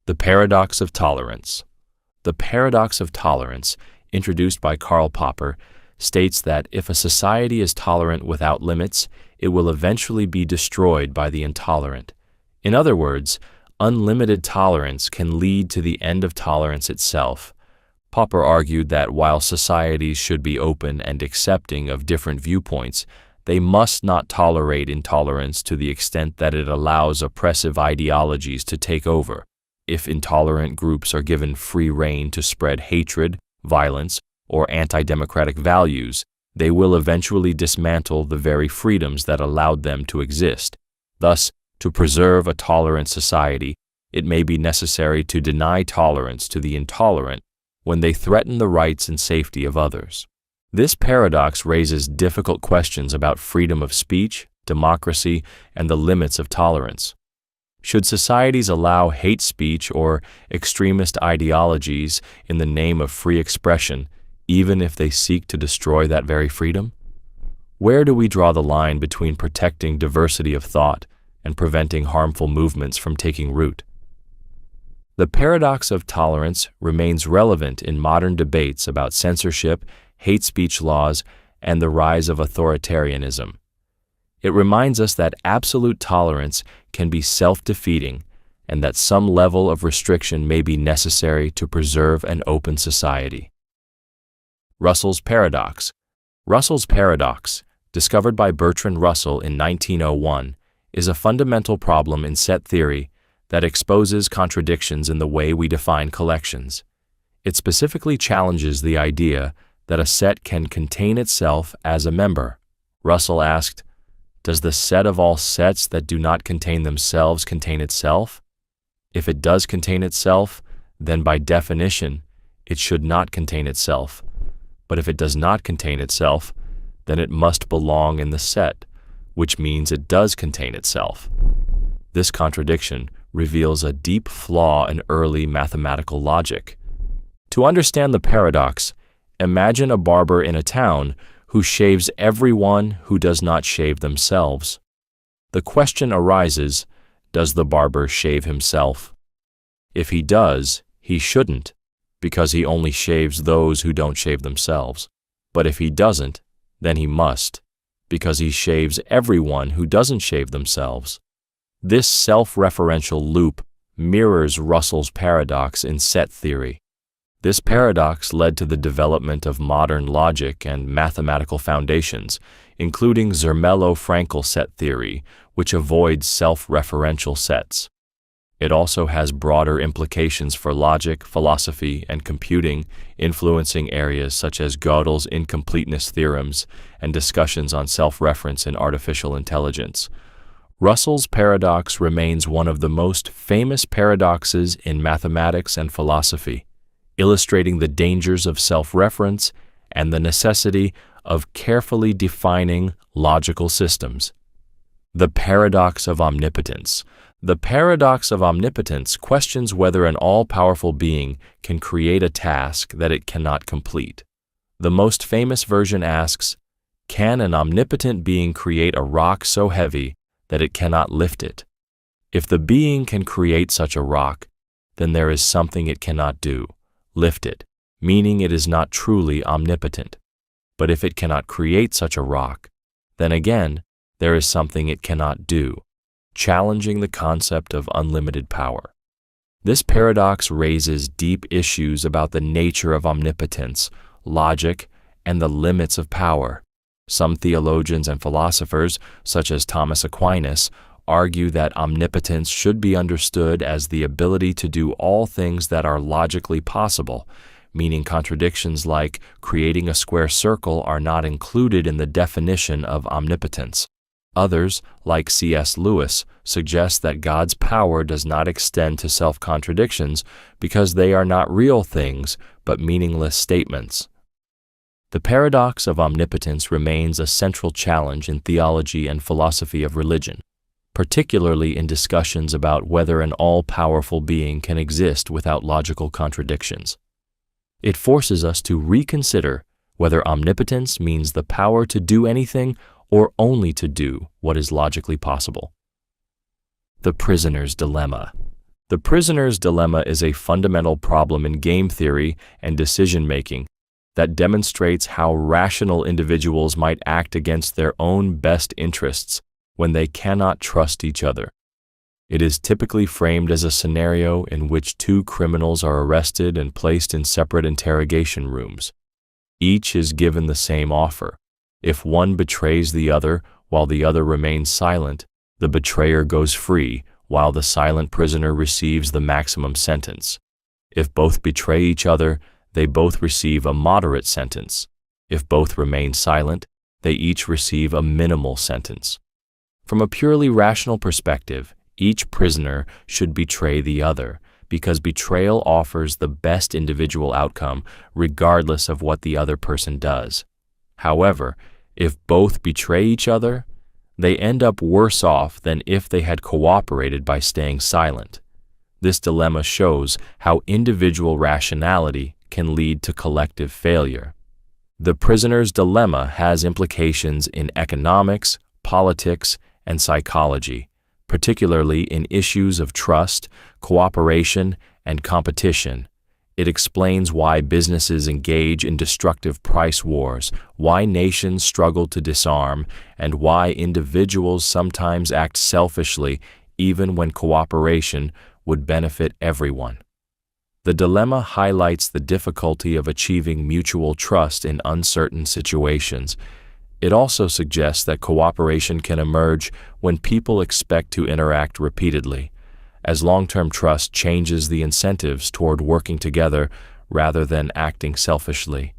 The Paradox of Tolerance. The paradox of tolerance, introduced by Karl Popper, states that if a society is tolerant without limits, it will eventually be destroyed by the intolerant. In other words, unlimited tolerance can lead to the end of tolerance itself. Popper argued that while societies should be open and accepting of different viewpoints, they must not tolerate intolerance to the extent that it allows oppressive ideologies to take over. If intolerant groups are given free rein to spread hatred, violence, or anti-democratic values, they will eventually dismantle the very freedoms that allowed them to exist. Thus, to preserve a tolerant society, it may be necessary to deny tolerance to the intolerant when they threaten the rights and safety of others. This paradox raises difficult questions about freedom of speech, democracy, and the limits of tolerance. Should societies allow hate speech or extremist ideologies in the name of free expression, even if they seek to destroy that very freedom? Where do we draw the line between protecting diversity of thought and preventing harmful movements from taking root? The paradox of tolerance remains relevant in modern debates about censorship, hate speech laws, and the rise of authoritarianism. It reminds us that absolute tolerance can be self-defeating and that some level of restriction may be necessary to preserve an open society. Russell's paradox. Russell's paradox, discovered by Bertrand Russell in 1901, is a fundamental problem in set theory that exposes contradictions in the way we define collections. It specifically challenges the idea that a set can contain itself as a member. Russell asked, "Does the set of all sets that do not contain themselves contain itself? If it does contain itself, then by definition, it should not contain itself. But if it does not contain itself, then it must belong in the set, which means it does contain itself." This contradiction reveals a deep flaw in early mathematical logic. To understand the paradox, imagine a barber in a town who shaves everyone who does not shave themselves. The question arises, does the barber shave himself? If he does, he shouldn't, because he only shaves those who don't shave themselves. But if he doesn't, then he must, because he shaves everyone who doesn't shave themselves. This self-referential loop mirrors Russell's paradox in set theory. This paradox led to the development of modern logic and mathematical foundations, including Zermelo-Fraenkel set theory, which avoids self-referential sets. It also has broader implications for logic, philosophy, and computing, influencing areas such as Gödel's incompleteness theorems and discussions on self-reference in artificial intelligence. Russell's paradox remains one of the most famous paradoxes in mathematics and philosophy, illustrating the dangers of self-reference and the necessity of carefully defining logical systems. The paradox of omnipotence. The paradox of omnipotence questions whether an all-powerful being can create a task that it cannot complete. The most famous version asks, can an omnipotent being create a rock so heavy that it cannot lift it? If the being can create such a rock, then there is something it cannot do. Lift it, meaning it is not truly omnipotent. But if it cannot create such a rock, then again, there is something it cannot do, challenging the concept of unlimited power. This paradox raises deep issues about the nature of omnipotence, logic, and the limits of power. Some theologians and philosophers, such as Thomas Aquinas, argue that omnipotence should be understood as the ability to do all things that are logically possible, meaning contradictions like creating a square circle are not included in the definition of omnipotence. Others, like C.S. Lewis, suggest that God's power does not extend to self-contradictions because they are not real things but meaningless statements. The paradox of omnipotence remains a central challenge in theology and philosophy of religion, particularly in discussions about whether an all-powerful being can exist without logical contradictions. It forces us to reconsider whether omnipotence means the power to do anything or only to do what is logically possible. The prisoner's dilemma. The prisoner's dilemma is a fundamental problem in game theory and decision-making that demonstrates how rational individuals might act against their own best interests when they cannot trust each other. It is typically framed as a scenario in which two criminals are arrested and placed in separate interrogation rooms. Each is given the same offer. If one betrays the other while the other remains silent, the betrayer goes free while the silent prisoner receives the maximum sentence. If both betray each other, they both receive a moderate sentence. If both remain silent, they each receive a minimal sentence. From a purely rational perspective, each prisoner should betray the other, because betrayal offers the best individual outcome regardless of what the other person does. However, if both betray each other, they end up worse off than if they had cooperated by staying silent. This dilemma shows how individual rationality can lead to collective failure. The prisoner's dilemma has implications in economics, politics, and psychology, particularly in issues of trust, cooperation, and competition. It explains why businesses engage in destructive price wars, why nations struggle to disarm, and why individuals sometimes act selfishly even when cooperation would benefit everyone. The dilemma highlights the difficulty of achieving mutual trust in uncertain situations. It also suggests that cooperation can emerge when people expect to interact repeatedly, as long-term trust changes the incentives toward working together rather than acting selfishly.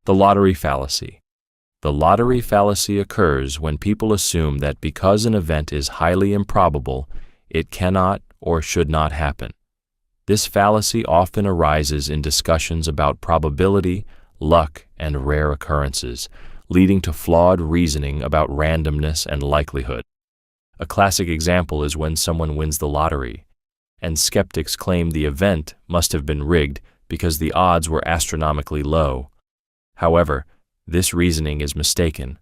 The lottery fallacy. The lottery fallacy occurs when people assume that because an event is highly improbable, it cannot or should not happen. This fallacy often arises in discussions about probability, luck, and rare occurrences, leading to flawed reasoning about randomness and likelihood. A classic example is when someone wins the lottery, and skeptics claim the event must have been rigged because the odds were astronomically low. However, this reasoning is mistaken.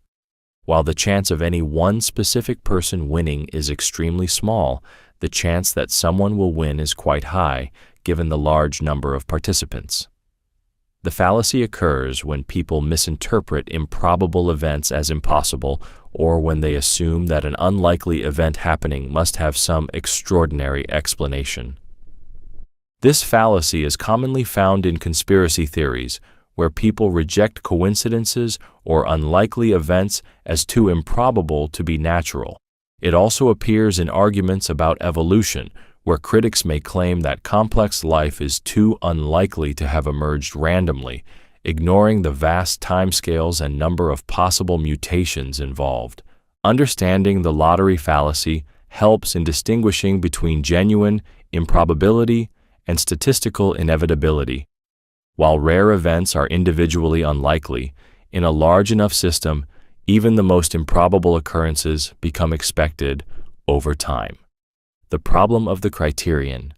While the chance of any one specific person winning is extremely small, the chance that someone will win is quite high, given the large number of participants. The fallacy occurs when people misinterpret improbable events as impossible, or when they assume that an unlikely event happening must have some extraordinary explanation. This fallacy is commonly found in conspiracy theories, where people reject coincidences or unlikely events as too improbable to be natural. It also appears in arguments about evolution, where critics may claim that complex life is too unlikely to have emerged randomly, ignoring the vast timescales and number of possible mutations involved. Understanding the lottery fallacy helps in distinguishing between genuine improbability and statistical inevitability. While rare events are individually unlikely, in a large enough system, even the most improbable occurrences become expected over time. The problem of the criterion.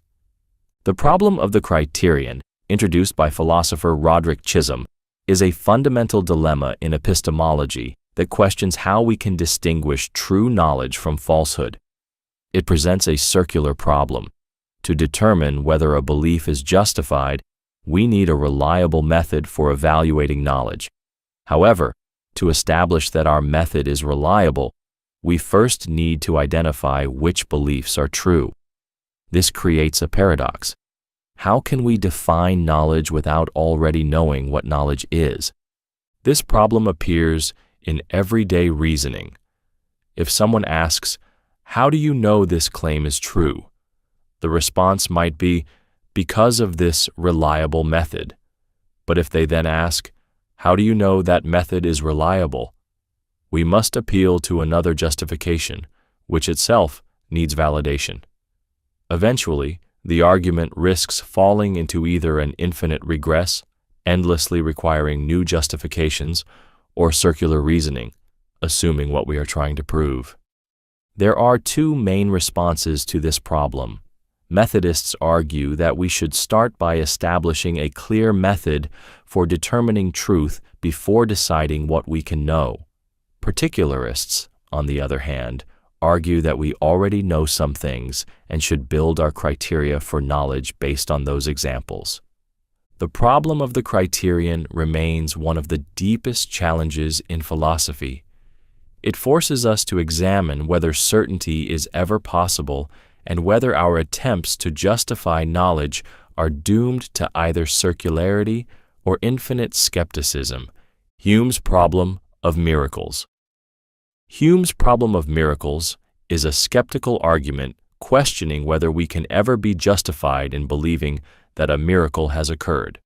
The problem of the criterion, introduced by philosopher Roderick Chisholm, is a fundamental dilemma in epistemology that questions how we can distinguish true knowledge from falsehood. It presents a circular problem. To determine whether a belief is justified, we need a reliable method for evaluating knowledge. However, to establish that our method is reliable, we first need to identify which beliefs are true. This creates a paradox. How can we define knowledge without already knowing what knowledge is? This problem appears in everyday reasoning. If someone asks, "How do you know this claim is true?" the response might be, "Because of this reliable method." But if they then ask, "How do you know that method is reliable?" we must appeal to another justification, which itself needs validation. Eventually, the argument risks falling into either an infinite regress, endlessly requiring new justifications, or circular reasoning, assuming what we are trying to prove. There are two main responses to this problem. Methodists argue that we should start by establishing a clear method for determining truth before deciding what we can know. Particularists, on the other hand, argue that we already know some things and should build our criteria for knowledge based on those examples. The problem of the criterion remains one of the deepest challenges in philosophy. It forces us to examine whether certainty is ever possible and whether our attempts to justify knowledge are doomed to either circularity or infinite skepticism. Hume's problem of miracles. Hume's problem of miracles is a skeptical argument questioning whether we can ever be justified in believing that a miracle has occurred.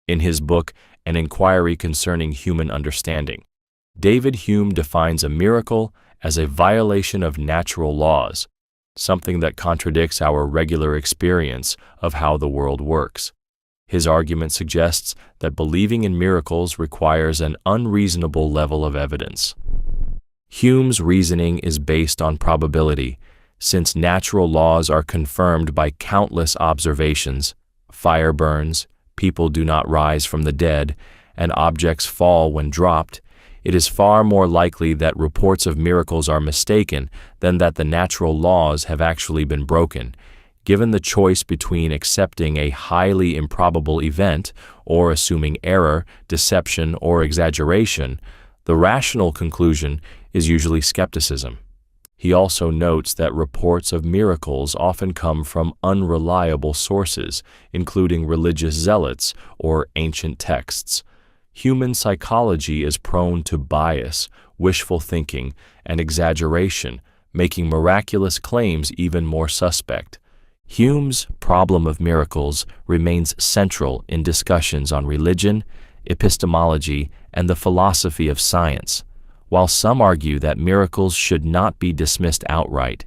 In his book, An Inquiry Concerning Human Understanding, David Hume defines a miracle as a violation of natural laws, something that contradicts our regular experience of how the world works. His argument suggests that believing in miracles requires an unreasonable level of evidence. Hume's reasoning is based on probability, since natural laws are confirmed by countless observations. Fire burns, people do not rise from the dead, and objects fall when dropped. It is far more likely that reports of miracles are mistaken than that the natural laws have actually been broken. Given the choice between accepting a highly improbable event or assuming error, deception, or exaggeration, the rational conclusion is usually skepticism. He also notes that reports of miracles often come from unreliable sources, including religious zealots or ancient texts. Human psychology is prone to bias, wishful thinking, and exaggeration, making miraculous claims even more suspect. Hume's problem of miracles remains central in discussions on religion, epistemology, and the philosophy of science. While some argue that miracles should not be dismissed outright,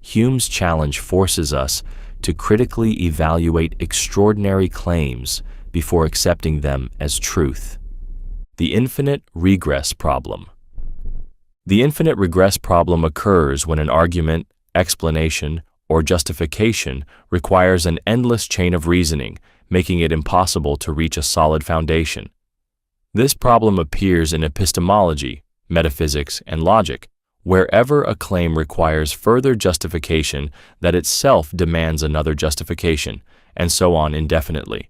Hume's challenge forces us to critically evaluate extraordinary claims before accepting them as truth. The infinite regress problem. The infinite regress problem occurs when an argument, explanation, or justification requires an endless chain of reasoning, making it impossible to reach a solid foundation. This problem appears in epistemology, metaphysics, and logic, wherever a claim requires further justification that itself demands another justification, and so on indefinitely.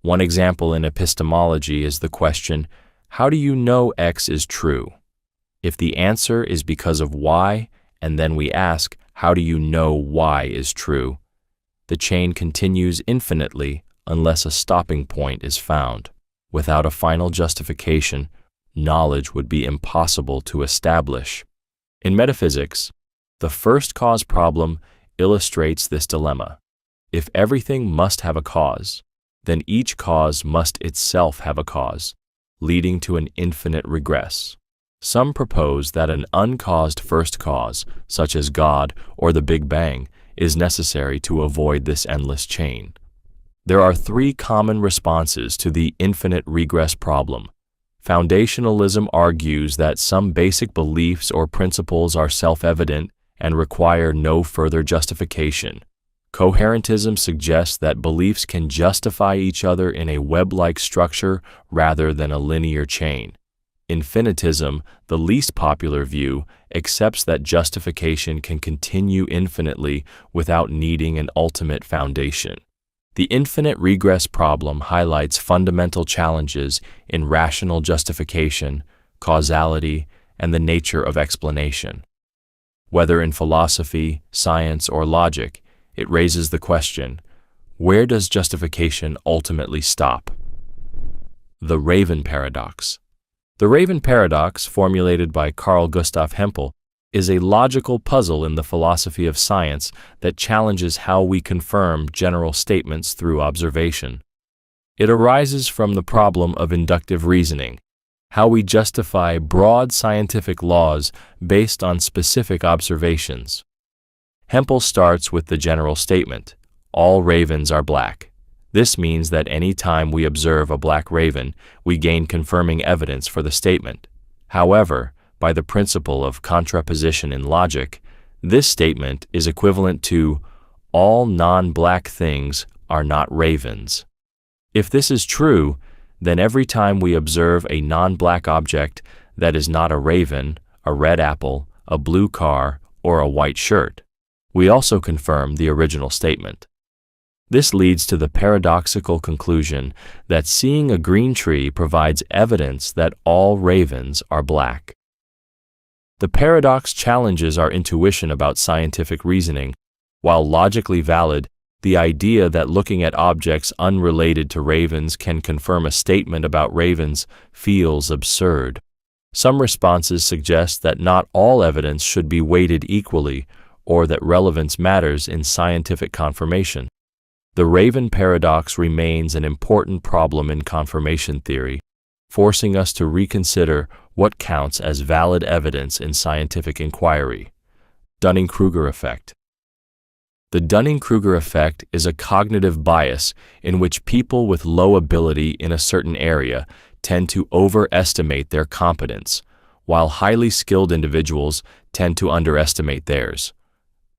One example in epistemology is the question, how do you know X is true? If the answer is because of Y, and then we ask, how do you know Y is true? The chain continues infinitely unless a stopping point is found. Without a final justification, knowledge would be impossible to establish. In metaphysics, the first cause problem illustrates this dilemma. If everything must have a cause, then each cause must itself have a cause, leading to an infinite regress. Some propose that an uncaused first cause, such as God or the Big Bang, is necessary to avoid this endless chain. There are three common responses to the infinite regress problem. Foundationalism argues that some basic beliefs or principles are self-evident and require no further justification. Coherentism suggests that beliefs can justify each other in a web-like structure rather than a linear chain. Infinitism, the least popular view, accepts that justification can continue infinitely without needing an ultimate foundation. The infinite regress problem highlights fundamental challenges in rational justification, causality, and the nature of explanation. Whether in philosophy, science, or logic, it raises the question, where does justification ultimately stop? The Raven Paradox. The Raven Paradox, formulated by Carl Gustav Hempel, is a logical puzzle in the philosophy of science that challenges how we confirm general statements through observation. It arises from the problem of inductive reasoning, how we justify broad scientific laws based on specific observations. Hempel starts with the general statement, all ravens are black. This means that any time we observe a black raven, we gain confirming evidence for the statement. However, by the principle of contraposition in logic, this statement is equivalent to all non-black things are not ravens. If this is true, then every time we observe a non-black object that is not a raven, a red apple, a blue car, or a white shirt, we also confirm the original statement. This leads to the paradoxical conclusion that seeing a green tree provides evidence that all ravens are black. The paradox challenges our intuition about scientific reasoning. While logically valid, the idea that looking at objects unrelated to ravens can confirm a statement about ravens feels absurd. Some responses suggest that not all evidence should be weighted equally, or that relevance matters in scientific confirmation. The Raven Paradox remains an important problem in confirmation theory, forcing us to reconsider What counts as valid evidence in scientific inquiry? Dunning-Kruger effect. The Dunning-Kruger effect is a cognitive bias in which people with low ability in a certain area tend to overestimate their competence, while highly skilled individuals tend to underestimate theirs.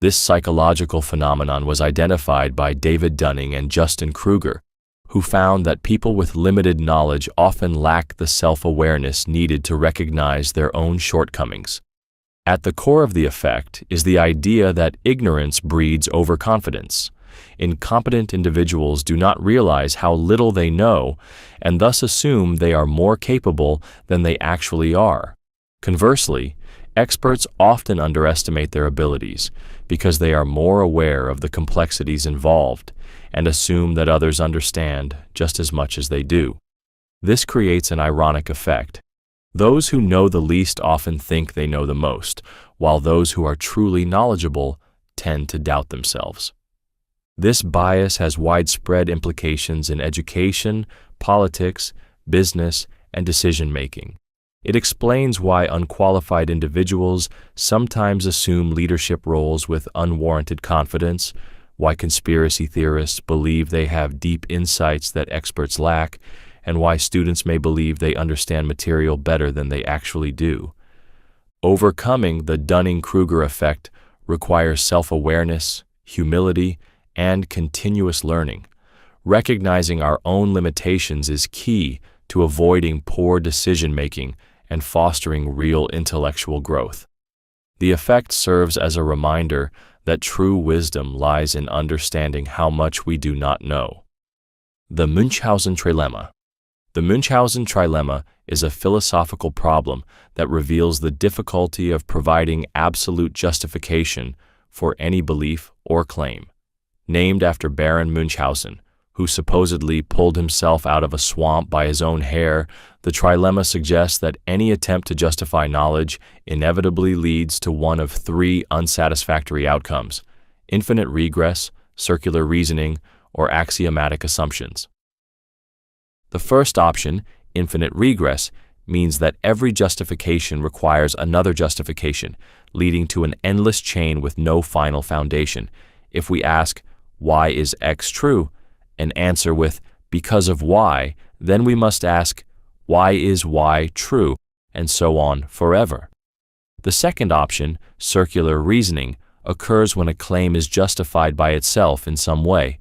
This psychological phenomenon was identified by David Dunning and Justin Kruger, who found that people with limited knowledge often lack the self-awareness needed to recognize their own shortcomings. At the core of the effect is the idea that ignorance breeds overconfidence. Incompetent individuals do not realize how little they know and thus assume they are more capable than they actually are. Conversely, experts often underestimate their abilities because they are more aware of the complexities involved and assume that others understand just as much as they do. This creates an ironic effect. Those who know the least often think they know the most, while those who are truly knowledgeable tend to doubt themselves. This bias has widespread implications in education, politics, business, and decision-making. It explains why unqualified individuals sometimes assume leadership roles with unwarranted confidence, why conspiracy theorists believe they have deep insights that experts lack, and why students may believe they understand material better than they actually do. Overcoming the Dunning-Kruger effect requires self-awareness, humility, and continuous learning. Recognizing our own limitations is key to avoiding poor decision-making and fostering real intellectual growth. The effect serves as a reminder that true wisdom lies in understanding how much we do not know. The Munchausen trilemma. The Munchausen trilemma is a philosophical problem that reveals the difficulty of providing absolute justification for any belief or claim. Named after Baron Munchausen, who supposedly pulled himself out of a swamp by his own hair, the trilemma suggests that any attempt to justify knowledge inevitably leads to one of three unsatisfactory outcomes: infinite regress, circular reasoning, or axiomatic assumptions. The first option, infinite regress, means that every justification requires another justification, leading to an endless chain with no final foundation. If we ask, why is X true, and answer with, because of Y, then we must ask, why is Y true, and so on forever. The second option, circular reasoning, occurs when a claim is justified by itself in some way.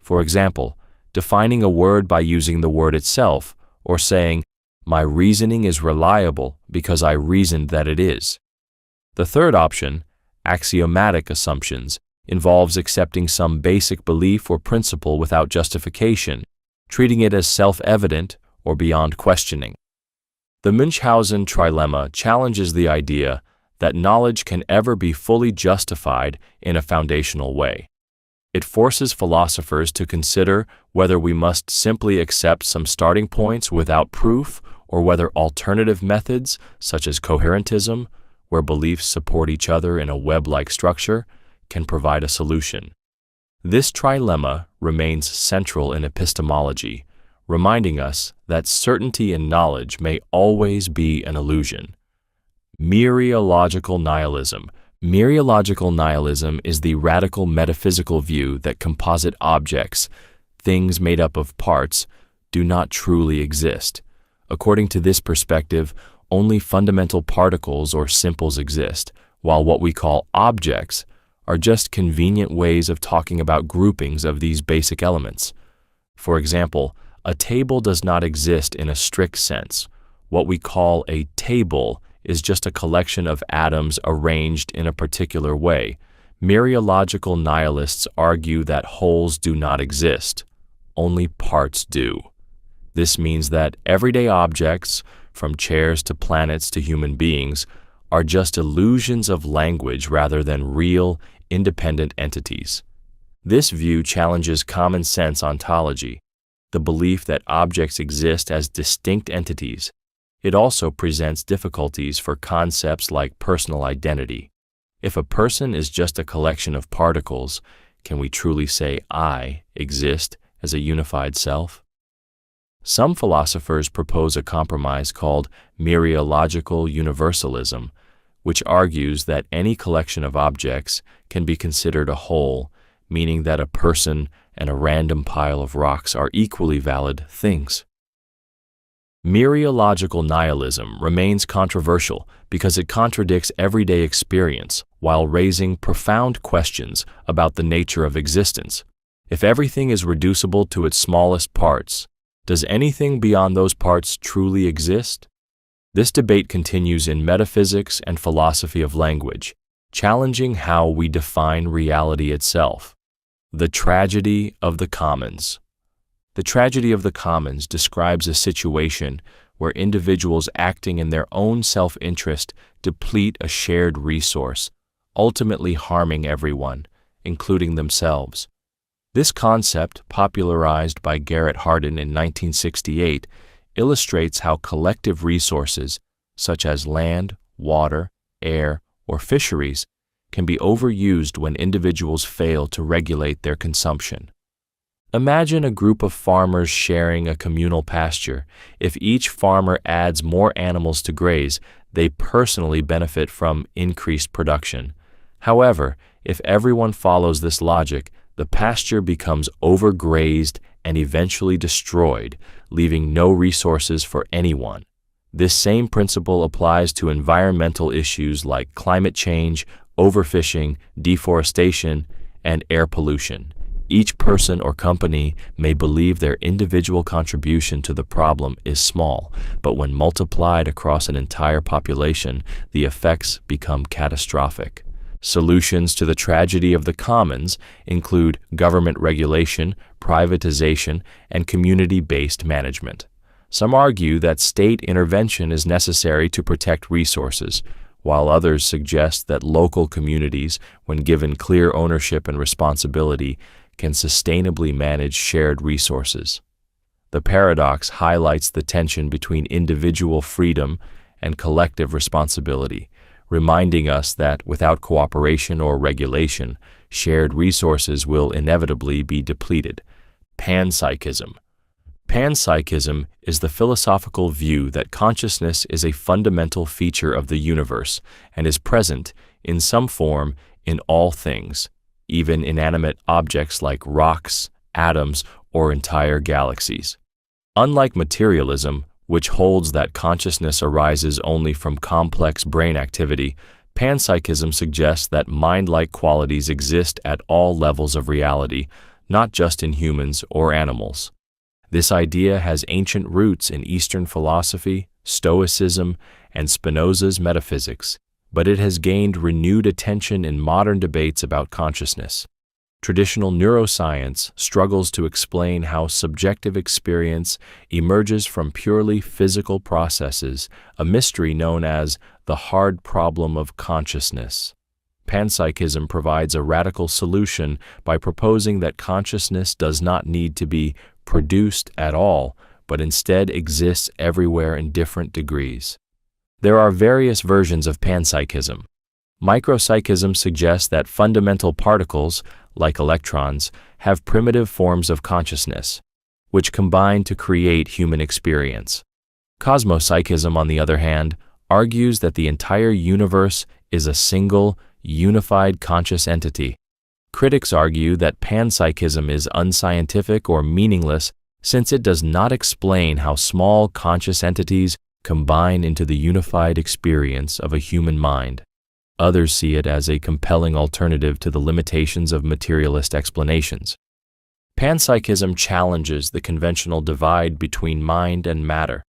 For example, defining a word by using the word itself, or saying, my reasoning is reliable because I reasoned that it is. The third option, axiomatic assumptions, involves accepting some basic belief or principle without justification, treating it as self-evident or beyond questioning. The Munchausen trilemma challenges the idea that knowledge can ever be fully justified in a foundational way. It forces philosophers to consider whether we must simply accept some starting points without proof, or whether alternative methods, such as coherentism, where beliefs support each other in a web-like structure, can provide a solution. This trilemma remains central in epistemology, reminding us that certainty in knowledge may always be an illusion. Mereological nihilism. Mereological nihilism is the radical metaphysical view that composite objects, things made up of parts, do not truly exist. According to this perspective, only fundamental particles or simples exist, while what we call objects are just convenient ways of talking about groupings of these basic elements. For example, a table does not exist in a strict sense. What we call a table is just a collection of atoms arranged in a particular way. Mereological nihilists argue that wholes do not exist, only parts do. This means that everyday objects, from chairs to planets to human beings, are just illusions of language rather than real, independent entities. This view challenges common sense ontology, the belief that objects exist as distinct entities. It also presents difficulties for concepts like personal identity. If a person is just a collection of particles, can we truly say I exist as a unified self? Some philosophers propose a compromise called mereological universalism, which argues that any collection of objects can be considered a whole, meaning that a person and a random pile of rocks are equally valid things. Mereological nihilism remains controversial because it contradicts everyday experience while raising profound questions about the nature of existence. If everything is reducible to its smallest parts, does anything beyond those parts truly exist? This debate continues in metaphysics and philosophy of language, challenging how we define reality itself. The tragedy of the commons. The tragedy of the commons describes a situation where individuals acting in their own self-interest deplete a shared resource, ultimately harming everyone, including themselves. This concept, popularized by Garrett Hardin in 1968, illustrates how collective resources, such as land, water, air, or fisheries, can be overused when individuals fail to regulate their consumption. Imagine a group of farmers sharing a communal pasture. If each farmer adds more animals to graze, they personally benefit from increased production. However, if everyone follows this logic, the pasture becomes overgrazed and eventually destroyed, leaving no resources for anyone. This same principle applies to environmental issues like climate change, overfishing, deforestation, and air pollution. Each person or company may believe their individual contribution to the problem is small, but when multiplied across an entire population, the effects become catastrophic. Solutions to the tragedy of the commons include government regulation, privatization, and community-based management. Some argue that state intervention is necessary to protect resources, while others suggest that local communities, when given clear ownership and responsibility, can sustainably manage shared resources. The paradox highlights the tension between individual freedom and collective responsibility, reminding us that without cooperation or regulation, shared resources will inevitably be depleted. Panpsychism. Panpsychism is the philosophical view that consciousness is a fundamental feature of the universe and is present, in some form, in all things, even inanimate objects like rocks, atoms, or entire galaxies. Unlike materialism, which holds that consciousness arises only from complex brain activity, panpsychism suggests that mind-like qualities exist at all levels of reality, not just in humans or animals. This idea has ancient roots in Eastern philosophy, Stoicism, and Spinoza's metaphysics, but it has gained renewed attention in modern debates about consciousness. Traditional neuroscience struggles to explain how subjective experience emerges from purely physical processes, a mystery known as the hard problem of consciousness. Panpsychism provides a radical solution by proposing that consciousness does not need to be produced at all, but instead exists everywhere in different degrees. There are various versions of panpsychism. Micropsychism suggests that fundamental particles, like electrons, have primitive forms of consciousness, which combine to create human experience. Cosmopsychism, on the other hand, argues that the entire universe is a single, unified conscious entity. Critics argue that panpsychism is unscientific or meaningless since it does not explain how small conscious entities combine into the unified experience of a human mind. Others see it as a compelling alternative to the limitations of materialist explanations. Panpsychism challenges the conventional divide between mind and matter,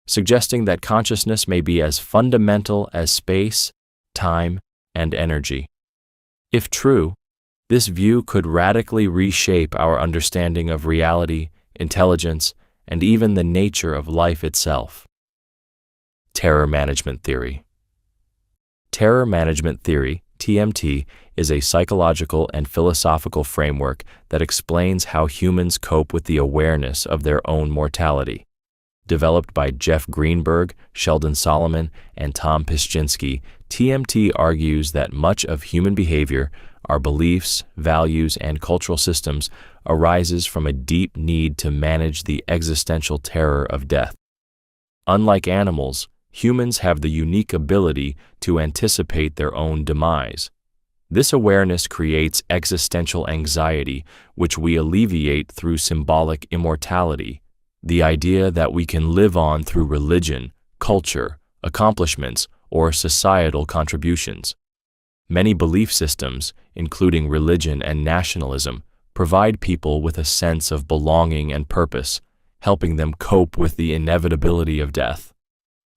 suggesting that consciousness may be as fundamental as space, time, and energy. If true, this view could radically reshape our understanding of reality, intelligence, and even the nature of life itself. Terror management theory. Terror management theory, TMT, is a psychological and philosophical framework that explains how humans cope with the awareness of their own mortality. Developed by Jeff Greenberg, Sheldon Solomon, and Tom Pyszczynski, TMT argues that much of human behavior, our beliefs, values, and cultural systems arises from a deep need to manage the existential terror of death. Unlike animals, humans have the unique ability to anticipate their own demise. This awareness creates existential anxiety, which we alleviate through symbolic immortality, the idea that we can live on through religion, culture, accomplishments, or societal contributions. Many belief systems, including religion and nationalism, provide people with a sense of belonging and purpose, helping them cope with the inevitability of death.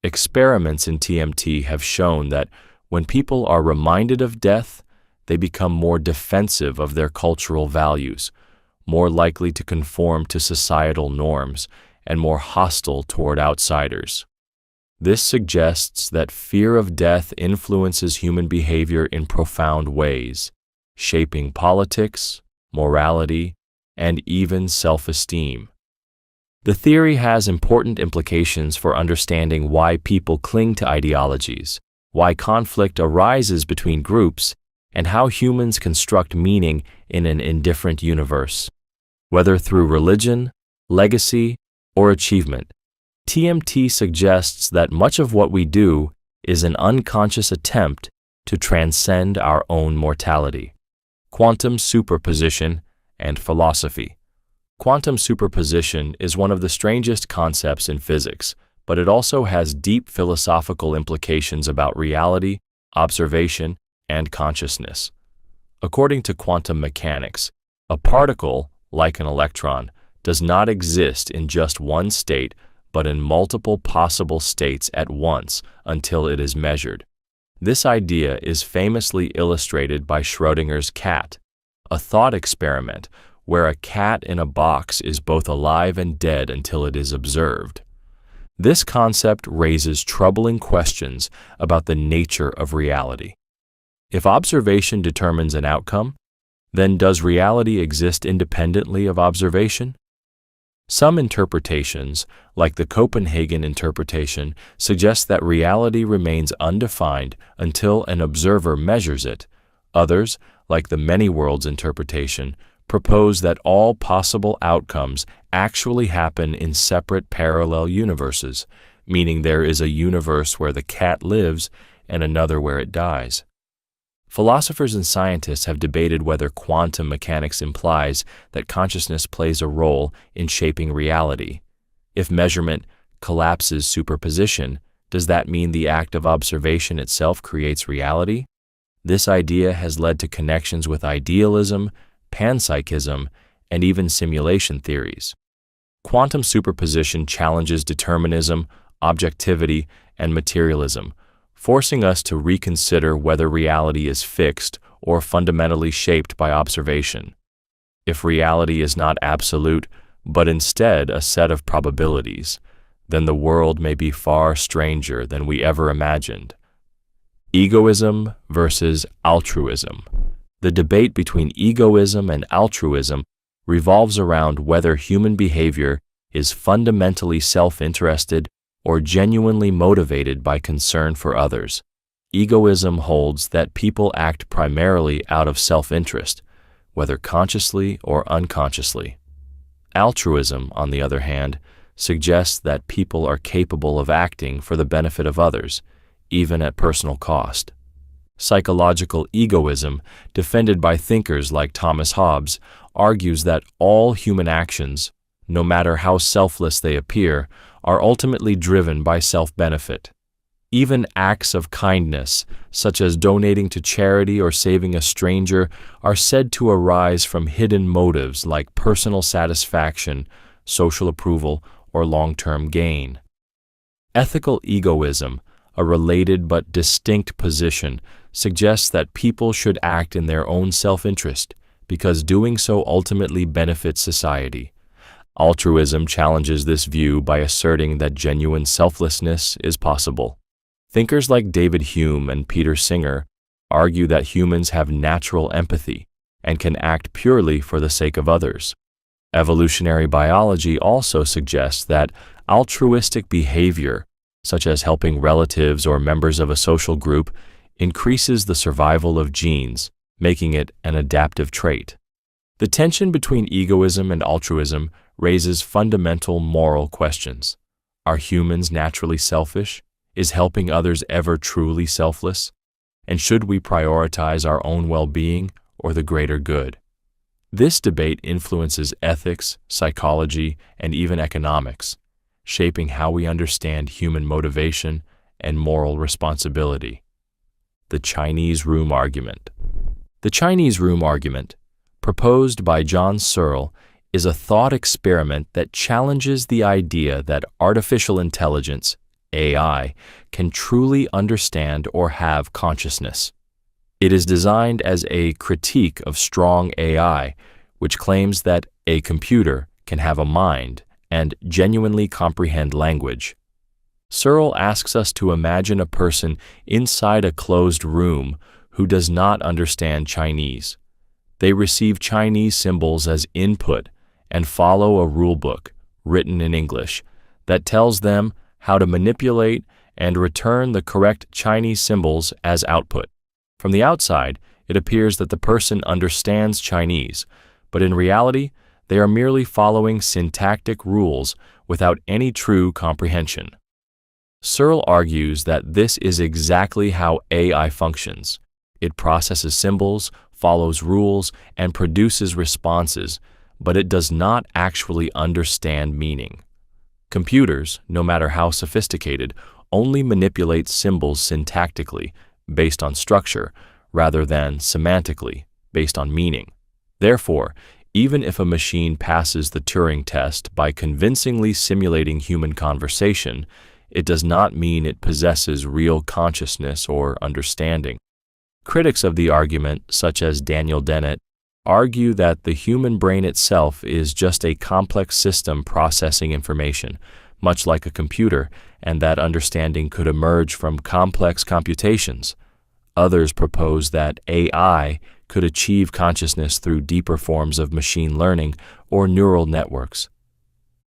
Experiments in TMT have shown that when people are reminded of death, they become more defensive of their cultural values, more likely to conform to societal norms, and more hostile toward outsiders. This suggests that fear of death influences human behavior in profound ways, shaping politics, morality, and even self-esteem. The theory has important implications for understanding why people cling to ideologies, why conflict arises between groups, and how humans construct meaning in an indifferent universe. Whether through religion, legacy, or achievement, TMT suggests that much of what we do is an unconscious attempt to transcend our own mortality. Quantum superposition and philosophy. Quantum superposition is one of the strangest concepts in physics, but it also has deep philosophical implications about reality, observation, and consciousness. According to quantum mechanics, a particle, like an electron, does not exist in just one state, but in multiple possible states at once until it is measured. This idea is famously illustrated by Schrödinger's cat, a thought experiment where a cat in a box is both alive and dead until it is observed. This concept raises troubling questions about the nature of reality. If observation determines an outcome, then does reality exist independently of observation? Some interpretations, like the Copenhagen interpretation, suggest that reality remains undefined until an observer measures it. Others, like the many worlds interpretation, propose that all possible outcomes actually happen in separate parallel universes, meaning there is a universe where the cat lives and another where it dies. Philosophers and scientists have debated whether quantum mechanics implies that consciousness plays a role in shaping reality. If measurement collapses superposition, does that mean the act of observation itself creates reality? This idea has led to connections with idealism, panpsychism, and even simulation theories. Quantum superposition challenges determinism, objectivity, and materialism, forcing us to reconsider whether reality is fixed or fundamentally shaped by observation. If reality is not absolute, but instead a set of probabilities, then the world may be far stranger than we ever imagined. Egoism versus altruism. The debate between egoism and altruism revolves around whether human behavior is fundamentally self-interested or genuinely motivated by concern for others. Egoism holds that people act primarily out of self-interest, whether consciously or unconsciously. Altruism, on the other hand, suggests that people are capable of acting for the benefit of others, even at personal cost. Psychological egoism, defended by thinkers like Thomas Hobbes, argues that all human actions, no matter how selfless they appear, are ultimately driven by self-benefit. Even acts of kindness, such as donating to charity or saving a stranger, are said to arise from hidden motives like personal satisfaction, social approval, or long-term gain. Ethical egoism, a related but distinct position, suggests that people should act in their own self-interest, because doing so ultimately benefits society. Altruism challenges this view by asserting that genuine selflessness is possible. Thinkers like David Hume and Peter Singer argue that humans have natural empathy and can act purely for the sake of others. Evolutionary biology also suggests that altruistic behavior, such as helping relatives or members of a social group, increases the survival of genes, making it an adaptive trait. The tension between egoism and altruism raises fundamental moral questions. Are humans naturally selfish? Is helping others ever truly selfless? And should we prioritize our own well-being or the greater good? This debate influences ethics, psychology, and even economics, shaping how we understand human motivation and moral responsibility. The Chinese Room Argument. The Chinese Room Argument, proposed by John Searle, is a thought experiment that challenges the idea that artificial intelligence, AI, can truly understand or have consciousness. It is designed as a critique of strong AI, which claims that a computer can have a mind and genuinely comprehend language. Searle asks us to imagine a person inside a closed room who does not understand Chinese. They receive Chinese symbols as input and follow a rulebook, written in English, that tells them how to manipulate and return the correct Chinese symbols as output. From the outside, it appears that the person understands Chinese, but in reality, they are merely following syntactic rules without any true comprehension. Searle argues that this is exactly how AI functions. It processes symbols, follows rules, and produces responses, but it does not actually understand meaning. Computers, no matter how sophisticated, only manipulate symbols syntactically, based on structure, rather than semantically, based on meaning. Therefore, even if a machine passes the Turing test by convincingly simulating human conversation, it does not mean it possesses real consciousness or understanding. Critics of the argument, such as Daniel Dennett, argue that the human brain itself is just a complex system processing information, much like a computer, and that understanding could emerge from complex computations. Others propose that AI could achieve consciousness through deeper forms of machine learning or neural networks.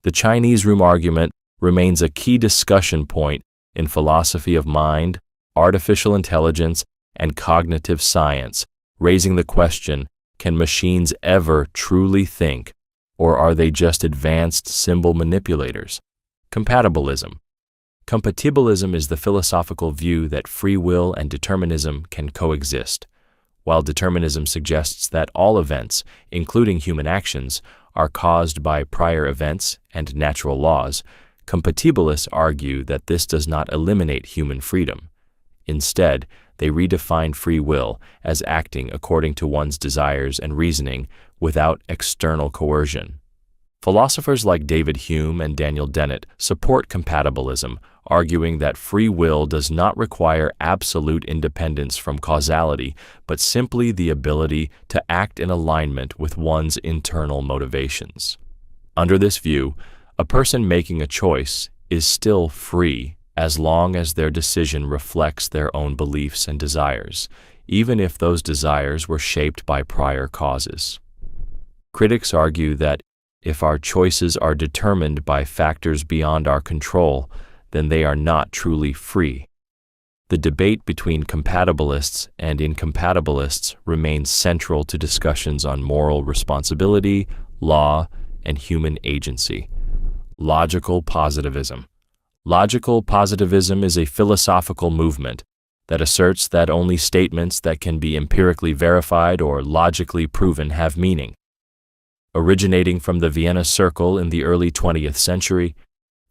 The Chinese Room Argument remains a key discussion point in philosophy of mind, artificial intelligence, and cognitive science, raising the question, can machines ever truly think, or are they just advanced symbol manipulators? Compatibilism. Compatibilism is the philosophical view that free will and determinism can coexist. While determinism suggests that all events, including human actions, are caused by prior events and natural laws, compatibilists argue that this does not eliminate human freedom. Instead, they redefine free will as acting according to one's desires and reasoning without external coercion. Philosophers like David Hume and Daniel Dennett support compatibilism, arguing that free will does not require absolute independence from causality, but simply the ability to act in alignment with one's internal motivations. Under this view, a person making a choice is still free as long as their decision reflects their own beliefs and desires, even if those desires were shaped by prior causes. Critics argue that if our choices are determined by factors beyond our control, then they are not truly free. The debate between compatibilists and incompatibilists remains central to discussions on moral responsibility, law, and human agency. Logical positivism. Logical positivism is a philosophical movement that asserts that only statements that can be empirically verified or logically proven have meaning. Originating from the Vienna Circle in the early 20th century,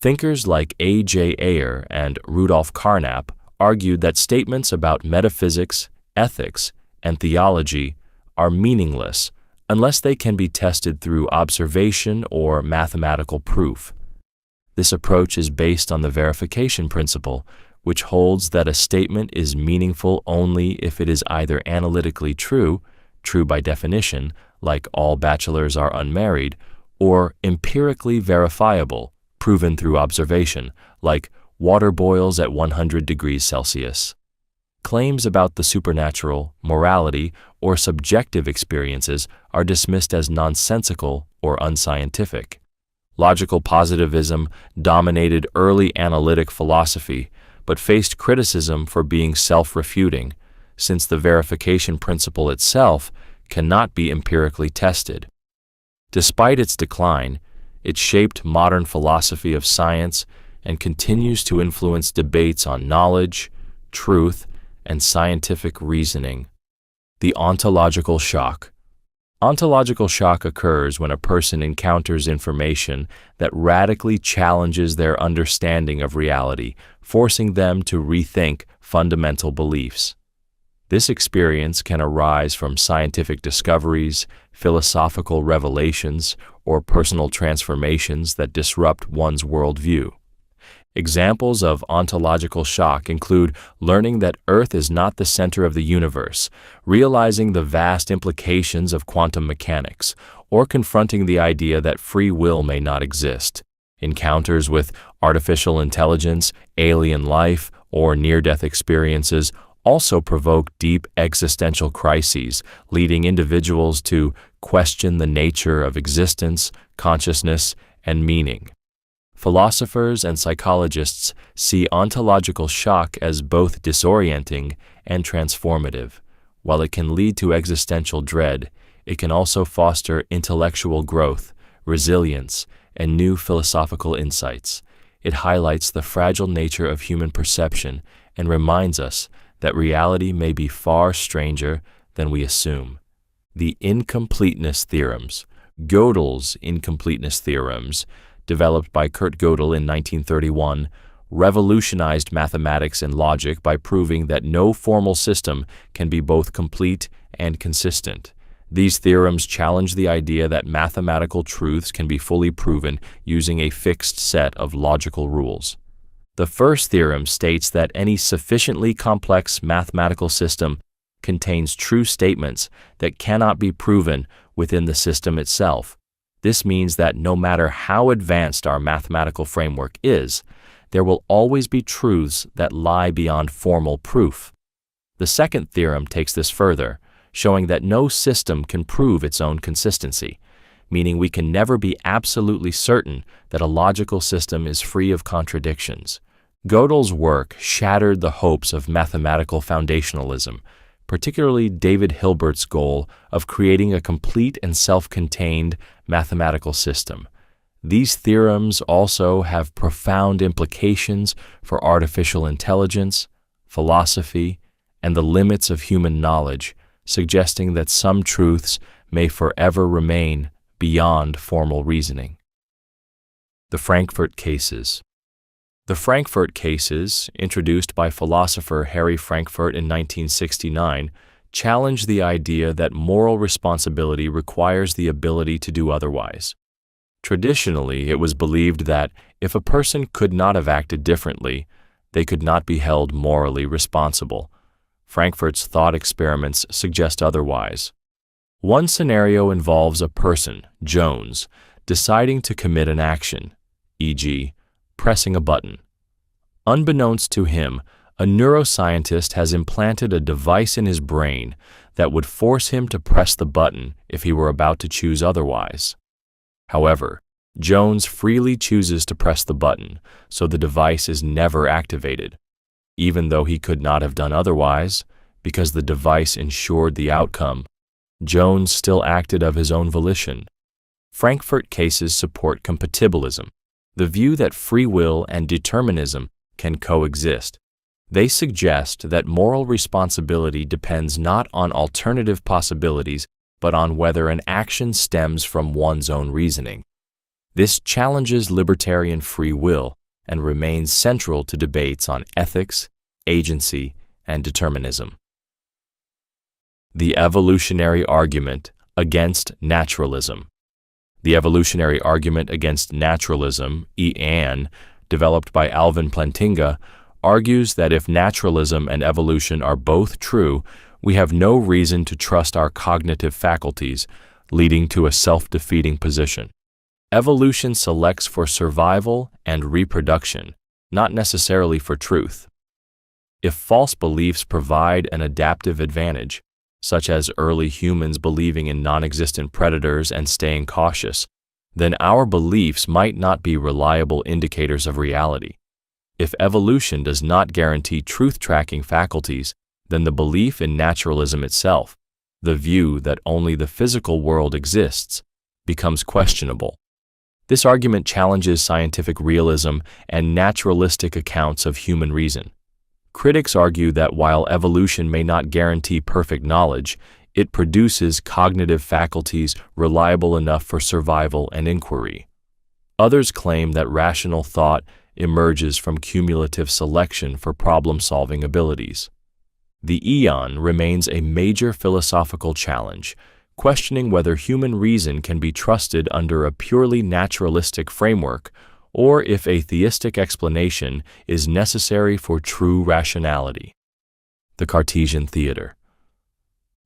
thinkers like A.J. Ayer and Rudolf Carnap argued that statements about metaphysics, ethics, and theology are meaningless unless they can be tested through observation or mathematical proof. This approach is based on the verification principle, which holds that a statement is meaningful only if it is either analytically true, true by definition, like all bachelors are unmarried, or empirically verifiable, proven through observation, like water boils at 100 degrees Celsius. Claims about the supernatural, morality, or subjective experiences are dismissed as nonsensical or unscientific. Logical positivism dominated early analytic philosophy, but faced criticism for being self-refuting, since the verification principle itself cannot be empirically tested. Despite its decline, it shaped modern philosophy of science and continues to influence debates on knowledge, truth, and scientific reasoning. The ontological shock. Ontological shock occurs when a person encounters information that radically challenges their understanding of reality, forcing them to rethink fundamental beliefs. This experience can arise from scientific discoveries, philosophical revelations, or personal transformations that disrupt one's worldview. Examples of ontological shock include learning that Earth is not the center of the universe, realizing the vast implications of quantum mechanics, or confronting the idea that free will may not exist. Encounters with artificial intelligence, alien life, or near-death experiences also provoke deep existential crises, leading individuals to question the nature of existence, consciousness, and meaning. Philosophers and psychologists see ontological shock as both disorienting and transformative. While it can lead to existential dread, it can also foster intellectual growth, resilience, and new philosophical insights. It highlights the fragile nature of human perception and reminds us that reality may be far stranger than we assume. The incompleteness theorems. Gödel's incompleteness theorems, developed by Kurt Gödel in 1931, revolutionized mathematics and logic by proving that no formal system can be both complete and consistent. These theorems challenge the idea that mathematical truths can be fully proven using a fixed set of logical rules. The first theorem states that any sufficiently complex mathematical system contains true statements that cannot be proven within the system itself. This means that no matter how advanced our mathematical framework is, there will always be truths that lie beyond formal proof. The second theorem takes this further, showing that no system can prove its own consistency, meaning we can never be absolutely certain that a logical system is free of contradictions. Gödel's work shattered the hopes of mathematical foundationalism, particularly David Hilbert's goal of creating a complete and self-contained mathematical system. These theorems also have profound implications for artificial intelligence, philosophy, and the limits of human knowledge, suggesting that some truths may forever remain beyond formal reasoning. The Frankfurt Cases. The Frankfurt Cases, introduced by philosopher Harry Frankfurt in 1969, challenge the idea that moral responsibility requires the ability to do otherwise. Traditionally, it was believed that if a person could not have acted differently, they could not be held morally responsible. Frankfurt's thought experiments suggest otherwise. One scenario involves a person, Jones, deciding to commit an action, e.g., pressing a button. Unbeknownst to him, a neuroscientist has implanted a device in his brain that would force him to press the button if he were about to choose otherwise. However, Jones freely chooses to press the button, so the device is never activated, even though he could not have done otherwise, because the device ensured the outcome. Jones still acted of his own volition. Frankfurt Cases support compatibilism, the view that free will and determinism can coexist. They suggest that moral responsibility depends not on alternative possibilities, but on whether an action stems from one's own reasoning. This challenges libertarian free will and remains central to debates on ethics, agency, and determinism. The evolutionary argument against naturalism. The evolutionary argument against naturalism, EAN, developed by Alvin Plantinga, argues that if naturalism and evolution are both true, we have no reason to trust our cognitive faculties, leading to a self-defeating position. Evolution selects for survival and reproduction, not necessarily for truth. If false beliefs provide an adaptive advantage, such as early humans believing in non-existent predators and staying cautious, then our beliefs might not be reliable indicators of reality. If evolution does not guarantee truth-tracking faculties, then the belief in naturalism itself, the view that only the physical world exists, becomes questionable. This argument challenges scientific realism and naturalistic accounts of human reason. Critics argue that while evolution may not guarantee perfect knowledge, it produces cognitive faculties reliable enough for survival and inquiry. Others claim that rational thought emerges from cumulative selection for problem-solving abilities. The aeon remains a major philosophical challenge, questioning whether human reason can be trusted under a purely naturalistic framework or if a theistic explanation is necessary for true rationality. The Cartesian Theater.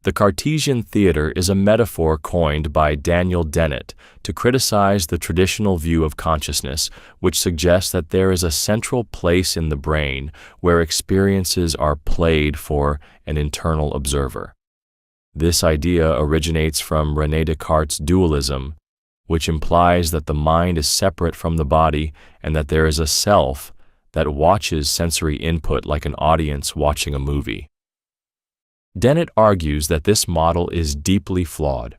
The Cartesian theater is a metaphor coined by Daniel Dennett to criticize the traditional view of consciousness, which suggests that there is a central place in the brain where experiences are played for an internal observer. This idea originates from René Descartes' dualism, which implies that the mind is separate from the body and that there is a self that watches sensory input like an audience watching a movie. Dennett argues that this model is deeply flawed.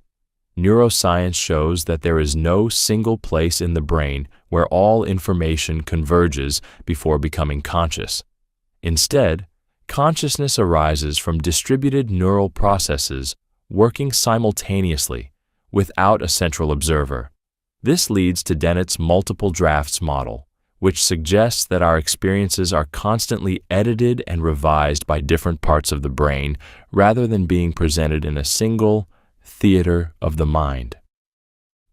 Neuroscience shows that there is no single place in the brain where all information converges before becoming conscious. Instead, consciousness arises from distributed neural processes working simultaneously without a central observer. This leads to Dennett's multiple drafts model, which suggests that our experiences are constantly edited and revised by different parts of the brain rather than being presented in a single theater of the mind.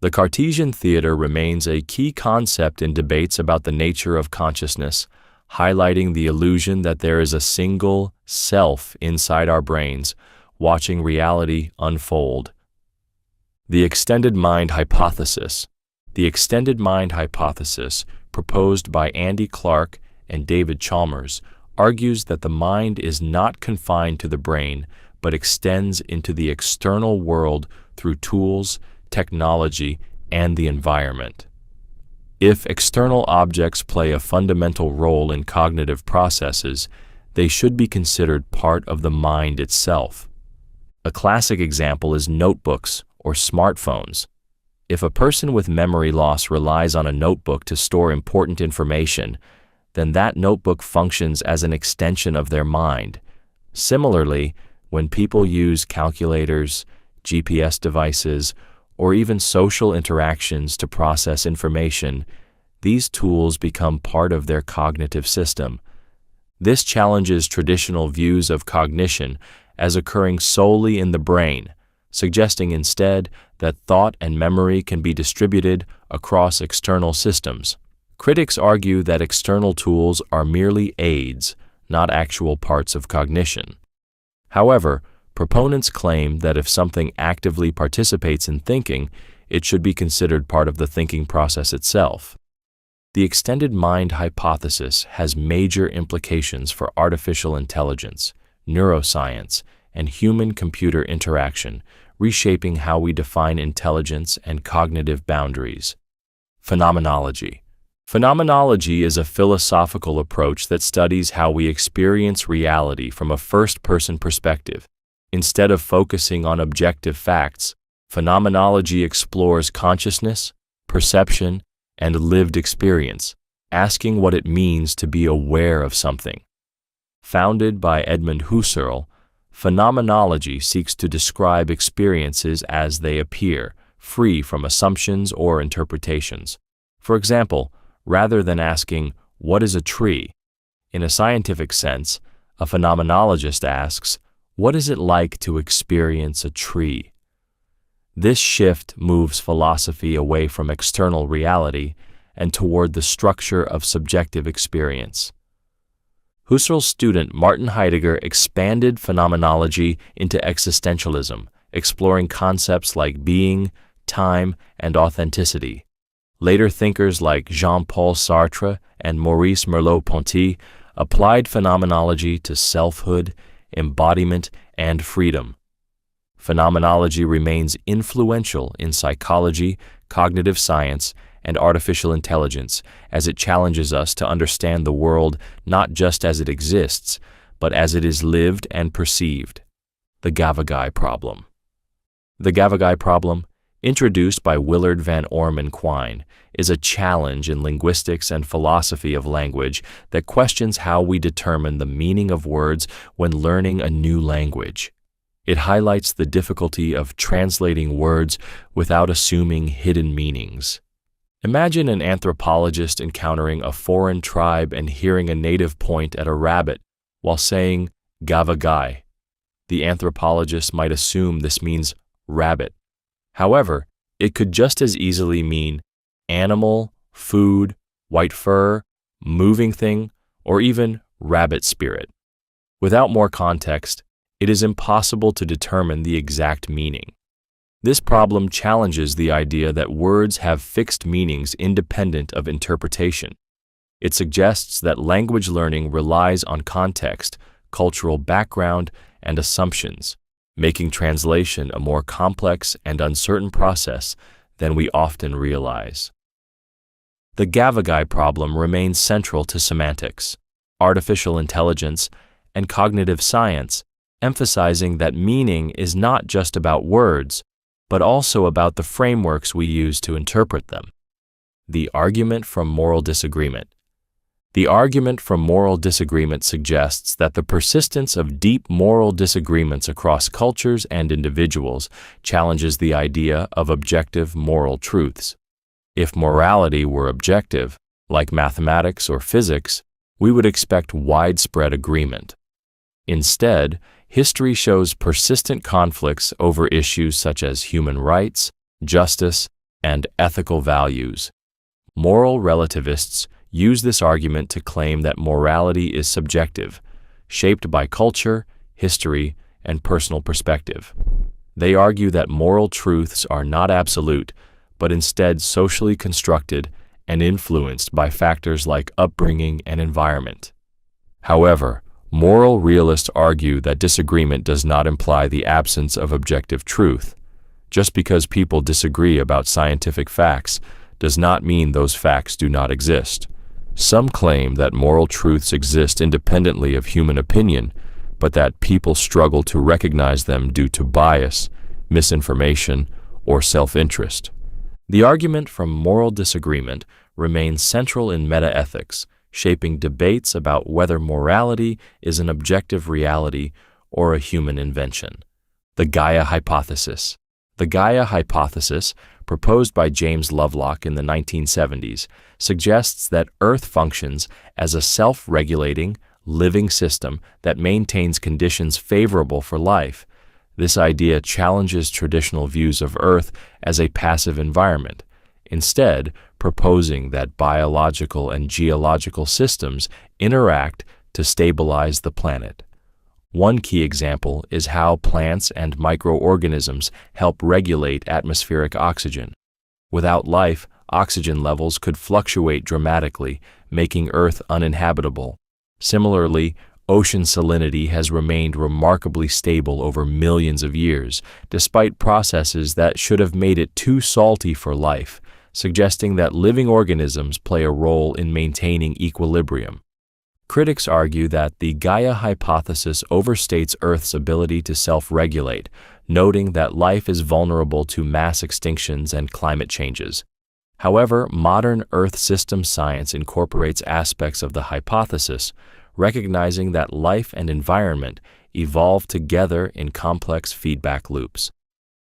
The Cartesian theater remains a key concept in debates about the nature of consciousness, highlighting the illusion that there is a single self inside our brains, watching reality unfold. The extended mind hypothesis. The extended mind hypothesis, proposed by Andy Clark and David Chalmers, argues that the mind is not confined to the brain, but extends into the external world through tools, technology, and the environment. If external objects play a fundamental role in cognitive processes, they should be considered part of the mind itself. A classic example is notebooks or smartphones. If a person with memory loss relies on a notebook to store important information, then that notebook functions as an extension of their mind. Similarly, when people use calculators, GPS devices, or even social interactions to process information, these tools become part of their cognitive system. This challenges traditional views of cognition as occurring solely in the brain, suggesting instead that thought and memory can be distributed across external systems. Critics argue that external tools are merely aids, not actual parts of cognition. However, proponents claim that if something actively participates in thinking, it should be considered part of the thinking process itself. The extended mind hypothesis has major implications for artificial intelligence, neuroscience, and human-computer interaction, reshaping how we define intelligence and cognitive boundaries. Phenomenology. Phenomenology is a philosophical approach that studies how we experience reality from a first-person perspective. Instead of focusing on objective facts, phenomenology explores consciousness, perception, and lived experience, asking what it means to be aware of something. Founded by Edmund Husserl, phenomenology seeks to describe experiences as they appear, free from assumptions or interpretations. For example, rather than asking, "What is a tree?" in a scientific sense, a phenomenologist asks, "What is it like to experience a tree?" This shift moves philosophy away from external reality and toward the structure of subjective experience. Husserl's student Martin Heidegger expanded phenomenology into existentialism, exploring concepts like being, time, and authenticity. Later thinkers like Jean-Paul Sartre and Maurice Merleau-Ponty applied phenomenology to selfhood, embodiment, and freedom. Phenomenology remains influential in psychology, cognitive science, and artificial intelligence as it challenges us to understand the world not just as it exists, but as it is lived and perceived. The Gavagai problem. The Gavagai problem, introduced by Willard Van Orman Quine, is a challenge in linguistics and philosophy of language that questions how we determine the meaning of words when learning a new language. It highlights the difficulty of translating words without assuming hidden meanings. Imagine an anthropologist encountering a foreign tribe and hearing a native point at a rabbit while saying Gavagai. The anthropologist might assume this means rabbit. However, it could just as easily mean animal, food, white fur, moving thing, or even rabbit spirit. Without more context, it is impossible to determine the exact meaning. This problem challenges the idea that words have fixed meanings independent of interpretation. It suggests that language learning relies on context, cultural background, and assumptions, making translation a more complex and uncertain process than we often realize. The Gavagai problem remains central to semantics, artificial intelligence, and cognitive science, emphasizing that meaning is not just about words, but also about the frameworks we use to interpret them. The argument from moral disagreement. The argument from moral disagreement suggests that the persistence of deep moral disagreements across cultures and individuals challenges the idea of objective moral truths. If morality were objective, like mathematics or physics, we would expect widespread agreement. Instead, history shows persistent conflicts over issues such as human rights, justice, and ethical values. Moral relativists use this argument to claim that morality is subjective, shaped by culture, history, and personal perspective. They argue that moral truths are not absolute, but instead socially constructed and influenced by factors like upbringing and environment. However, moral realists argue that disagreement does not imply the absence of objective truth. Just because people disagree about scientific facts does not mean those facts do not exist. Some claim that moral truths exist independently of human opinion, but that people struggle to recognize them due to bias, misinformation, or self-interest. The argument from moral disagreement remains central in metaethics, shaping debates about whether morality is an objective reality or a human invention. The Gaia hypothesis. The Gaia hypothesis, proposed by James Lovelock in the 1970s, suggests that Earth functions as a self-regulating, living system that maintains conditions favorable for life. This idea challenges traditional views of Earth as a passive environment, instead proposing that biological and geological systems interact to stabilize the planet. One key example is how plants and microorganisms help regulate atmospheric oxygen. Without life, oxygen levels could fluctuate dramatically, making Earth uninhabitable. Similarly, ocean salinity has remained remarkably stable over millions of years, despite processes that should have made it too salty for life, suggesting that living organisms play a role in maintaining equilibrium. Critics argue that the Gaia hypothesis overstates Earth's ability to self-regulate, noting that life is vulnerable to mass extinctions and climate changes. However, modern Earth system science incorporates aspects of the hypothesis, recognizing that life and environment evolve together in complex feedback loops.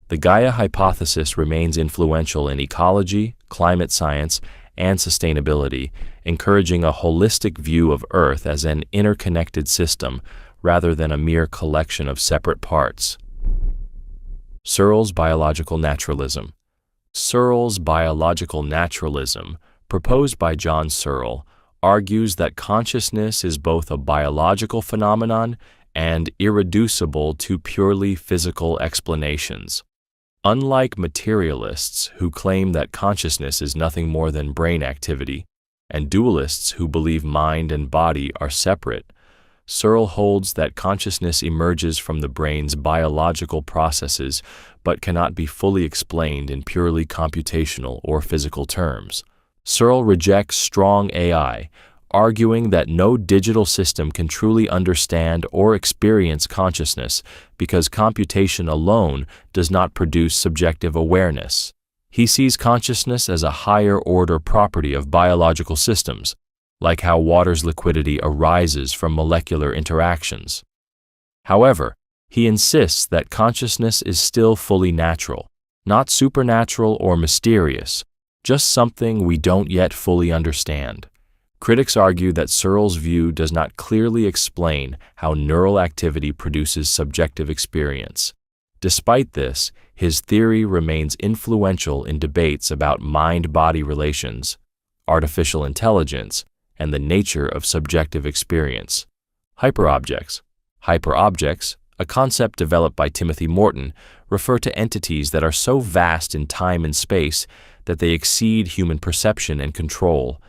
The Gaia hypothesis remains influential in ecology, climate science, and sustainability, encouraging a holistic view of Earth as an interconnected system rather than a mere collection of separate parts. Searle's biological naturalism. Searle's biological naturalism, proposed by John Searle, argues that consciousness is both a biological phenomenon and irreducible to purely physical explanations. Unlike materialists who claim that consciousness is nothing more than brain activity, and dualists who believe mind and body are separate, Searle holds that consciousness emerges from the brain's biological processes but cannot be fully explained in purely computational or physical terms. Searle rejects strong AI, arguing that no digital system can truly understand or experience consciousness because computation alone does not produce subjective awareness. He sees consciousness as a higher-order property of biological systems, like how water's liquidity arises from molecular interactions. However, he insists that consciousness is still fully natural, not supernatural or mysterious, just something we don't yet fully understand. Critics argue that Searle's view does not clearly explain how neural activity produces subjective experience. Despite this, his theory remains influential in debates about mind-body relations, artificial intelligence, and the nature of subjective experience. Hyperobjects. Hyperobjects, a concept developed by Timothy Morton, refer to entities that are so vast in time and space that they exceed human perception and control.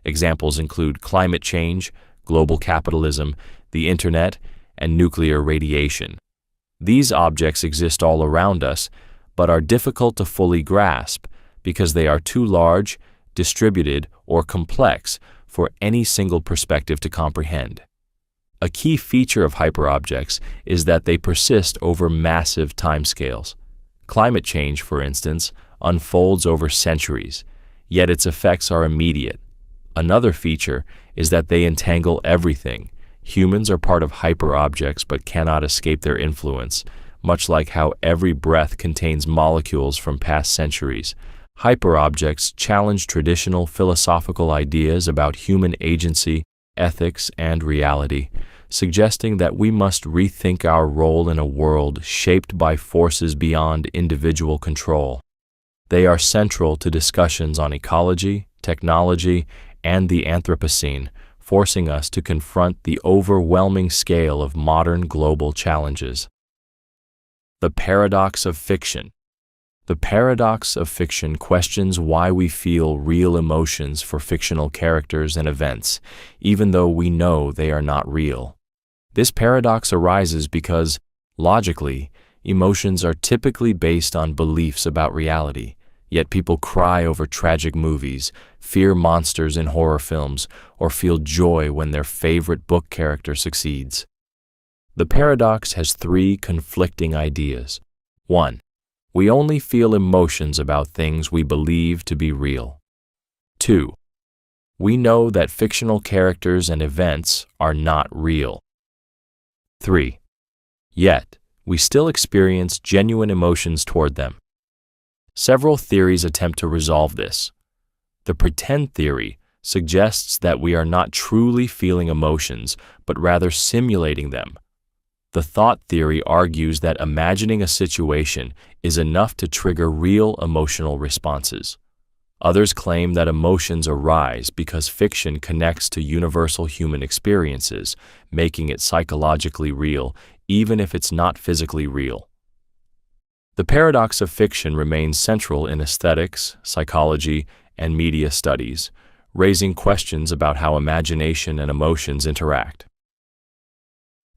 Examples include climate change, global capitalism, the internet, and nuclear radiation. These objects exist all around us, but are difficult to fully grasp because they are too large, distributed, or complex for any single perspective to comprehend. A key feature of hyperobjects is that they persist over massive timescales. Climate change, for instance, unfolds over centuries, yet its effects are immediate. Another feature is that they entangle everything. Humans are part of hyperobjects but cannot escape their influence, much like how every breath contains molecules from past centuries. Hyperobjects challenge traditional philosophical ideas about human agency, ethics, and reality, suggesting that we must rethink our role in a world shaped by forces beyond individual control. They are central to discussions on ecology, technology, and the Anthropocene, forcing us to confront the overwhelming scale of modern global challenges. The paradox of fiction. The paradox of fiction questions why we feel real emotions for fictional characters and events, even though we know they are not real. This paradox arises because, logically, emotions are typically based on beliefs about reality, yet people cry over tragic movies, fear monsters in horror films, or feel joy when their favorite book character succeeds. The paradox has three conflicting ideas. 1. We only feel emotions about things we believe to be real. 2. We know that fictional characters and events are not real. 3. Yet, we still experience genuine emotions toward them. Several theories attempt to resolve this. The pretend theory suggests that we are not truly feeling emotions, but rather simulating them. The thought theory argues that imagining a situation is enough to trigger real emotional responses. Others claim that emotions arise because fiction connects to universal human experiences, making it psychologically real, even if it's not physically real. The paradox of fiction remains central in aesthetics, psychology, and media studies, raising questions about how imagination and emotions interact.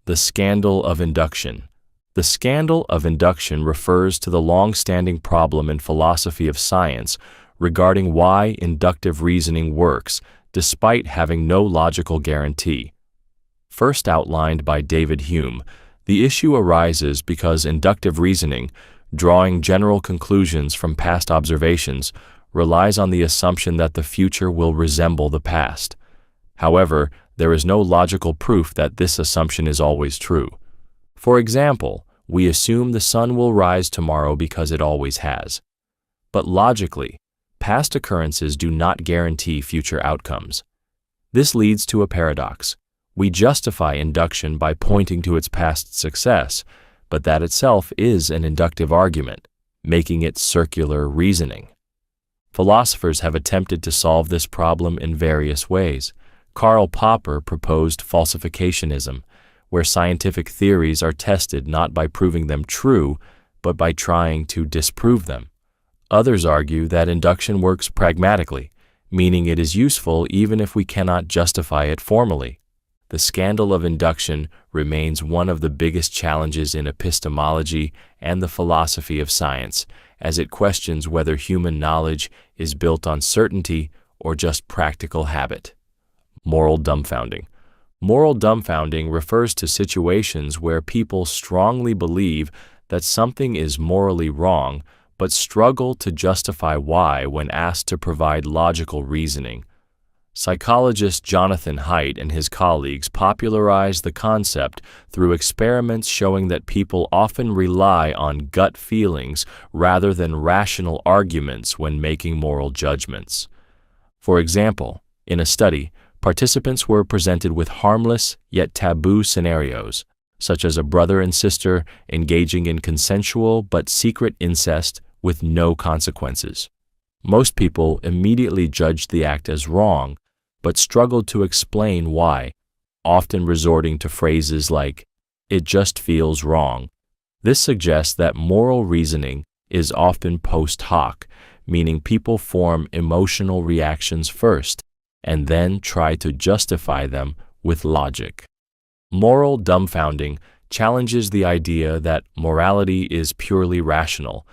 The scandal of induction. The scandal of induction refers to the long-standing problem in philosophy of science regarding why inductive reasoning works despite having no logical guarantee. First outlined by David Hume, the issue arises because inductive reasoning, drawing general conclusions from past observations, relies on the assumption that the future will resemble the past. However, there is no logical proof that this assumption is always true. For example, we assume the sun will rise tomorrow because it always has. But logically, past occurrences do not guarantee future outcomes. This leads to a paradox. We justify induction by pointing to its past success, but that itself is an inductive argument, making it circular reasoning. Philosophers have attempted to solve this problem in various ways. Karl Popper proposed falsificationism, where scientific theories are tested not by proving them true, but by trying to disprove them. Others argue that induction works pragmatically, meaning it is useful even if we cannot justify it formally. The scandal of induction remains one of the biggest challenges in epistemology and the philosophy of science, as it questions whether human knowledge is built on certainty or just practical habit. Moral dumbfounding. Moral dumbfounding refers to situations where people strongly believe that something is morally wrong, but struggle to justify why when asked to provide logical reasoning. Psychologist Jonathan Haidt and his colleagues popularized the concept through experiments showing that people often rely on gut feelings rather than rational arguments when making moral judgments. For example, in a study, participants were presented with harmless yet taboo scenarios, such as a brother and sister engaging in consensual but secret incest with no consequences. Most people immediately judged the act as wrong, but struggled to explain why, often resorting to phrases like, "It just feels wrong." This suggests that moral reasoning is often post hoc, meaning people form emotional reactions first and then try to justify them with logic. Moral dumbfounding challenges the idea that morality is purely rational.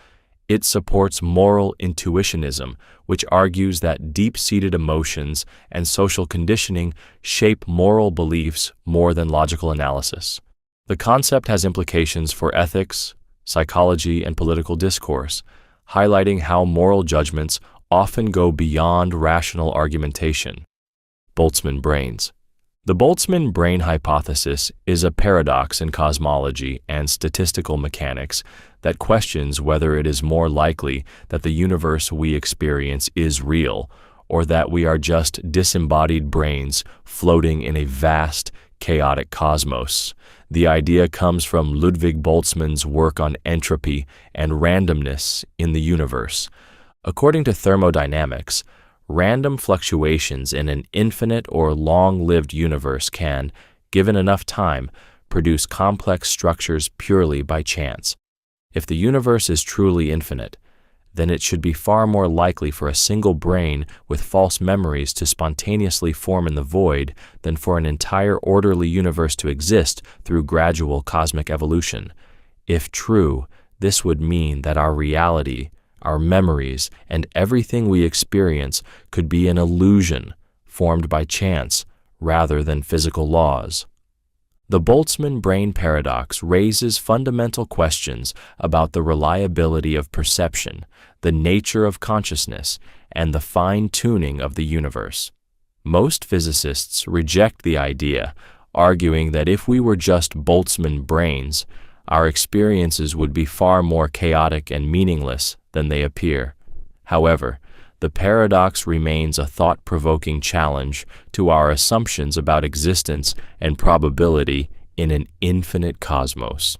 It supports moral intuitionism, which argues that deep-seated emotions and social conditioning shape moral beliefs more than logical analysis. The concept has implications for ethics, psychology, and political discourse, highlighting how moral judgments often go beyond rational argumentation. Boltzmann brains. The Boltzmann brain hypothesis is a paradox in cosmology and statistical mechanics that questions whether it is more likely that the universe we experience is real, or that we are just disembodied brains floating in a vast, chaotic cosmos. The idea comes from Ludwig Boltzmann's work on entropy and randomness in the universe. According to thermodynamics, random fluctuations in an infinite or long-lived universe can, given enough time, produce complex structures purely by chance. If the universe is truly infinite, then it should be far more likely for a single brain with false memories to spontaneously form in the void than for an entire orderly universe to exist through gradual cosmic evolution. If true, this would mean that our reality, our memories, and everything we experience could be an illusion formed by chance rather than physical laws. The Boltzmann brain paradox raises fundamental questions about the reliability of perception, the nature of consciousness, and the fine-tuning of the universe. Most physicists reject the idea, arguing that if we were just Boltzmann brains, our experiences would be far more chaotic and meaningless than they appear. However, the paradox remains a thought-provoking challenge to our assumptions about existence and probability in an infinite cosmos.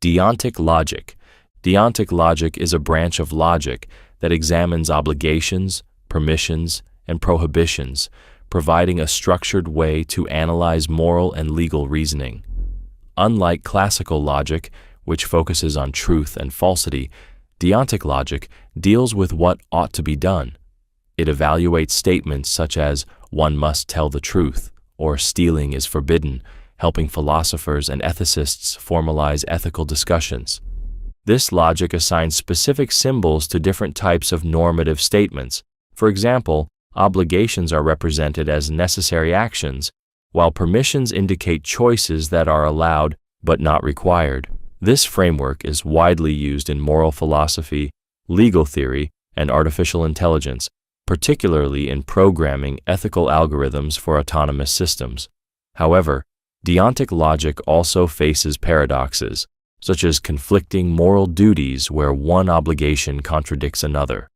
Deontic logic. Deontic logic is a branch of logic that examines obligations, permissions, and prohibitions, providing a structured way to analyze moral and legal reasoning. Unlike classical logic, which focuses on truth and falsity, deontic logic deals with what ought to be done. It evaluates statements such as, "one must tell the truth," or "stealing is forbidden," helping philosophers and ethicists formalize ethical discussions. This logic assigns specific symbols to different types of normative statements. For example, obligations are represented as necessary actions, while permissions indicate choices that are allowed but not required. This framework is widely used in moral philosophy, legal theory, and artificial intelligence, particularly in programming ethical algorithms for autonomous systems. However, deontic logic also faces paradoxes, such as conflicting moral duties where one obligation contradicts another.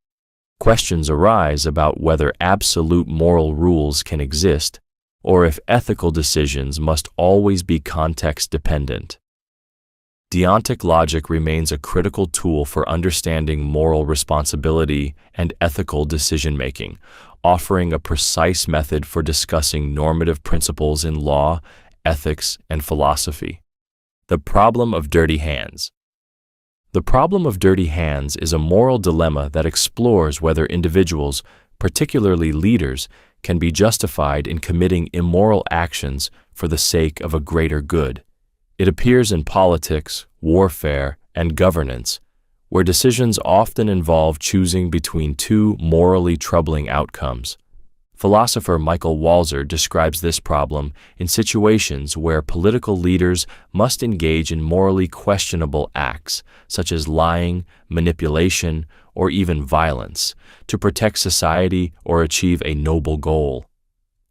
Questions arise about whether absolute moral rules can exist, or if ethical decisions must always be context-dependent. Deontic logic remains a critical tool for understanding moral responsibility and ethical decision-making, offering a precise method for discussing normative principles in law, ethics, and philosophy. The problem of dirty hands. The problem of dirty hands is a moral dilemma that explores whether individuals, particularly leaders, can be justified in committing immoral actions for the sake of a greater good. It appears in politics, warfare, and governance, where decisions often involve choosing between two morally troubling outcomes. Philosopher Michael Walzer describes this problem in situations where political leaders must engage in morally questionable acts, such as lying, manipulation, or even violence, to protect society or achieve a noble goal.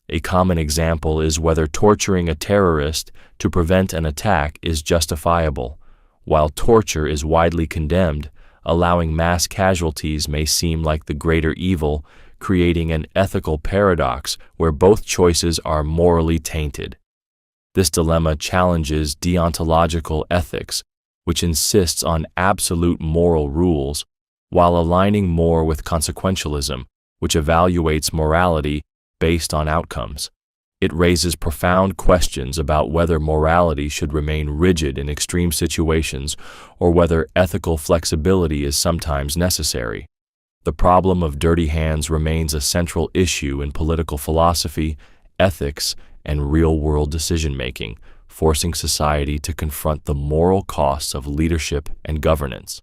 A common example is whether torturing a terrorist to prevent an attack is justifiable. While torture is widely condemned, allowing mass casualties may seem like the greater evil, creating an ethical paradox where both choices are morally tainted. This dilemma challenges deontological ethics, which insists on absolute moral rules, while aligning more with consequentialism, which evaluates morality based on outcomes. It raises profound questions about whether morality should remain rigid in extreme situations or whether ethical flexibility is sometimes necessary. The problem of dirty hands remains a central issue in political philosophy, ethics, and real-world decision-making, forcing society to confront the moral costs of leadership and governance.